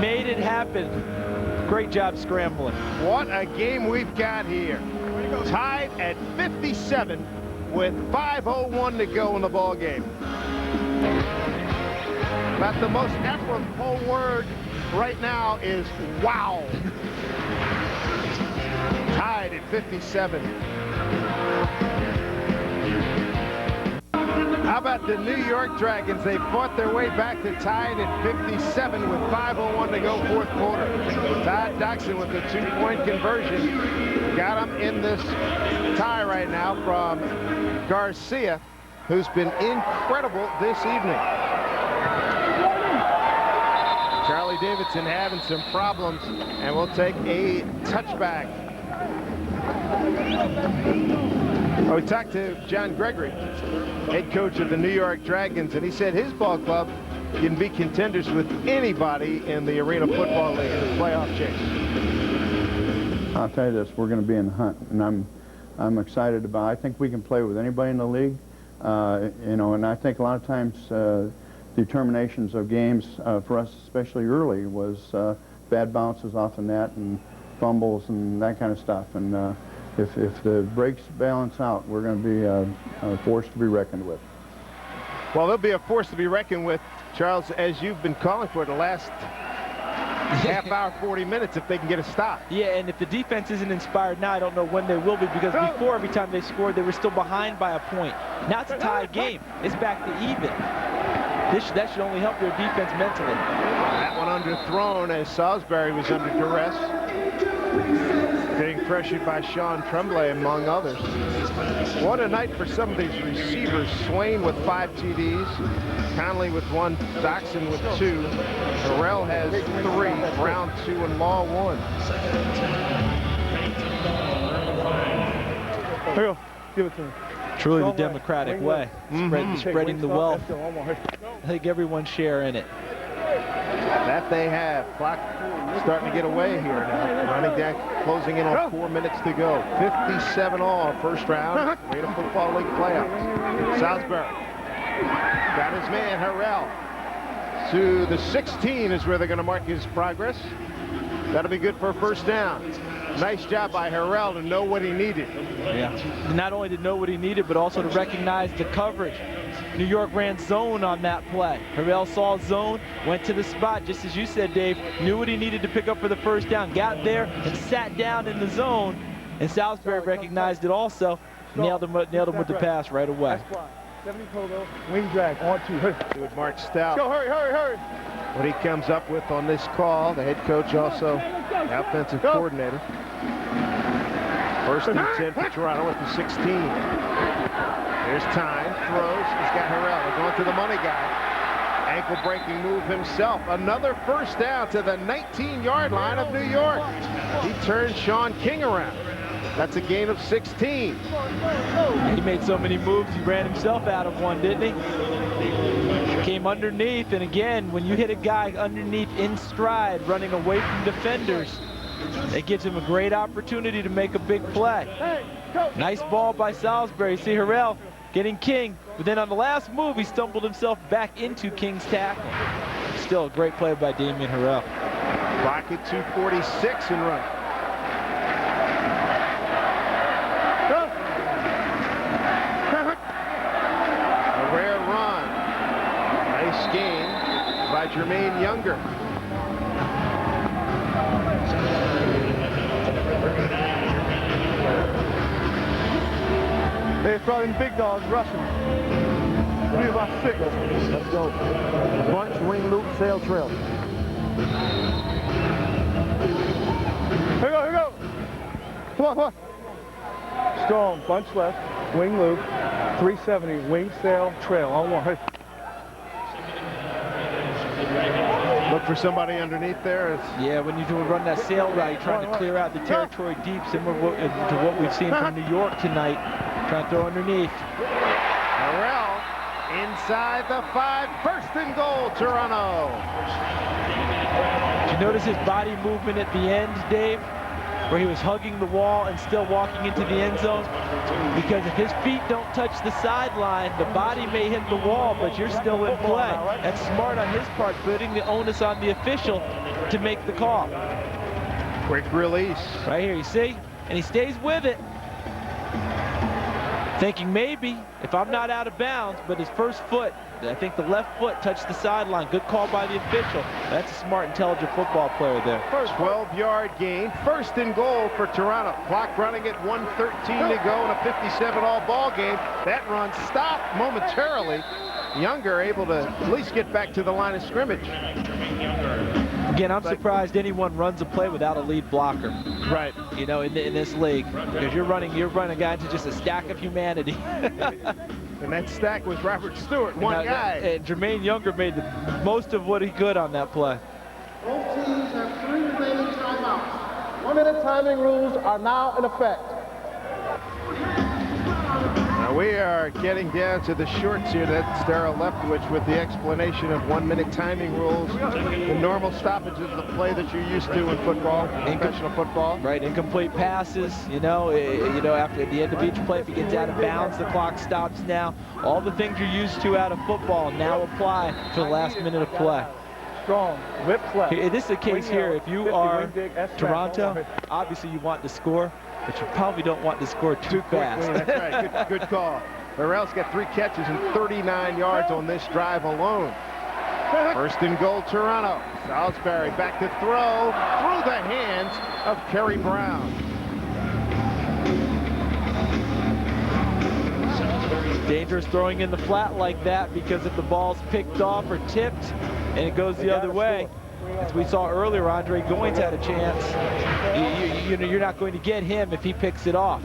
Made it happen. Great job scrambling. What a game we've got here. Tied at 57 with 5:01 to go in the ball game. About the most apropos word right now is wow. Tied at 57. How about the New York Dragons? They fought their way back to tied at 57 with 5:01 to go, 4th quarter. Todd Daxon with the 2-point conversion. Got him in this tie right now from Garcia, who's been incredible this evening. Charlie Davidson having some problems, and we'll take a touchback. Well, we talked to John Gregory, head coach of the New York Dragons, and he said his ball club can be contenders with anybody in the Arena Football League in the playoff chase. I'll tell you this, we're going to be in the hunt, and I'm excited about it. I think we can play with anybody in the league, you know, and I think a lot of times determinations of games for us, especially early, was bad bounces off the net and fumbles and that kind of stuff. And if the brakes balance out, we're going to be a force to be reckoned with. Well, they'll be a force to be reckoned with, Charles, as you've been calling for the last half hour, 40 minutes, if they can get a stop. Yeah, and if the defense isn't inspired now, I don't know when they will be, because before, every time they scored, they were still behind by a point. Now it's a tie game. It's back to even. That should only help their defense mentally. That one underthrown as Salisbury was under duress. Being pressured by Sean Tremblay, among others. What a night for some of these receivers. Swain with 5 TDs, Conley with 1, Doxson with 2, Harrell has 3, Brown 2, and Law 1. Here you go. Give it to me. Truly the democratic way. Spreading the wealth. I think everyone's share in it. That they have. Clock starting to get away here now. Running down, closing in on 4 minutes to go. 57 all, first round. Arena Football League playoffs. Salisbury got his man, Harrell. To the 16 is where they're going to mark his progress. That'll be good for a first down. Nice job by Harrell to know what he needed. Yeah. Not only to know what he needed, but also to recognize the coverage. New York ran zone on that play. Harrell saw zone, went to the spot, just as you said, Dave, knew what he needed to pick up for the first down, got there and sat down in the zone, and Salisbury recognized it also, nailed him with the pass right away. 70 Kogo, wing drag, on 2. With Mark Stout. Go, hurry. What he comes up with on this call, the head coach also the offensive coordinator. First and 10 for Toronto at the 16. Here's time, throws, he's got Harrell. They're going to the money guy. Ankle breaking move himself. Another first down to the 19-yard line of New York. He turned Sean King around. That's a gain of 16. He made so many moves, he ran himself out of one, didn't he? Came underneath, and again, when you hit a guy underneath in stride, running away from defenders, it gives him a great opportunity to make a big play. Nice ball by Salisbury. See Harrell getting King, but then on the last move, he stumbled himself back into King's tackle. Still a great play by Damian Harrell. Clock at 2:46 and running. A rare run. Nice gain by Jermaine Younger. They're throwing big dogs rushing. Be about 6. Let's go. Bunch, wing, loop, sail, trail. Here we go. Come on. Strong, bunch left, wing loop, 370, wing, sail, trail, on 1. Hey. Look for somebody underneath there. Yeah, when you run that sail route, you're trying to clear out the territory deep, similar to what we've seen from New York tonight. Trying to throw underneath. Harrell inside the 5, first and goal, Toronto. Did you notice his body movement at the end, Dave? Where he was hugging the wall and still walking into the end zone? Because if his feet don't touch the sideline, the body may hit the wall, but you're still in play. That's smart on his part, putting the onus on the official to make the call. Quick release. Right here, you see? And he stays with it. Thinking maybe, if I'm not out of bounds, but his first foot, I think the left foot touched the sideline. Good call by the official. That's a smart, intelligent football player there. 12-yard gain, first and goal for Toronto. Clock running at 1:13 to go in a 57-all ball game. That run stopped momentarily. Younger able to at least get back to the line of scrimmage. Again, I'm surprised anyone runs a play without a lead blocker. Right. You know, in this league, because you're running a guy into just a stack of humanity. And that stack was Robert Stewart, one guy. And Jermaine Younger made the most of what he could on that play. Both teams have 3 remaining timeouts. 1-minute timing rules are now in effect. Now we are getting down to the shorts here. That's Darrell Leftwich with the explanation of 1-minute timing rules, the normal stoppages of the play that you're used to in football, professional football. Right, incomplete passes, after at the end of each play, if he gets out of bounds, the clock stops now. All the things you're used to out of football now apply to the last minute of play. Strong, whips left. This is the case here. If you are Toronto, obviously you want to score. but you probably don't want to score too fast. Quickly, that's right. Good call. Harrell's got 3 catches and 39 yards on this drive alone. First and goal, Toronto. Salisbury back to throw through the hands of Kerry Brown. Dangerous throwing in the flat like that, because if the ball's picked off or tipped and it goes the other way, as we saw earlier, Andre Goins had a chance. You know, you're not going to get him if he picks it off.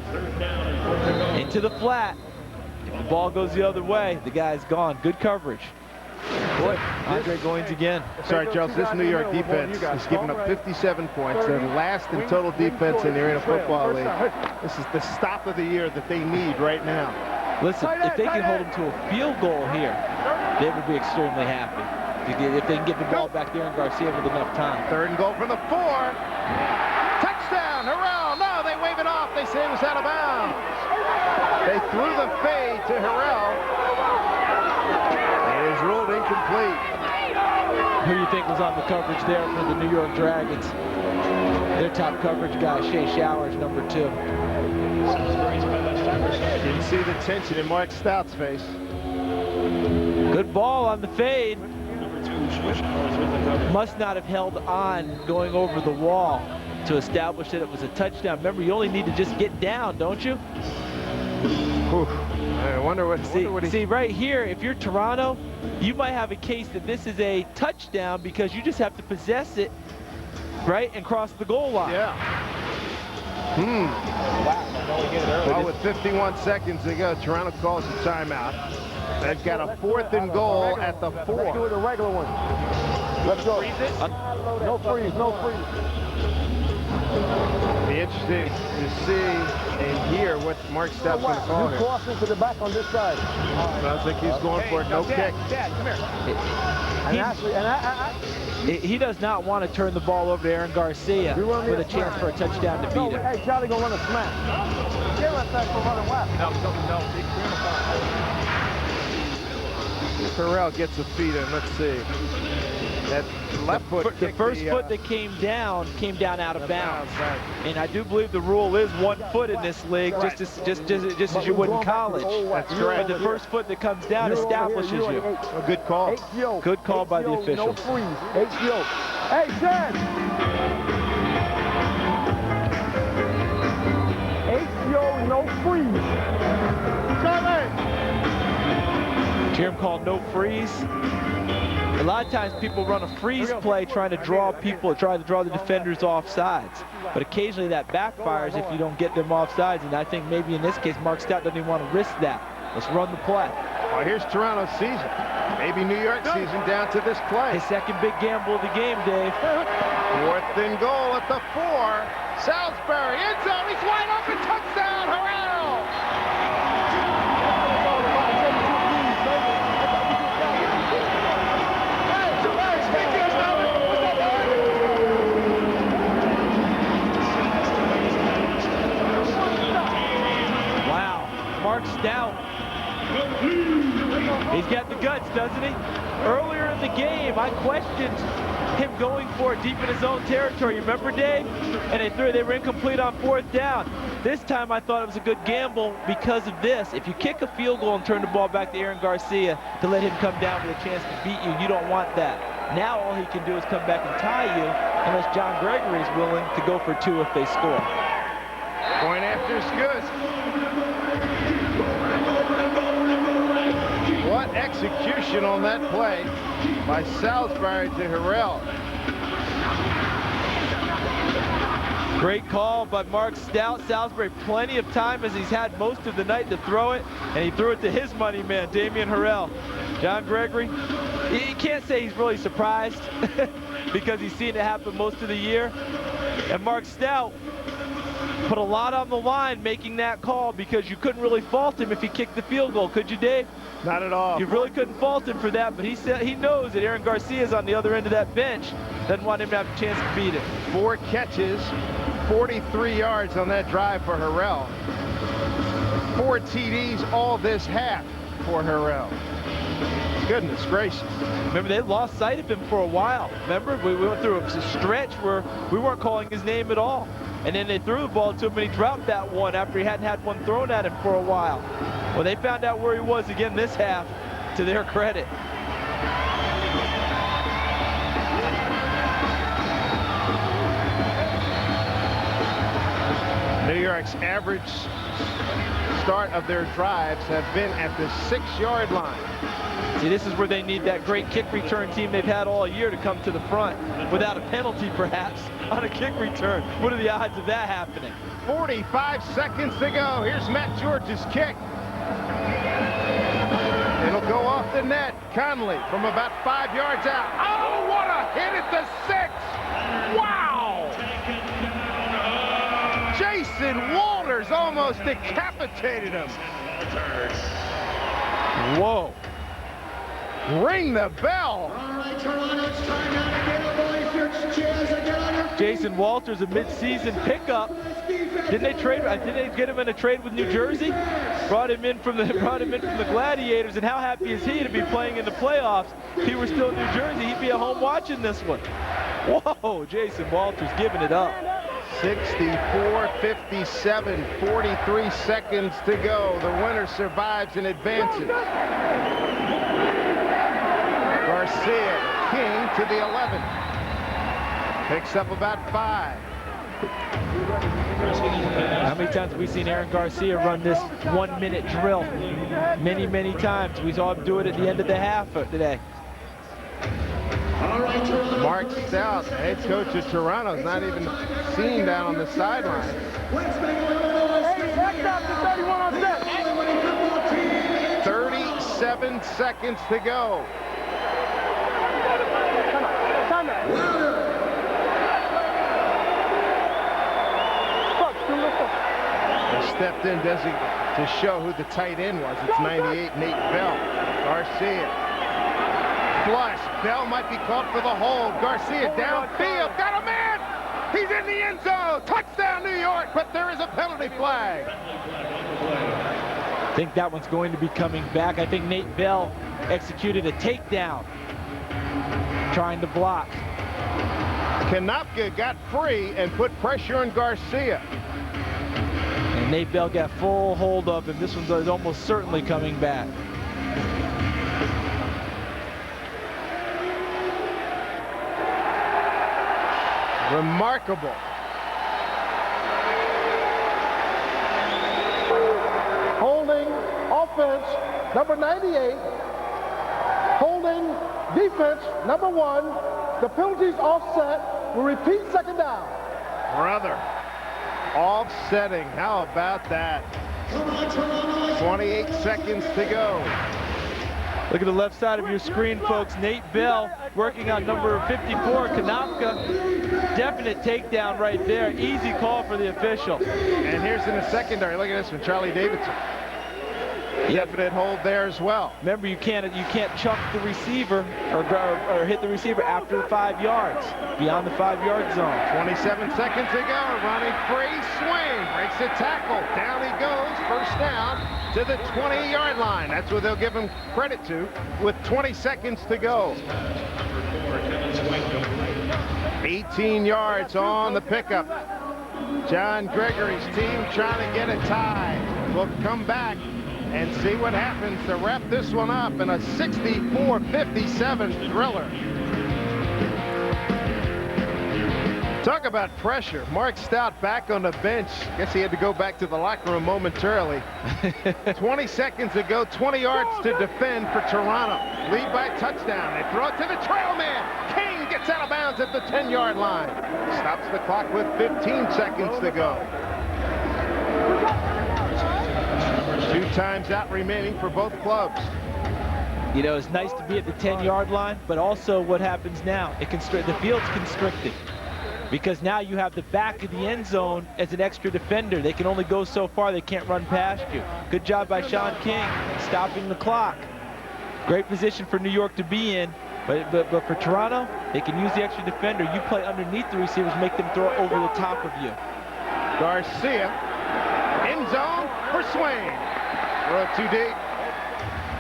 Into the flat. If the ball goes the other way, the guy's gone. Good coverage. Boy, Andre Goins again. Sorry, Charles, this New York defense is giving up 57 points. They're last in total defense in the Arena Football League. This is the stop of the year that they need right now. Listen, if they can hold him to a field goal here, they would be extremely happy. If they can get the ball back there and Garcia with enough time. Third and goal from the 4. Touchdown, Harrell. No, they wave it off. They say it was out of bounds. They threw the fade to Harrell. It is ruled incomplete. Who do you think was on the coverage there for the New York Dragons? Their top coverage guy, Shea Showers, number 2. You can see the tension in Mark Stout's face. Good ball on the fade. Must not have held on going over the wall to establish that it was a touchdown. Remember, you only need to just get down, don't you? Whew. I wonder what. See, right here, if you're Toronto, you might have a case that this is a touchdown because you just have to possess it, right, and cross the goal line. Yeah. Well, with 51 seconds to go, Toronto calls a timeout. They've got a 4th and goal at the 4. Let's do it the regular one. Let's go. No freeze, no freeze. Be interesting to see and hear what Mark Stout's going to call here. Cross into the back on this side. I think he's going for it. No kick. Dad, come here. He does not want to turn the ball over to Aaron Garcia with a chance for a touchdown to beat him. Hey, Charlie gonna run a smash. Give us that for running left. Harrell gets a feet in. Let's see. That left foot. The first foot that came down out of bounds. Right. And I do believe the rule is 1 foot in this league, just as you would in college. That's correct. But the first foot that comes down establishes you. A good call. Good call by the officials. No freeze. HGO. Hey, Jen! HGO, no freeze. Charlie! Hear him call no freeze. A lot of times people run a freeze play trying to draw the defenders off sides. But occasionally that backfires if you don't get them off sides. And I think maybe in this case, Mark Stout doesn't even want to risk that. Let's run the play. Well, here's Toronto's season. Maybe New York season down to this play. His second big gamble of the game, Dave. 4th and goal at the 4. Salisbury, end zone, he's wide open, touchdown, Harrell! Mark Stout. He's got the guts, doesn't he? Earlier in the game, I questioned him going for it deep in his own territory. You remember, Dave? And they were incomplete on 4th down. This time I thought it was a good gamble because of this. If you kick a field goal and turn the ball back to Aaron Garcia to let him come down with a chance to beat you, you don't want that. Now all he can do is come back and tie you unless John Gregory is willing to go for 2 if they score. Point after is good. What execution on that play by Salisbury to Harrell. Great call by Mark Stout. Salisbury plenty of time as he's had most of the night to throw it, and he threw it to his money man, Damian Harrell. John Gregory, you can't say he's really surprised because he's seen it happen most of the year. And Mark Stout put a lot on the line making that call because you couldn't really fault him if he kicked the field goal, could you, Dave? Not at all. You really couldn't fault him for that, but he knows that Aaron Garcia's on the other end of that bench. Doesn't want him to have a chance to beat it. 4 catches, 43 yards on that drive for Harrell. 4 TDs all this half for Harrell. Goodness gracious. Remember, they lost sight of him for a while. Remember, we went through a stretch where we weren't calling his name at all. and then they threw the ball to him, and he dropped that one after he hadn't had one thrown at him for a while. Well, they found out where he was again this half, to their credit. New York's average start of their drives have been at the 6-yard line. See, this is where they need that great kick return team they've had all year to come to the front without a penalty, perhaps, on a kick return. What are the odds of that happening? 45 seconds to go. Here's Matt George's kick. It'll go off the net. Conley from about 5 yards out. Oh, what a hit at the 6! Wow! Jason Walters almost decapitated him. Whoa. Ring the bell. All right, Toronto, it's time now to get up on your chairs and get on your feet. Jason Walters, a mid-season pickup. Didn't they get him in a trade with New Jersey? Brought him in from the Gladiators, and how happy is he to be playing in the playoffs? If he were still in New Jersey, he'd be at home watching this one. Whoa, Jason Walters giving it up. 64-57, 43 seconds to go. The winner survives and advances. Garcia, King to the 11. Picks up about 5. How many times have we seen Aaron Garcia run this 1-minute drill? Many, many times. We saw him do it at the end of the half today. Mark Stout, head coach of Toronto, is not even seen down on the sideline. 37 seconds to go. They stepped in to show who the tight end was. It's 98, Nate Bell. Garcia. Flush. Bell might be caught for the hold. Garcia downfield. Got a man! He's in the end zone. Touchdown, New York, but there is a penalty flag. I think that one's going to be coming back. I think Nate Bell executed a takedown, trying to block. Konopka got free and put pressure on Garcia. And Nate Bell got full hold of him. This one's almost certainly coming back. Remarkable. Holding offense, number 98. Holding defense, number 1. The penalties offset. We'll repeat second down. Brother. Offsetting. How about that? 28 seconds to go. Look at the left side of your screen, folks. Nate Bell working on number 54, Konopka. Definite takedown right there. Easy call for the official. And here's in the secondary. Look at this one, Charlie Davidson. Definite hold there as well. Remember, you can't chuck the receiver or hit the receiver after the 5 yards, beyond the 5-yard zone. 27 seconds to go. Running free, swing, breaks the tackle. Down he goes. First down to the 20-yard line. That's what they'll give him credit to with 20 seconds to go. 18 yards on the pickup. John Gregory's team trying to get a tie. We'll come back and see what happens to wrap this one up in a 64-57 thriller. Talk about pressure. Mark Stout back on the bench. Guess he had to go back to the locker room momentarily. 20 seconds to go, 20 yards to defend for Toronto. Lead by touchdown. They throw it to the trail man. King gets out of bounds at the 10-yard line. Stops the clock with 15 seconds to go. 2 times out remaining for both clubs. You know, it's nice to be at the 10-yard line, but also what happens now, the field's constricted because now you have the back of the end zone as an extra defender. They can only go so far. They can't run past you. Good job by Sean King stopping the clock. Great position for New York to be in, but for Toronto, they can use the extra defender. You play underneath the receivers, make them throw over the top of you. Garcia, end zone for Swain. Throw it too deep.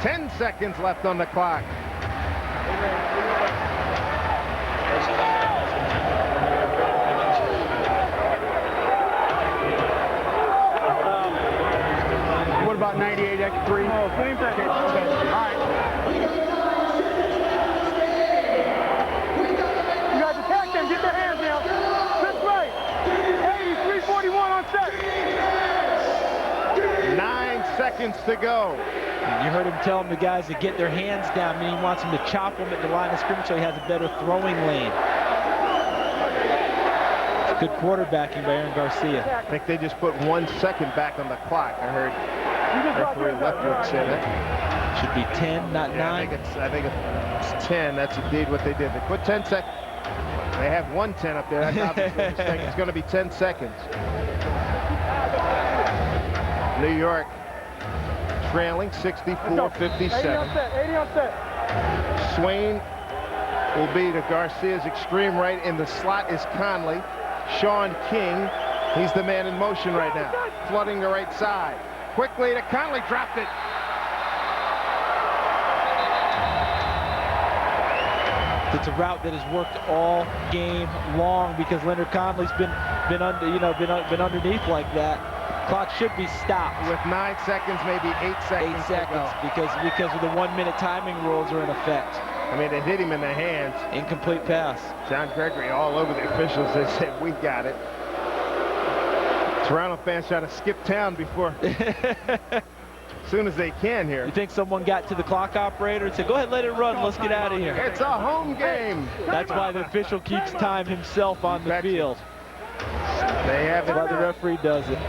10 seconds left on the clock. seconds to go. You heard him telling the guys to get their hands down. I mean, he wants them to chop them at the line of scrimmage so he has a better throwing lane. It's good quarterbacking by Aaron Garcia. I think they just put 1 second back on the clock. I heard referee Leftwood say that. Should be 10, not 9. I think it's 10. That's indeed what they did. They put 10 seconds. They have 1:10 up there. That's obviously a mistake. It's going to be 10 seconds. New York trailing 64-57. Swain will be to Garcia's extreme right. In the slot is Conley. Sean King, he's the man in motion right now. Flooding the right side. Quickly to Conley, dropped it. It's a route that has worked all game long because Leonard Conley's been underneath like that. Clock should be stopped with 9 seconds, maybe 8 seconds. 8 seconds because of the 1-minute timing rules are in effect. I mean, they hit him in the hands. Incomplete pass. John Gregory all over the officials. They said, we got it. Toronto fans try to skip town before as soon as they can here. You think someone got to the clock operator and said, go ahead, let it run, let's get out of here. It's a home game. That's why the official keeps time himself on the field. They have it. That's why the referee does it.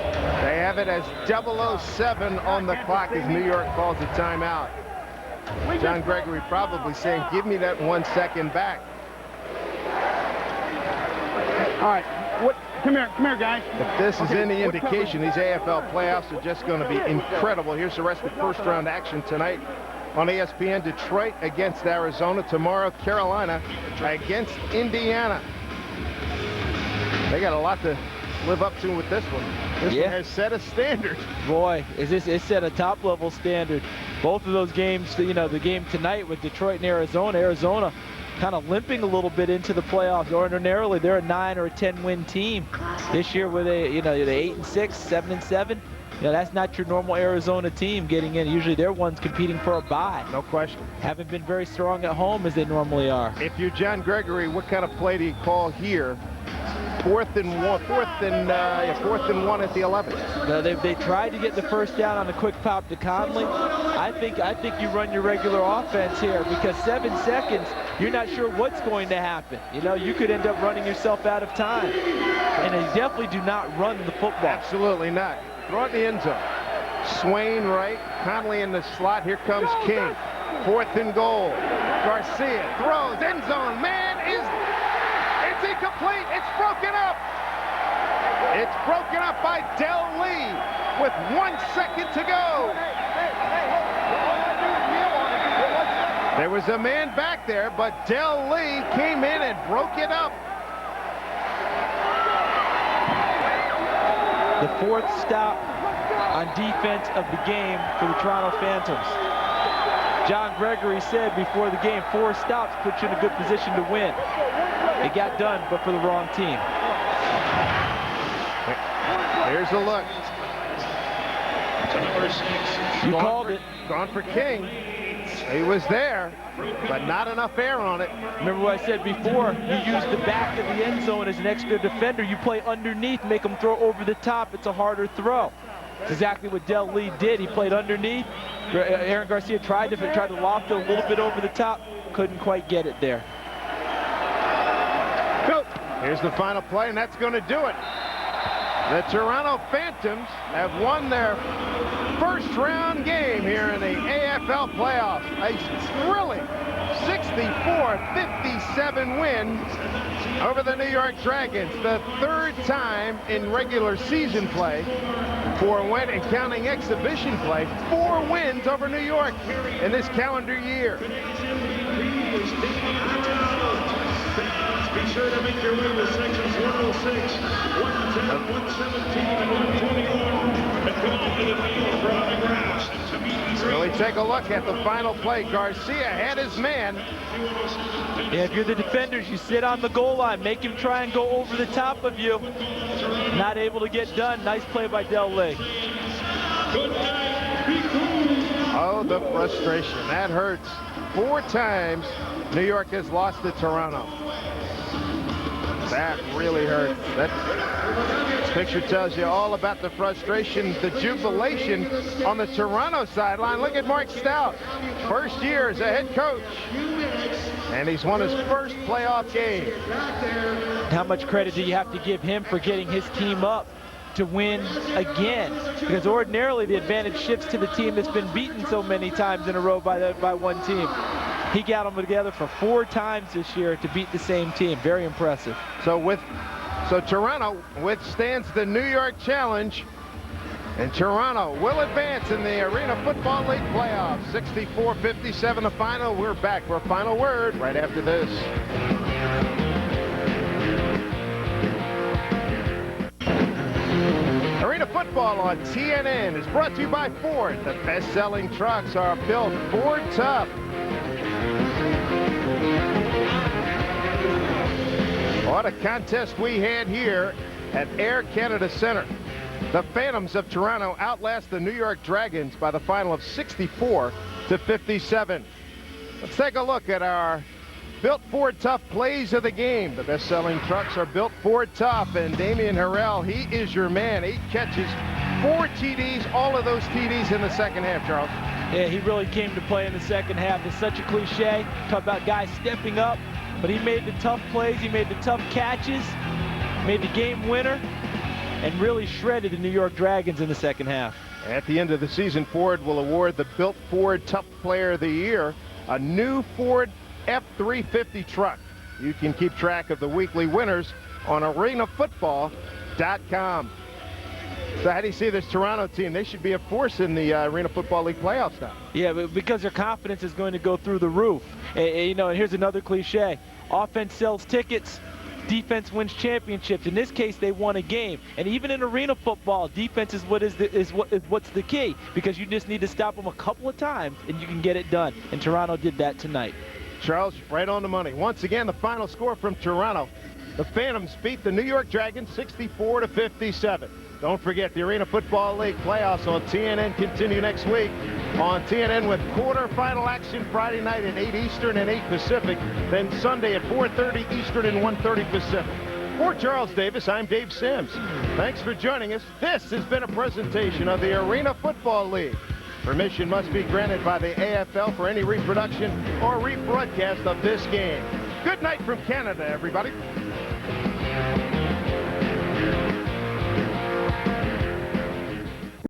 They have it as 007 on the clock as New York calls a timeout. John Gregory probably saying, give me that 1 second back. All right, come here, guys. If this is any indication, these AFL playoffs are just going to be incredible. Here's the rest of first-round action tonight on ESPN. Detroit against Arizona. Tomorrow, Carolina against Indiana. They got a lot to live up to with this one. This one has set a standard. Boy, it set a top-level standard. Both of those games, the game tonight with Detroit and Arizona kind of limping a little bit into the playoffs. Ordinarily, they're a 9 or a 10-win team. This year, with they're 8-6, 7-7. That's not your normal Arizona team getting in. Usually, they're ones competing for a bye. No question. Haven't been very strong at home as they normally are. If you're John Gregory, what kind of play do you call here? Fourth and one at the 11. They tried to get the first down on a quick pop to Conley. I think you run your regular offense here because 7 seconds, you're not sure what's going to happen. You could end up running yourself out of time. And they definitely do not run the football. Absolutely not. Throw it in the end zone. Swain right, Conley in the slot. Here comes King. 4th and goal. Garcia throws, end zone. Man, it's incomplete. It's broken up. It's broken up by Del Lee with 1 second to go. There was a man back there, but Del Lee came in and broke it up. The 4th stop on defense of the game for the Toronto Phantoms. John Gregory said before the game, 4 stops puts you in a good position to win. It got done, but for the wrong team. Here's a look. You called it. Gone for King. He was there, but not enough air on it. Remember what I said before? You use the back of the end zone as an extra defender. You play underneath, make them throw over the top. It's a harder throw. It's exactly what Del Lee did. He played underneath. Aaron Garcia tried to loft it a little bit over the top. Couldn't quite get it there. Here's the final play, and that's going to do it. The Toronto Phantoms have won their first-round game here in the AFL playoffs. A thrilling 64-57 win over the New York Dragons. The 3rd time in regular season play, 4 win and counting exhibition play, 4 wins over New York in this calendar year. Be sure to make your way to sections 106, 110, 117, and 121, and come onto the field for autographs. Really take a look at the final play. Garcia had his man. Yeah, if you're the defenders, you sit on the goal line, make him try and go over the top of you. Not able to get done. Nice play by Del Lee. Oh, the frustration. That hurts. 4 times New York has lost to Toronto. That really hurts. That's Picture tells you all about the frustration, the jubilation on the Toronto sideline. Look at Mark Stout, first year as a head coach, and he's won his first playoff game. How much credit do you have to give him for getting his team up to win again? Because ordinarily the advantage shifts to the team that's been beaten so many times in a row by one team. He got them together for 4 times this year to beat the same team. Very impressive. So Toronto withstands the New York challenge, and Toronto will advance in the Arena Football League playoffs. 64-57 the final. We're back for a final word right after this. Arena Football on TNN is brought to you by Ford. The best-selling trucks are built Ford tough. What a contest we had here at Air Canada Center. The Phantoms of Toronto outlast the New York Dragons by the final of 64-57. Let's take a look at our Built Ford Tough plays of the game. The best-selling trucks are Built Ford Tough, and Damian Harrell, he is your man. 8 catches, 4 TDs, all of those TDs in the second half, Charles. Yeah, he really came to play in the second half. It's such a cliche. Talk about guys stepping up, but he made the tough plays, he made the tough catches, made the game winner, and really shredded the New York Dragons in the second half. At the end of the season, Ford will award the Built Ford Tough Player of the Year a new Ford F-350 truck. You can keep track of the weekly winners on arenafootball.com. So how do you see this Toronto team? They should be a force in the Arena Football League playoffs now. Yeah, but because their confidence is going to go through the roof. You know, and here's another cliche. Offense sells tickets, defense wins championships. In this case, they won a game. And even in arena football, defense is what's the key, because you just need to stop them a couple of times and you can get it done. And Toronto did that tonight. Charles, right on the money. Once again, the final score from Toronto. The Phantoms beat the New York Dragons 64-57. Don't forget, the Arena Football League playoffs on TNN continue next week on TNN with quarterfinal action Friday night at 8 Eastern and 8 Pacific, then Sunday at 4:30 Eastern and 1:30 Pacific. For Charles Davis, I'm Dave Sims. Thanks for joining us. This has been a presentation of the Arena Football League. Permission must be granted by the AFL for any reproduction or rebroadcast of this game. Good night from Canada, everybody.